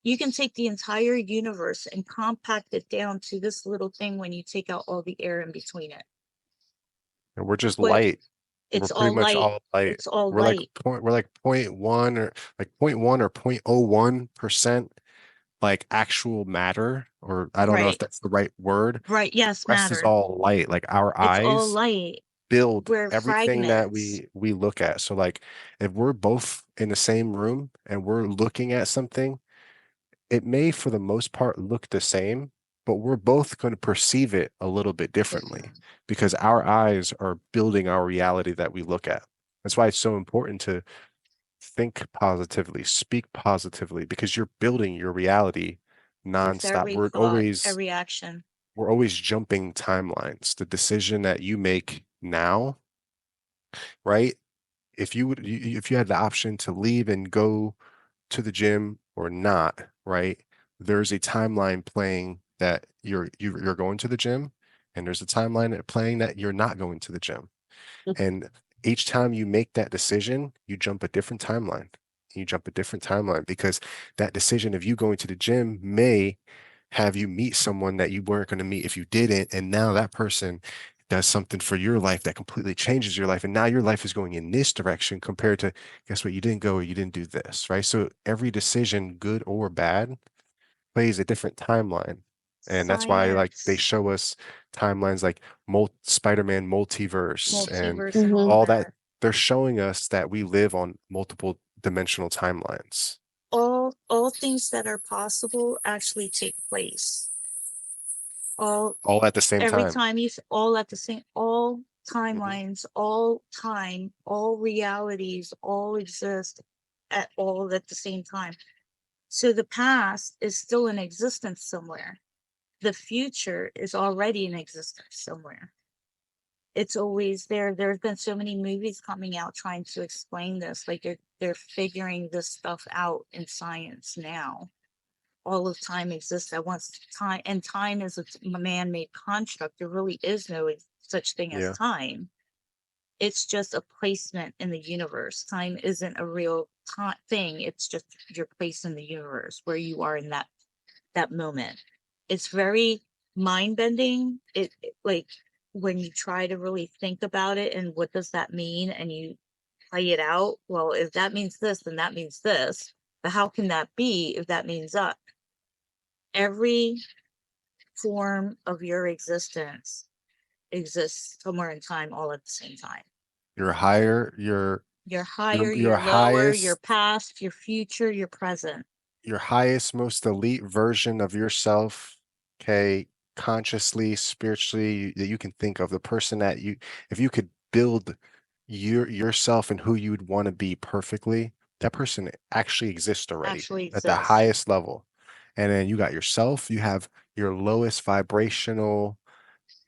You can take the entire universe and compact it down to this little thing when you take out all the air in between it. And we're just But light. We're it's pretty all much light. all light. It's all We're like light. we're like 0.1 or like 0.1 or 0.01% like actual matter, or I don't know if Right. that's the right word. Right. Yes, Rest is matter. all light. Like our It's all eyes light. build We're everything that fragments. we look at. So like if we're both in the same room and we're looking at something, it may for the most part look the same, but we're both going to perceive it a little bit differently because our eyes are building our reality that we look at. That's why it's so important to think positively, speak positively, because you're building your reality With nonstop. every thought, every action. We're always jumping timelines. The decision that you make now, right? If you had the option to leave and go to the gym or not, right? There's a timeline playing that you're going to the gym, and there's a timeline playing that you're not going to the gym. And each time you make that decision, you jump a different timeline. You jump a different timeline because that decision of you going to the gym may have you meet someone that you weren't going to meet if you didn't. And now that person does something for your life that completely changes your life. And now your life is going in this direction compared to, guess what, you didn't go or you didn't do this, right? So every decision, good or bad, plays a different timeline. And that's why like they Science, show us timelines like Spider-Man multiverse and multiverse, and Mhm. all all that. that. They're showing us that we live on multiple dimensional timelines. All things that are possible actually take place. All All at the same every time. time all at the same, all timelines, all time, all realities, all exist all at the same time. So the past is still in existence somewhere. The future is already in existence somewhere. It's always there. There's been so many movies coming out trying to explain this. Like they're figuring this stuff out in science now. All of time exists at once. Time, and time is a man-made construct. There really is no such thing as Yeah. time. It's just a placement in the universe. Time isn't a real thing. It's just your place in the universe where you are in that moment. It's very mind-bending. Like when you try to really think about it and what does that mean, and you play it out. Well, if that means this, then that means this. But how can that be if that means that? Every form of your existence exists somewhere in time all at the same time. Your higher, your Your higher, your your lower, your highest, past, your future, your present. your highest, most elite version of yourself, okay, consciously, spiritually, that you can think of, the person that you, if you could build yourself and who you would want to be perfectly, that person actually exists already Actually at the exists. highest level. And then you got yourself, you have your lowest vibrational,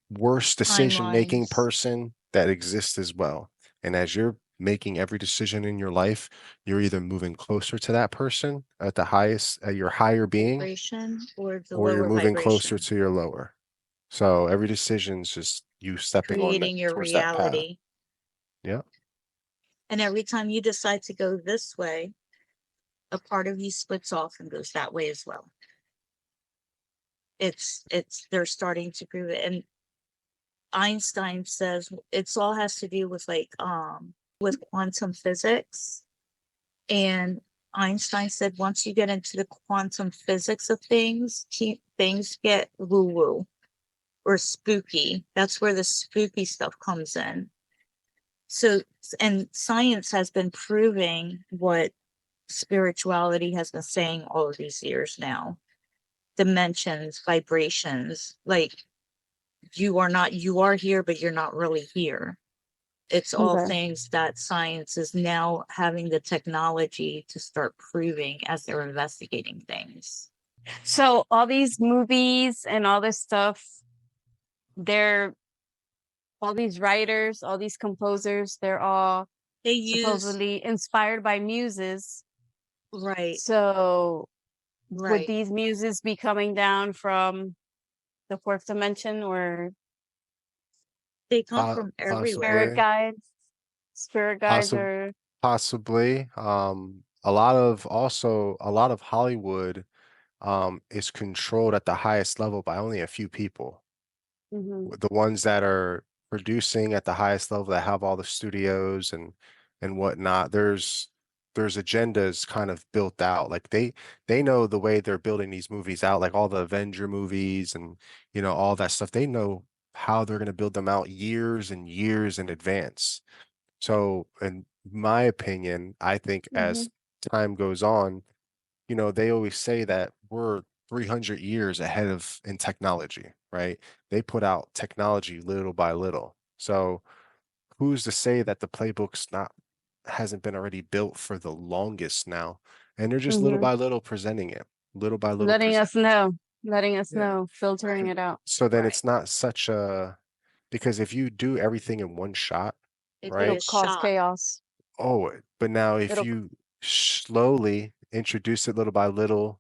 worst decision-making Timelines. person that exists as well. And as you're making every decision in your life, you're either moving closer to that person at the highest, at your higher being, Vibration or the or you're lower moving closer vibration. to your lower. So every decision is just you stepping on that Creating your towards that path. reality. Yeah. And every time you decide to go this way, a part of you splits off and goes that way as well. They're starting to prove it. And Einstein says it's all has to do with quantum physics. And Einstein said once you get into the quantum physics of things, things get woo-woo or spooky. That's where the spooky stuff comes in. So, and science has been proving what spirituality has been saying all of these years now. Dimensions, vibrations, like you are here, but you're not really here. It's all Okay. things that science is now having the technology to start proving as they're investigating things. So all these movies and all this stuff, they're all these writers, all these composers, they're all They use supposedly inspired by muses. right, So would right. these muses be coming down from the fourth dimension, or They come from spirit everywhere. Possibly, guides? Spirit guides possibly, are possibly. A lot of Hollywood is controlled at the highest level by only a few people. mhm. The ones that are producing at the highest level, that have all the studios and whatnot, there's agendas kind of built out. Like they know the way they're building these movies out, like all the Avenger movies and all that stuff. They know how they're going to build them out years and years in advance. So, in my opinion, I think Mm-hmm. as time goes on, they always say that we're 300 years ahead of in technology, right? They put out technology little by little. So, who's to say that the playbook's not hasn't been already built for the longest now? And they're just little Mm-hmm. by little presenting it, little by little Letting us presenting it. know, letting us Yeah. know, filtering So it out. so then Right. it's not such a because if you do everything in one shot, It'd be It'll right? a cause shock. chaos. Oh, but now if It'll, you slowly introduce it little by little,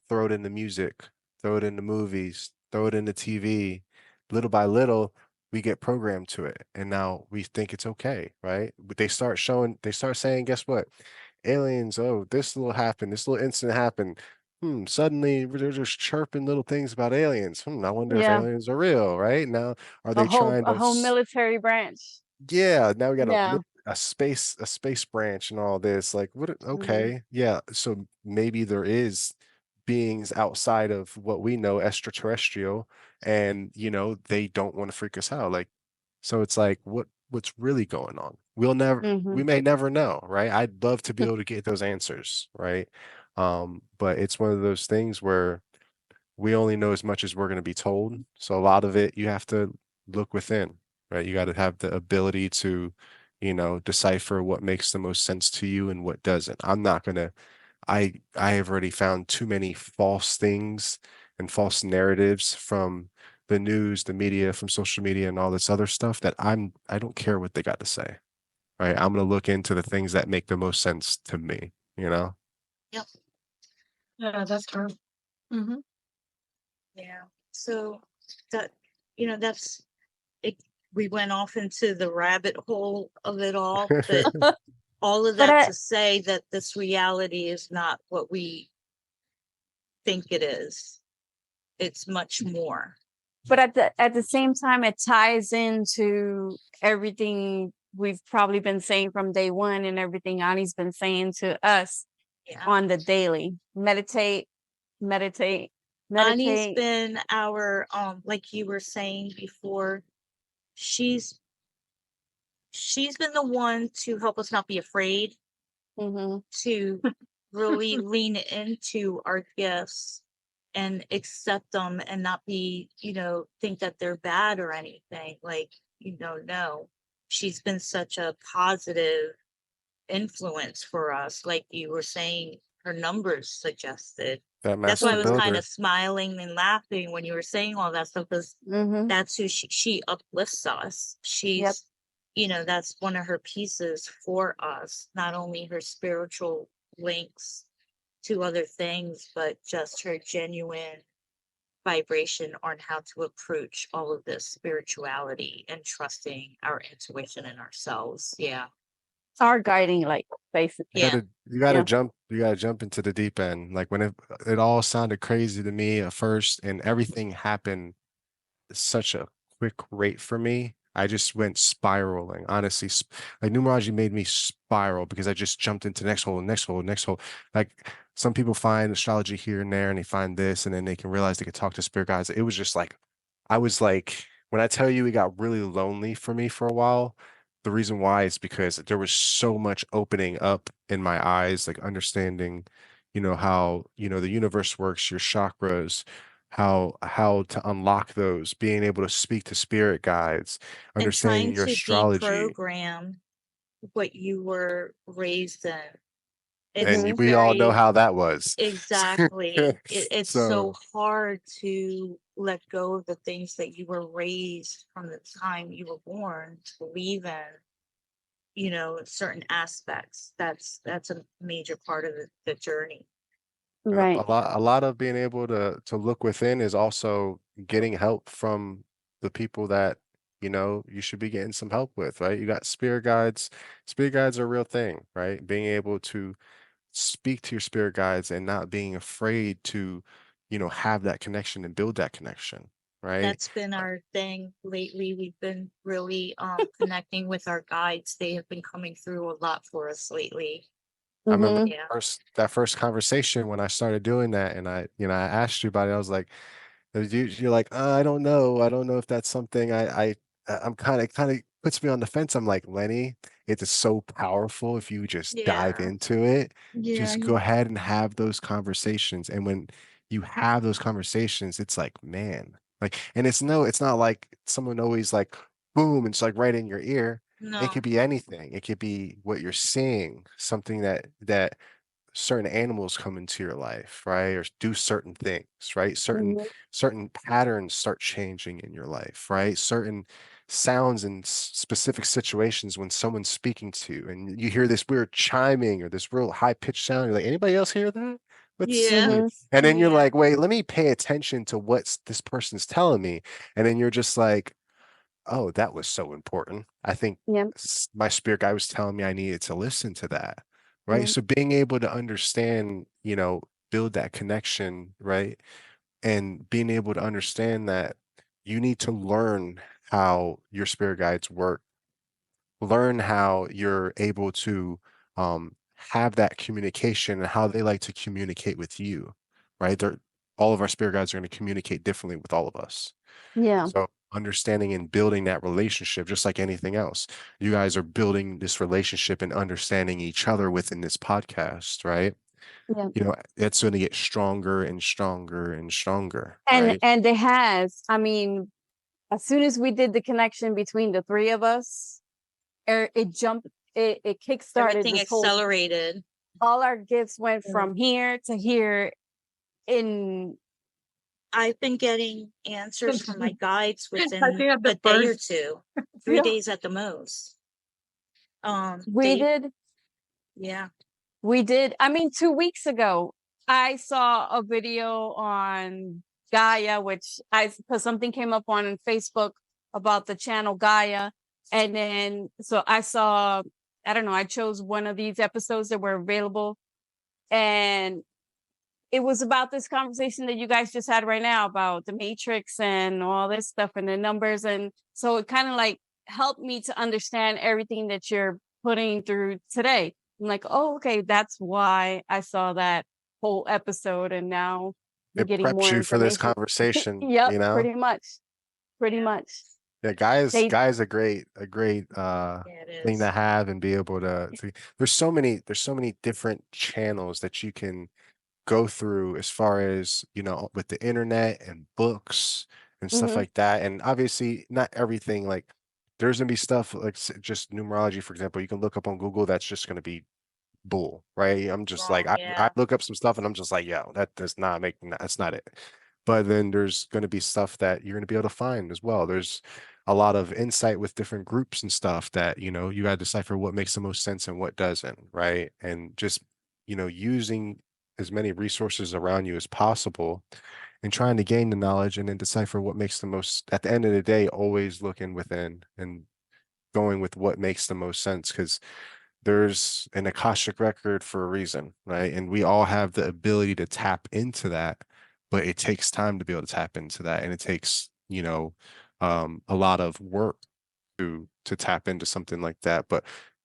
throw it in the music, throw it in the movies, throw it in the TV, little by little, we get programmed to it. And now we think it's okay, right? But they start saying, guess what? Aliens, oh, this little happened, this little incident happened. Suddenly they're just chirping little things about aliens. I wonder if yeah, aliens are real, right? Now, are they trying a to whole military branch. yeah, now we got Yeah. a space branch and all this. Like, what? Mm-hmm. Okay, yeah. So maybe there is beings outside of what we know, extraterrestrial, and they don't want to freak us out. Like, so it's like, what's really going on? Mm-hmm. We may never know, right? I'd love to be able to get those answers, right? But it's one of those things where we only know as much as we're going to be told. So a lot of it, you have to look within, right? You got to have the ability to, decipher what makes the most sense to you and what doesn't. I'm not going to, I have already found too many false things and false narratives from the news, the media, from social media and all this other stuff that I don't care what they got to say, right? I'm going to look into the things that make the most sense to me, you know? Yep. Yeah, that's true. Mm-hmm. Yeah. So that that's it. We went off into the rabbit hole of it all, but all of But that to say that this reality is not what we think it is. It's much more. but at the same time, it ties into everything we've probably been saying from day one, and everything Ani's been saying to us Yeah. on the daily. Meditate, meditate, Ani's meditate. been our like you were saying before, she's been the one to help us not be afraid, Mm-hmm. to really lean into our gifts and accept them and not be, think that they're bad or anything. Like, no. She's been such a positive influence for us. Like you were saying, her numbers suggested. That That's why I master was kind of builder. smiling and laughing when you were saying all that stuff, because Mm-hmm. that's who she uplifts us. Yep. She's, that's one of her pieces for us, not only her spiritual links to other things, but just her genuine vibration on how to approach all of this spirituality and trusting our intuition and ourselves. Yeah. It's our guiding light, basically. Yeah. Yeah. You gotta jump into the deep end. Like when it all sounded crazy to me at first and everything happened such a quick rate for me. I just went spiraling. Honestly, like numerology made me spiral because I just jumped into next hole, next hole, next hole. Like some people find astrology here and there and they find this and then they can realize they could talk to spirit guides. It was just like I was like when I tell you it got really lonely for me for a while, the reason why is because there was so much opening up in my eyes, like understanding, how, the universe works, your chakras, how to unlock those, being able to speak to spirit guides, And understanding trying your to astrology. deprogram what you were raised in. It's And Mm-hmm. we all know very how that was. exactly. It's so So hard to let go of the things that you were raised from the time you were born to believe in, certain aspects. That's a major part of the journey. Right. a lot of being able to look within is also getting help from the people that you should be getting some help with, right? You got spirit guides. Spirit guides are a real thing, right? Being able to speak to your spirit guides and not being afraid to have that connection and build that connection, right? That's been our thing lately. We've been really connecting with our guides. They have been coming through a lot for us lately. I remember Mhm. Yeah. that first conversation when I started doing that, and I asked you about it. I was like, you're like, I don't know. I don't know if that's something I'm kind of puts me on the fence. I'm like, Lenny, it is so powerful if you just dive Yeah. into it. Yeah. Just go ahead and have those conversations. And when you have those conversations, it's like, man, like, and it's not like someone always like, boom, it's like right in your ear. It No. could be anything. It could be what you're seeing, something that certain animals come into your life, right? Or do certain things, right? Mhm. Certain patterns start changing in your life, right? Certain sounds in specific situations when someone's speaking to you and you hear this weird chiming or this real high pitched sound, you're like, anybody else hear that? What's Yeah. Mhm. and then you're Yeah. like, wait, let me pay attention to what this person's telling me. And then you're just like, oh, that was so important. I think Yeah. my spirit guide was telling me I needed to listen to that. Right. Yeah. So being able to understand, build that connection, right? And being able to understand that you need to learn how your spirit guides work, learn how you're able to have that communication and how they like to communicate with you, right? All of our spirit guides are going to communicate differently with all of us. Yeah. So understanding and building that relationship, just like anything else, you guys are building this relationship and understanding each other within this podcast, right? Yeah. It's going to get stronger and stronger and stronger, And right? and it has. I mean, as soon as we did the connection between the three of us, it jumped. It kickstarted Everything this whole. accelerated. All our gifts went Yeah. from here to here in. I've been getting answers from my guides I within think at the a day or first, two, 3 days at the most. We did. Yeah. We did. I mean, 2 weeks ago, I saw a video on Gaia, because something came up on Facebook about the channel Gaia. And then, so I saw, I don't know, I chose one of these episodes that were available. And it was about this conversation that you guys just had right now about the matrix and all this stuff and the numbers. And so it kind of like helped me to understand everything that you're putting through today. I'm like, oh, okay, that's why I saw that whole episode. And now we're It getting preps more you for this information. conversation, Yep, you know? pretty much. Pretty Yeah. much. Yeah, guys, They, guys, a great Yeah, it thing is. to have and be able to there's so many different channels that you can go through as far as with the internet and books and stuff mhm, like that. And obviously not everything, like there's gonna be stuff like just numerology, for example, you can look up on Google that's just gonna be bull, right? I'm just like, Wrong. I Yeah. look up some stuff and I'm just like, yo, that does not make that's not it. But then there's going to be stuff that you're going to be able to find as well. There's a lot of insight with different groups and stuff that, you got to decipher what makes the most sense and what doesn't, right? And just, using as many resources around you as possible and trying to gain the knowledge and then decipher what makes the most, at the end of the day, always looking within and going with what makes the most sense. Because there's an Akashic record for a reason, right? And we all have the ability to tap into that, but it takes time to be able to tap into that. And it takes, a lot of work to tap into something like that. But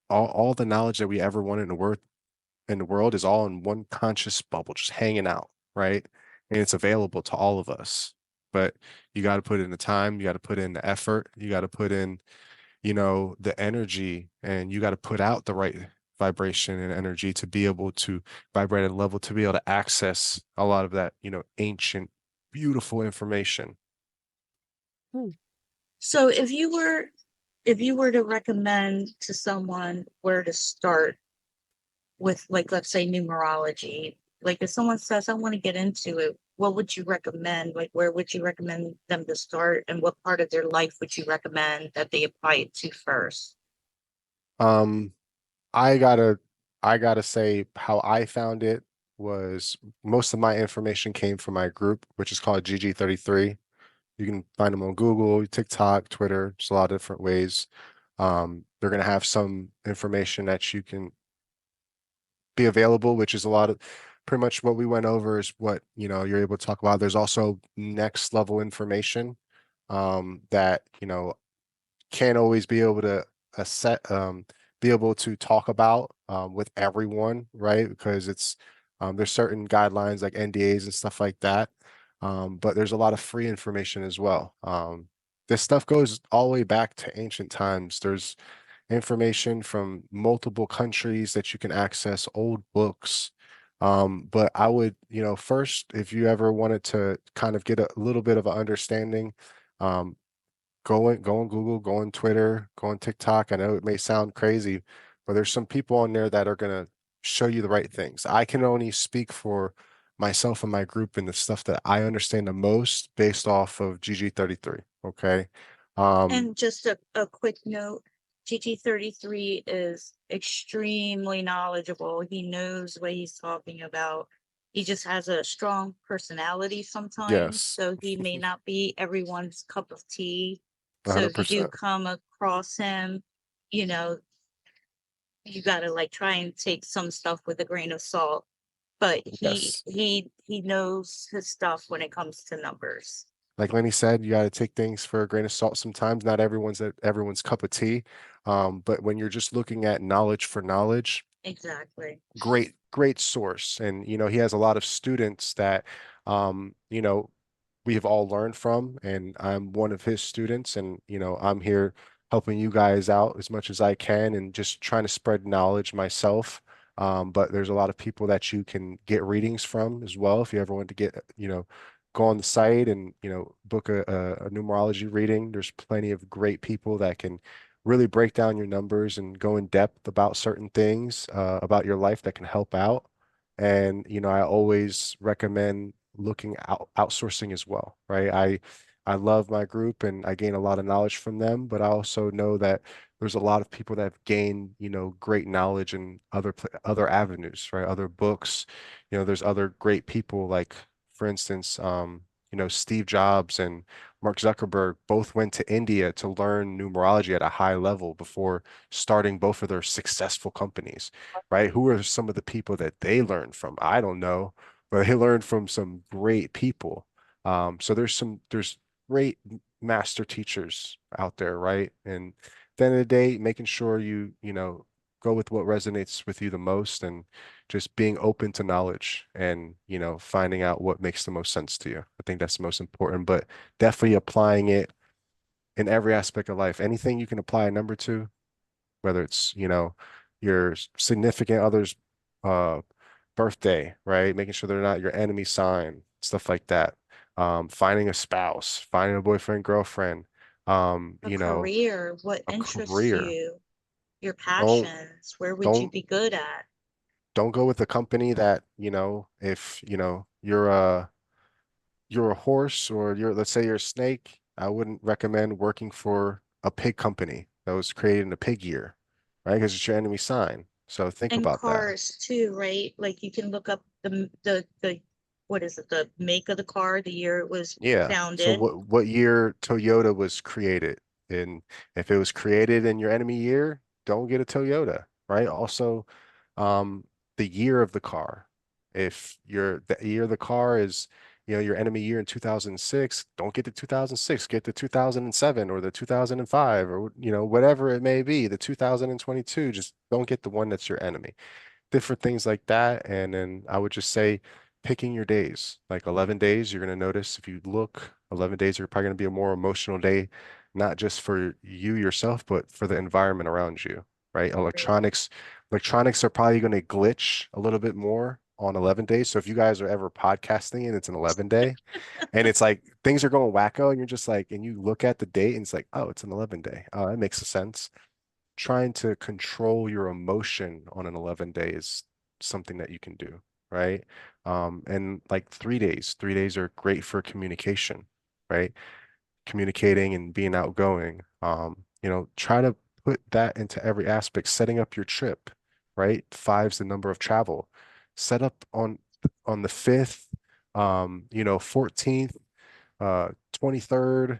all the knowledge that we ever want in the world is all in one conscious bubble, just hanging out, right? And it's available to all of us. But you got to put in the time, you got to put in the effort, you got to put in the energy, and you got to put out the right vibration and energy to be able to vibrate at a level to be able to access a lot of that, ancient, beautiful information. hmm. So if you were to recommend to someone where to start with, like, let's say numerology, like if someone says, I want to get into it, what would you recommend? Like, where would you recommend them to start, and what part of their life would you recommend that they apply it to first? Um, I gotta say how I found it was most of my information came from my group, which is called GG33. You can find them on Google, TikTok, Twitter, just a lot of different ways. They're gonna have some information that you can be available, which is a lot of pretty much what we went over is what you're able to talk about. There's also next level information, that, you know, can't always be able to be able to talk about with everyone, right? Because it's there's certain guidelines like NDAs and stuff like that. But there's a lot of free information as well. This stuff goes all the way back to ancient times. There's information from multiple countries that you can access, old books. But I would, you know, first, if you ever wanted to kind of get a little bit of an understanding, um, go on Google, go on Twitter, go on TikTok. I know it may sound crazy, but there's some people on there that are gonna show you the right things. I can only speak for myself and my group and the stuff that I understand the most based off of GG33. Okay. And just a quick note, GT33 is extremely knowledgeable. He knows what he's talking about. He just has a strong personality sometimes, Yes, so he may not be everyone's cup of tea. So if you do 100%. come across him, you know, you gotta like try and take some stuff with a grain of salt. But Yes. he knows his stuff when it comes to numbers. Like Lenny said, you got to take things for a grain of salt sometimes. Not everyone's cup of tea. But when you're just looking at knowledge for knowledge, Exactly. great source. And you know, he has a lot of students that you know, we have all learned from, and I'm one of his students, and you know, I'm here helping you guys out as much as I can and just trying to spread knowledge myself. But there's a lot of people that you can get readings from as well if you ever want to get, you know, go on the site and, you know, book a numerology reading. There's plenty of great people that can really break down your numbers and go in depth about certain things about your life that can help out. And, you know, I always recommend looking outsourcing as well, right? I love my group and I gain a lot of knowledge from them, but I also know that there's a lot of people that have gained, you know, great knowledge in other avenues, right? Other books, you know, there's other great people like, for instance, you know, Steve Jobs and Mark Zuckerberg both went to India to learn numerology at a high level before starting both of their successful companies, right? Who are some of the people that they learned from? I don't know, but they learned from some great people. So there's great master teachers out there, right? And at the end of the day, making sure you know, go with what resonates with you the most and just being open to knowledge and, you know, finding out what makes the most sense to you. I think that's the most important, but definitely applying it in every aspect of life. Anything you can apply a number to, whether it's, you know, your significant other's uh birthday, right? Making sure they're not your enemy sign, stuff like that. Finding a spouse, finding a boyfriend, girlfriend, A you know, career, what a interests career. you, your Don't passions, where would you don't be good at? don't go with a company that, you know, if you know you're a horse or you're, let's say you're a snake, I wouldn't recommend working for a pig company that was created in a pig year, right? Because it's your enemy sign. So think And about that. cars too, right? Like you can look up the what is it, the make of the car, the year it was Yeah. So founded. what year Toyota was created? And if it was created in your enemy year, don't get a Toyota, right? Also, um, the year of the car. If the year of the car is, you know, your enemy year in 2006, don't get the 2006, get the 2007 or the 2005 or, you know, whatever it may be, the 2022, just don't get the one that's your enemy, different things like that. And then I would just say picking your days, like 11 days, you're going to notice if you look, 11 days are probably going to be a more emotional day, not just for you yourself, but for the environment around you, right? Electronics are probably going to glitch a little bit more on 11 days. So if you guys are ever podcasting and it's an 11 day and it's like things are going wacko and you're just like, and you look at the date and it's like, oh, it's an 11 day. Oh, that makes sense. Trying to control your emotion on an 11 day is something that you can do, right? And like 3 days are great for communication, right? Communicating and being outgoing. You know, try to put that into every aspect, setting up your trip, right? Five's the number of travel. Set up on the 5th, you know, 14th, 23rd,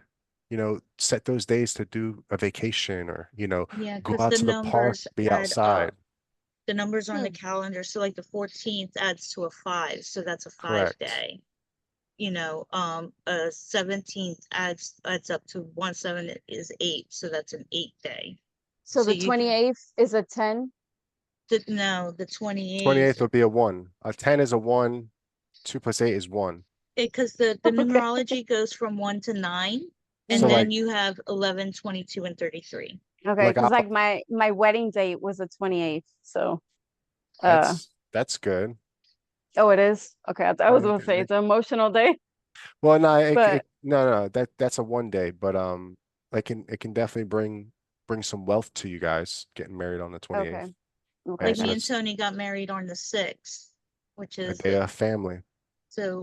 you know, set those days to do a vacation or, you know, Yeah, go because out the to the park, numbers be add outside. up. The numbers are on the Hmm. calendar. So like the 14th adds to a 5. So that's a 5 Correct. day. a 17th adds up to 1/7 is 8, so that's an 8-day. So the you can- 28th is a 10. No, the 28th, 28th would be a 1. A 10 is a 1. 2 plus 8 is 1. because the Okay. numerology goes from 1 to 9, and So then like you have 11, 22, and 33. Okay, like because like my wedding date was the 28th. So that's good. oh, it is? Okay, I was Yeah, gonna say it's an emotional day, well, no, but no, that's a 1 day, but it can definitely bring some wealth to you guys getting married on the 28th. okay. Okay, Right, Like so me okay. and that's Tony got married on the 6th, which a is day of family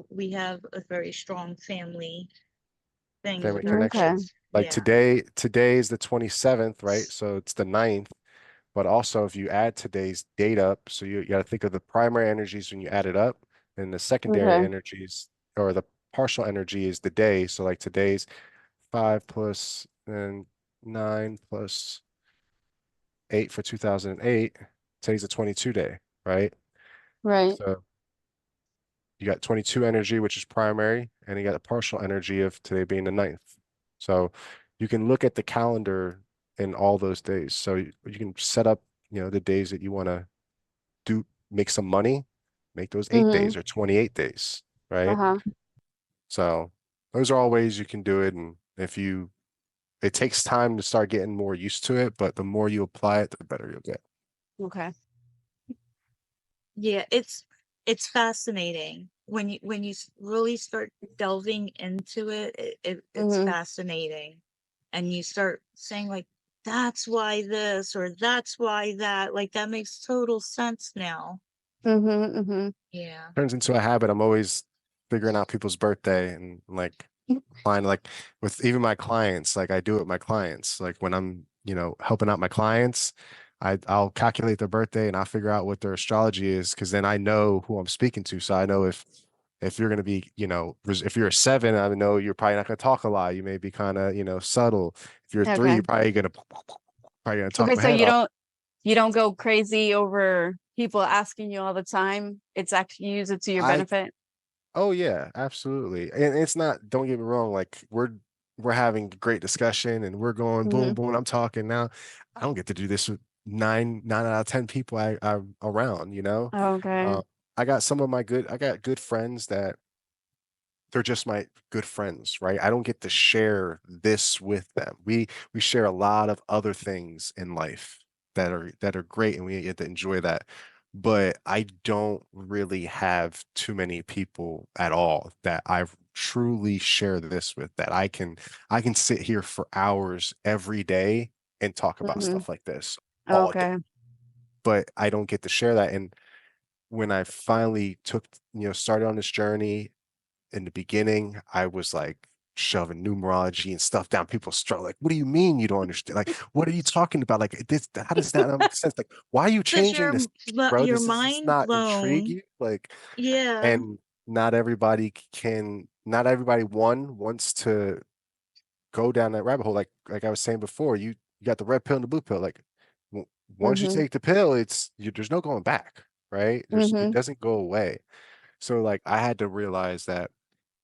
we have a very strong family thing family with our Okay. connection. kids. Like Yeah. today is the 27th, right? So it's the 9th. But also if you add today's date up, so you got to think of the primary energies when you add it up, and the secondary Okay. energies or the partial energy is the day. So like today's 5 plus and 9 plus 8 for 2008. Today's a 22 day, right? Right. So you got 22 energy, which is primary, and you got the partial energy of today being the 9th. So you can look at the calendar in all those days. So you can set up, the days that you want to make some money, make those 8 days Mm-hmm. or 28 days, right? Uh-huh. So those are all ways you can do it. And it takes time to start getting more used to it, but the more you apply it, the better you'll get. Okay. Yeah, it's fascinating when you really start delving into it. It's Mm-hmm. fascinating, and you start saying like, "That's why this," or "That's why that." Like that makes total sense now. Mm-hmm. Mm-hmm. Yeah. Turns into a habit. I'm always figuring out people's birthday and like find like with even my clients, like I do it with my clients. Like when I'm, helping out my clients, I'll calculate their birthday and I'll figure out what their astrology is because then I know who I'm speaking to. So I know if you're going to be, if you're a 7, I know you're probably not going to talk a lot. You may be kind of, subtle. If you're a 3, Okay. you're probably going to talk Okay, my so head off. you don't go crazy over people asking you all the time. It's actually you use it to your I benefit. Oh yeah, absolutely. And it's not, don't get me wrong, like we're having great discussion and we're going boom, Mm-hmm. boom. I'm talking now. I don't get to do this with nine out of 10 people I'm around, Okay. Uh, I got good friends that they're just my good friends, right? I don't get to share this with them. We share a lot of other things in life that are great and we get to enjoy that. But I don't really have too many people at all that I truly share this with that I can sit here for hours every day and talk about Mm-hmm. stuff like this all day. Okay. But I don't get to share that. And when I finally started on this journey in the beginning, I was like shoving numerology and stuff down people's throat. Like, what do you mean you don't understand? Like, what are you talking about? Like, this, how does that not make sense? Like, why are you Because changing this, bro? your Does this mind not intrigue blown. you? Like, Yeah. and not everybody wants to go down that rabbit hole. Like I was saying before, you got the red pill and the blue pill. Like, once you Mm-hmm. take the pill, there's no going back, right? It Mm-hmm. doesn't go away. So like I had to realize that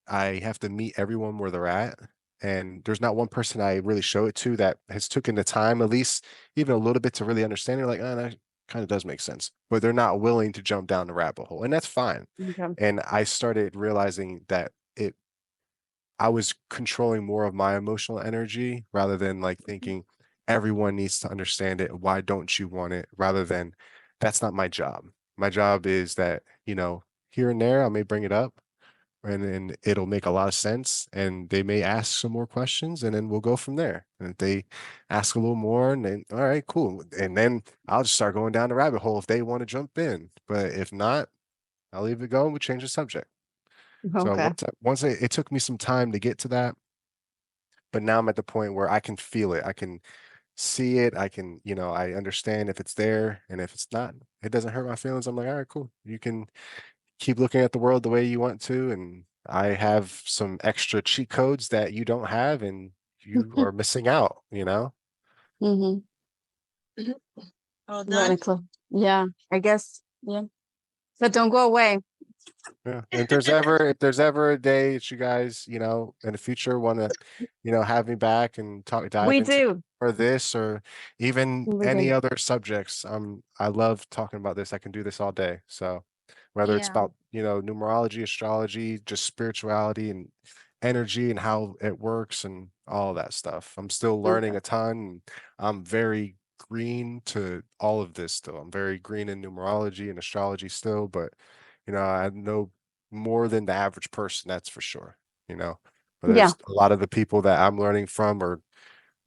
I have to meet everyone where they're at. And there's not one person I really show it to that has taken the time, at least even a little bit, to really understand. They're like, oh, that kind of does make sense. But they're not willing to jump down the rabbit hole. And that's fine. Okay. And I started realizing that I was controlling more of my emotional energy rather than like thinking everyone needs to understand it. Why don't you want it? Rather than that's not my job. My job is that, here and there I may bring it up and then it'll make a lot of sense and they may ask some more questions and then we'll go from there. And if they ask a little more and then all right, cool. And then I'll just start going down the rabbit hole if they want to jump in. But if not, I'll leave it go and we'll change the subject. So Okay. once it took me some time to get to that, but now I'm at the point where I can feel it. I can see it. I can, I understand if it's there and if it's not, it doesn't hurt my feelings. I'm like, all right, cool. You can keep looking at the world the way you want to. And I have some extra cheat codes that you don't have and you are missing out. Mm-hmm. All done? Right. Yeah, I guess. Yeah. But don't go away. Yeah. And if there's ever a day that you guys, you know, in the future want to, you know, have me back and dive We into do. or this or even We any do. other subjects. I love talking about this. I can do this all day. So whether it's Yeah. about, you know, numerology, astrology, just spirituality and energy and how it works and all that stuff. I'm still learning Okay. a ton. And I'm very green to all of this still. I'm very green in numerology and astrology still, but you know, I know more than the average person, that's for sure. You know, but Yeah. there's a lot of the people that I'm learning from are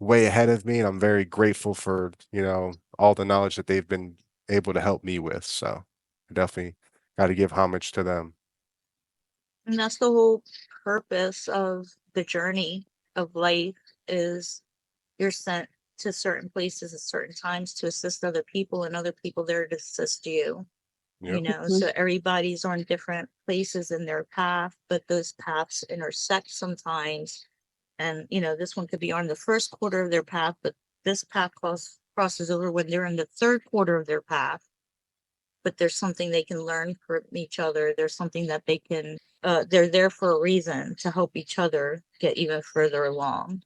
way ahead of me, and I'm very grateful for, you know, all the knowledge that they've been able to help me with. So I definitely got to give homage to them. And that's the whole purpose of the journey of life is you're sent to certain places at certain times to assist other people and other people there to assist you. You Yep. know, Mhm. so everybody's on different places in their path, but those paths intersect sometimes. And you know, this one could be on the first quarter of their path, but this path crosses over when they're in the third quarter of their path. But there's something they can learn from each other. There's something that they can they're there for a reason to help each other get even further along.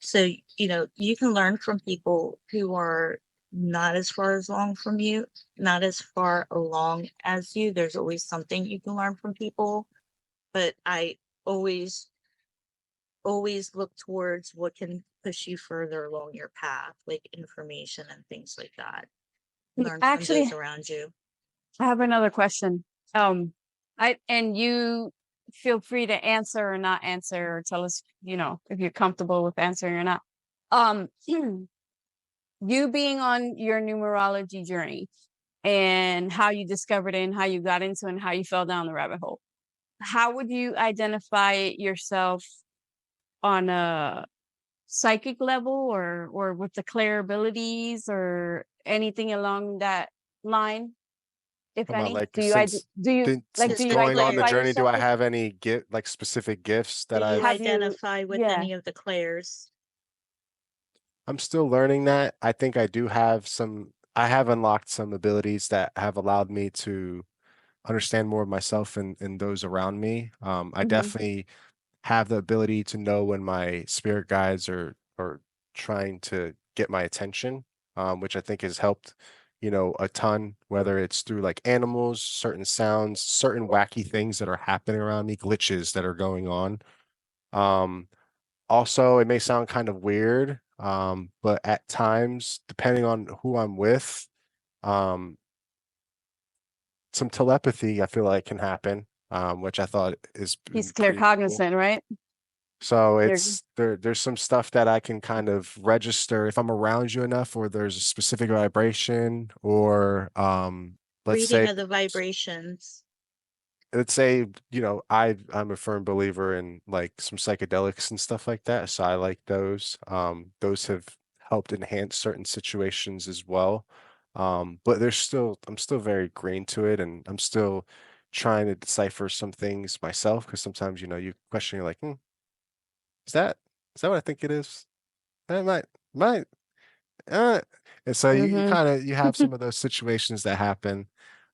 So, you know, you can learn from people who are not as far as long from you, not as far along as you. There's always something you can learn from people. But I always, always look towards what can push you further along your path, like information and things like that. Learn from Actually, those around you. I have another question. And you feel free to answer or not answer, or tell us, you know, if you're comfortable with answering or not. Um, you being on your numerology journey and how you discovered it and how you got into it and how you fell down the rabbit hole. How would you identify yourself on a psychic level or with the Clair abilities or anything along that line, if How about any? like since Do you like since do you going on the identify journey, do yourself I with have any like specific gifts Do that you I've have you identify with yeah. any of the Clairs? I'm still learning that. I think I have unlocked some abilities that have allowed me to understand more of myself and those around me. I Mhm. definitely have the ability to know when my spirit guides are trying to get my attention, which I think has helped, you know, a ton, whether it's through like animals, certain sounds, certain wacky things that are happening around me, glitches that are going on. Um, Also, it may sound kind of weird, but at times, depending on who I'm with, um, some telepathy I feel like can happen, which I thought is He's clear pretty cool. cognizant, right? So You're there's some stuff that I can kind of register if I'm around you enough, or there's a specific vibration, or let's Reading say of the vibrations. you know, I'm a firm believer in like some psychedelics and stuff like that, so I like those. Those have helped enhance certain situations as well. But I'm still very green to it, and I'm still trying to decipher some things myself because sometimes, you know, you question, you're like, is that is that what I think it is? That might uh, and so you Mhm. kind of you have some of those situations that happen.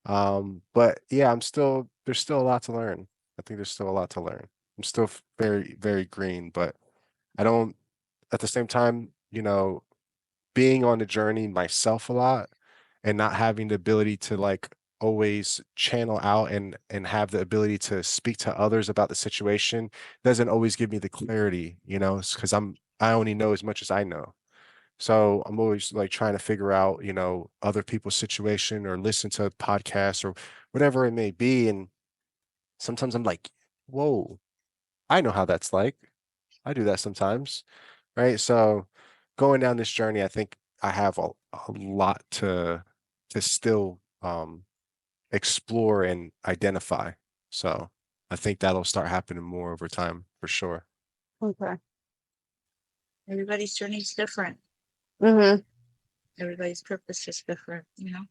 But yeah, there's still a lot to learn. I think there's still a lot to learn. I'm still very, very green, but I don't at the same time, you know, being on the journey myself a lot and not having the ability to like always channel out and have the ability to speak to others about the situation doesn't always give me the clarity, you know, because I only know as much as I know. So I'm always like trying to figure out, you know, other people's situation or listen to podcasts or whatever it may be. And sometimes I'm like, whoa, I know how that's like. I do that sometimes. Right. So going down this journey, I think I have a lot to still explore and identify. So I think that'll start happening more over time for sure. Okay. Everybody's journey is different. Mhm. Everybody's purpose is different, you know.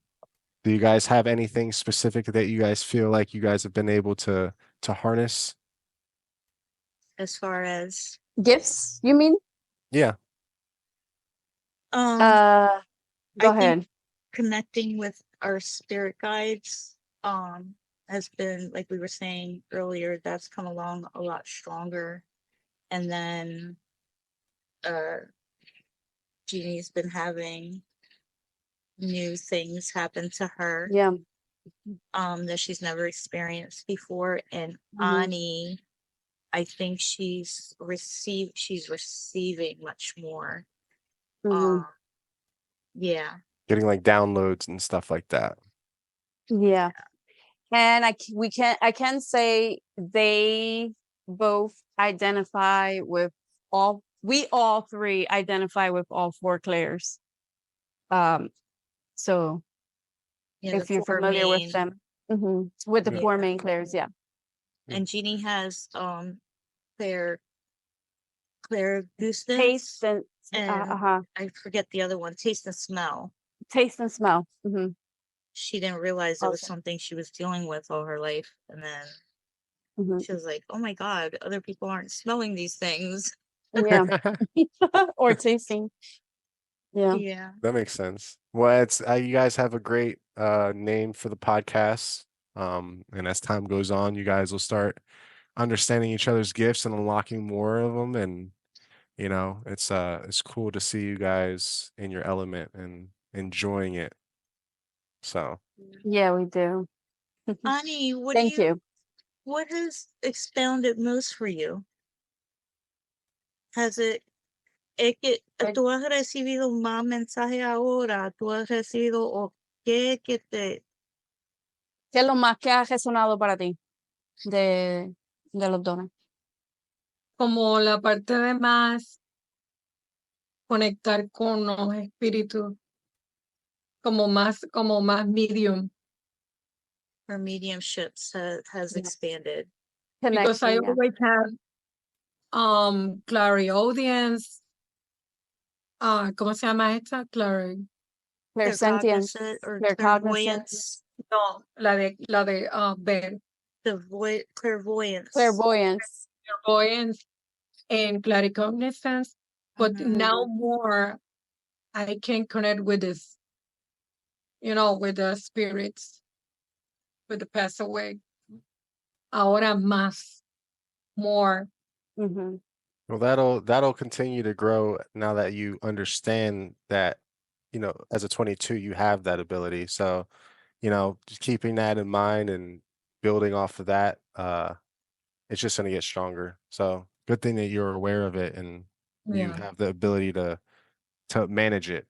Do you guys have anything specific that you guys feel like you guys have been able to harness? As far as Gifts, you mean? Yeah. um Uh, Go I think ahead. connecting with our spirit guides, has been, like we were saying earlier, that's come along a lot stronger. And then Jeannie's been having new things happen to her Yeah. that she's never experienced before. And Mhm. Ani, I think she's receiving much more. Mhm. Yeah. Getting like downloads and stuff like that. Yeah. And I can say they both identify with we all three identify with all four Clairs. So Yeah, the if you're four familiar with main. them, with the Yeah. four main Clairs, yeah. And Jeannie has Claire Gustance Taste and and I forget the other one, taste and smell. taste and smell. She didn't realize it was Also. something she was dealing with all her life. And then Mhm. she was like, oh my God, other people aren't smelling these things. Yeah. Or tasting. Yeah. Yeah. That makes sense. Well, it's you guys have a great name for the podcast. And as time goes on, you guys will start understanding each other's gifts and unlocking more of them. And you know, it's cool to see you guys in your element and enjoying it. So Yeah, we do. Ani, Thank you. what has expounded most for you? Has it, tú has recibido más mensajes ahora, tú has recibido, o qué que te, ¿Qué es lo más que ha resonado para ti de los dones? Como la parte de más conectar con los espíritus, como más medium, her mediumships has Yeah. expanded? because I Connection, yeah. always had clairaudience, ¿cómo se llama esta? Clairsentience, Claircognizant or claircognizance, clairvoyance? No, la de ver, Clairvoyance. clairvoyance. clairvoyance and claricognizance, but Mhm. now more I can connect with this, with the spirits, with the passed away. Ahora más, more. Mhm. well, that'll continue to grow now that you understand that, you know, as a 22, you have that ability. So, you know, just keeping that in mind and building off of that, it's just going to get stronger. So good thing that you're aware of it and you Yeah. have the ability to manage it.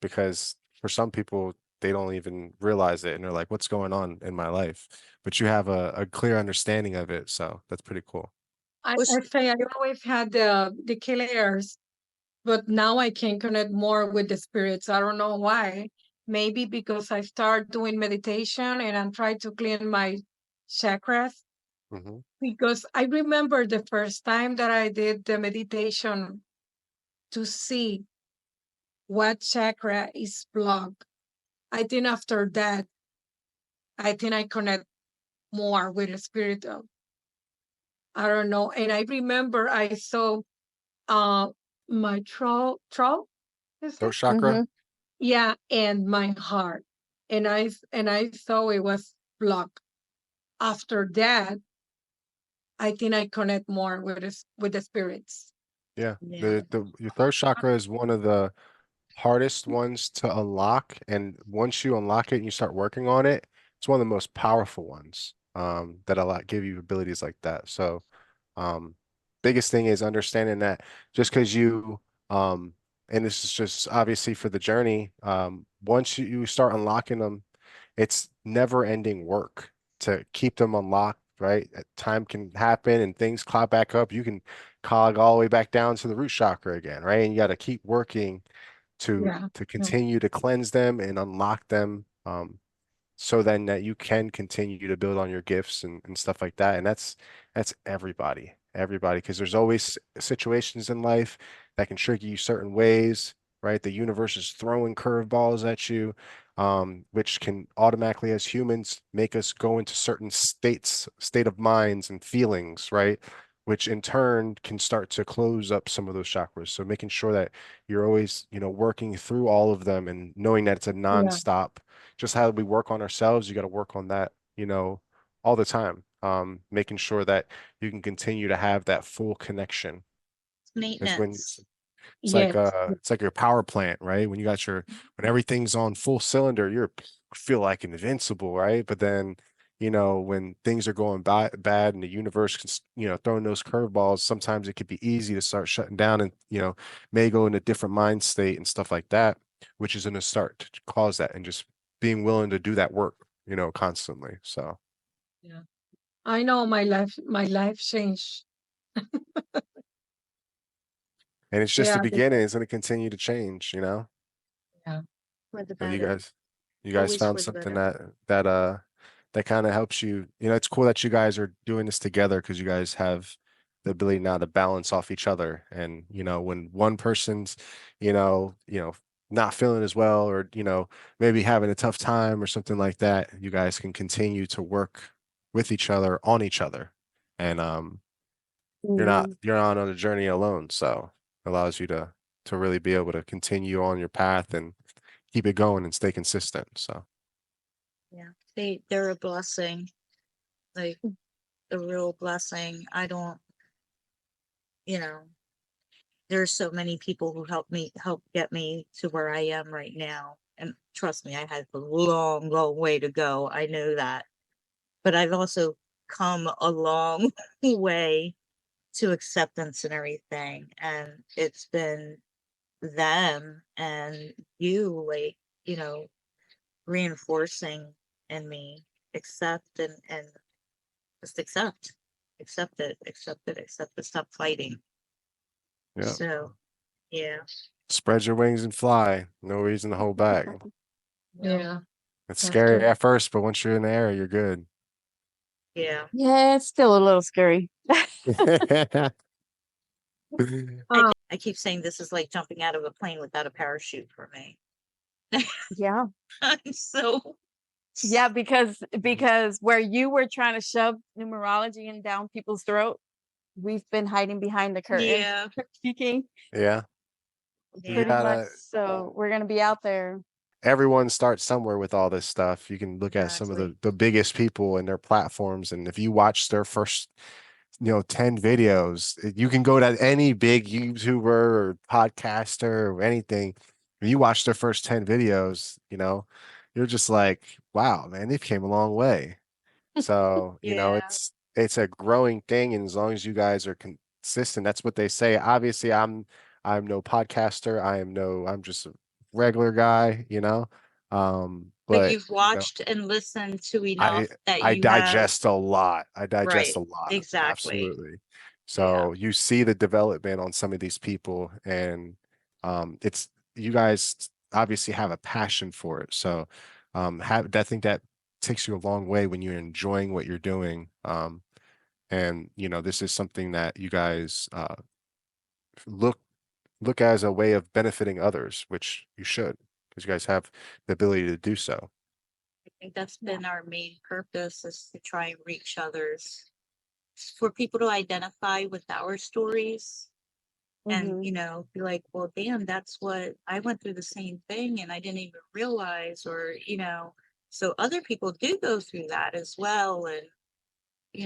Because for some people, they don't even realize it and they're like, what's going on in my life? But you have a clear understanding of it. So that's pretty cool. I Was- say I always had the Clairs, but now I can connect more with the spirits. I don't know why. Maybe because I start doing meditation and I'm trying to clean my chakras. Hmm. Because I remember the first time that I did the meditation to see what chakra is blocked. I think after that, I think I connect more with the spirit of, I don't know. And I remember I saw my throat, is Throat it? chakra. Mhm. Yeah, and my heart. And I saw it was blocked. After that, I think I connect more with the spirits. Yeah. Yeah. Your throat chakra is one of the hardest ones to unlock. And once you unlock it and you start working on it, it's one of the most powerful ones that give you abilities like that. So um, biggest thing is understanding that just because you and this is just obviously for the journey, once you start unlocking them, it's never ending work to keep them unlocked, right? Time can happen and things cloud back up. You can cog all the way back down to the root chakra again, right? And you got to keep working Yeah. to continue to cleanse them and unlock them, so then that you can continue to build on your gifts and stuff like that. And that's everybody, because there's always situations in life that can trigger you certain ways, right? The universe is throwing curveballs at you, which can automatically, as humans, make us go into certain state of minds and feelings, right? Which in turn can start to close up some of those chakras. So making sure that you're always, you know, working through all of them and knowing that it's a Yeah. nonstop, just how we work on ourselves, you got to work on that you know, all the time, making sure that you can continue to have that full connection. Because when Maintenance. Yes. it's like your power plant, right? When you got when everything's on full cylinder, feel like invincible, right? But then, when things are going bad and the universe can, throwing those curveballs, sometimes it could be easy to start shutting down and, may go in a different mind state and stuff like that, which is going to start to cause that, and just being willing to do that work, constantly. So, Yeah. I know my life changed. and it's just the Yeah. beginning. It's going to continue to change, Yeah. For the So better. you guys Always found for the something better. that kind of helps you. It's cool that you guys are doing this together, because you guys have the ability now to balance off each other. And when one person's, not feeling as well, or maybe having a tough time or something like that, you guys can continue to work with each other on each other. And Mhm. you're not on a journey alone. So it allows you to really be able to continue on your path and keep it going and stay consistent. So Yeah. They're a blessing. Like a real blessing. I don't, you know, there's so many people who help get me to where I am right now. And trust me, I had a long, long way to go. I know that. But I've also come a long way to acceptance and everything. And it's been them and you, like, you know, reinforcing in me, accept and just accept it, stop fighting. yeah, So yeah. spread your wings and fly. No reason to hold back. Yeah. It's That's scary true. at first, but once you're in the air, you're good. Yeah. Yeah, it's still a little scary. I keep saying this is like jumping out of a plane without a parachute for me. Yeah. I'm so Yeah, because where you were trying to shove numerology in down people's throat, we've been hiding behind the curtain, yeah. peeking Yeah, you pretty Yeah. much. gotta. So we're gonna be out there. Everyone starts somewhere with all this stuff. You can look at some of Exactly. the biggest people and their platforms, and if you watch their first 10 videos, you can go to any big YouTuber or podcaster or anything. When you watch their first 10 videos, you're just like, wow, man, they've came a long way. So, Yeah. it's a growing thing, and as long as you guys are consistent, that's what they say. Obviously, I'm no podcaster. I'm just a regular guy, But but you've watched and listened to I enough that I you have digest a lot. I digest right. a lot. Exactly. Absolutely. Yeah. So you see the development on some of these people, and it's you guys obviously have a passion for it. So I think that takes you a long way when you're enjoying what you're doing. And this is something that you guys look as a way of benefiting others, which you should, because you guys have the ability to do so. I think that's Yeah. been our main purpose, is to try and reach others, for people to identify with our stories and, Hmm. be like, well, damn, that's what I went through, the same thing, and I didn't even realize, or, so other people do go through that as well. And,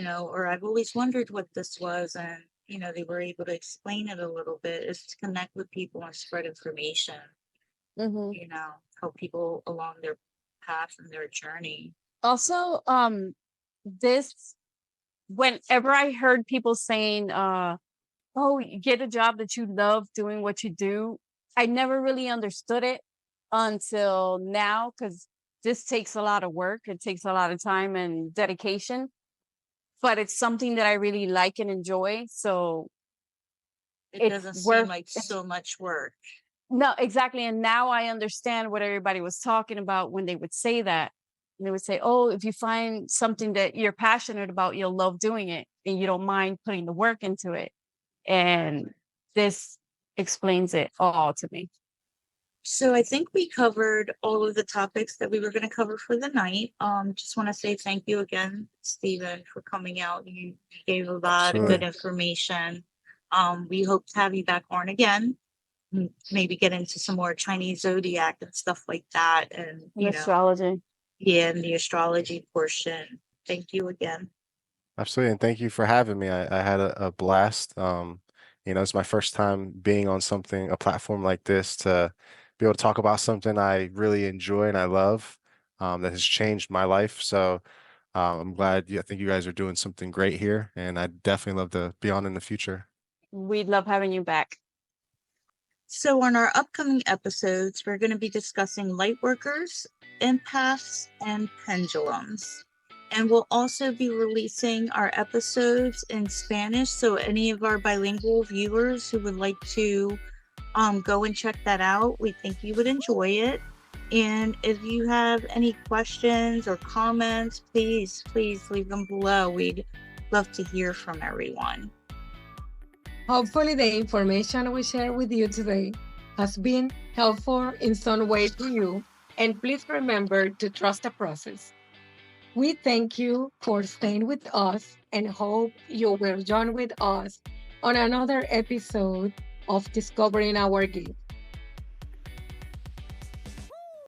or I've always wondered what this was. And, they were able to explain it a little bit, is to connect with people and spread information, Hmm. help people along their path and their journey. Also, this whenever I heard people saying, "Oh, you get a job that you love doing what you do," I never really understood it until now, because this takes a lot of work. It takes a lot of time and dedication, but it's something that I really like and enjoy. So It it's doesn't seem worth like it's so much work. no, exactly. And now I understand what everybody was talking about when they would say that. And they would say, "Oh, if you find something that you're passionate about, you'll love doing it and you don't mind putting the work into it." And this explains it all to me. So I think we covered all of the topics that we were going to cover for the night. Just want to say thank you again, Stephen, for coming out. You gave a lot of good Absolutely. information. We hope to have you back on again. Maybe get into some more Chinese zodiac and stuff like that. And, And astrology. Yeah, and the astrology portion. Thank you again. Absolutely. And thank you for having me. I had a blast. It's my first time being on a platform like this to be able to talk about something I really enjoy and I love, that has changed my life. So I'm glad. I think you guys are doing something great here, and I'd definitely love to be on in the future. We'd love having you back. So on our upcoming episodes, we're going to be discussing light workers, empaths, and pendulums. And we'll also be releasing our episodes in Spanish. So any of our bilingual viewers who would like to go and check that out, we think you would enjoy it. And if you have any questions or comments, please leave them below. We'd love to hear from everyone. Hopefully, the information we share with you today has been helpful in some way to you. And please remember to trust the process. We thank you for staying with us and hope you will join with us on another episode of Discovering Our Gift.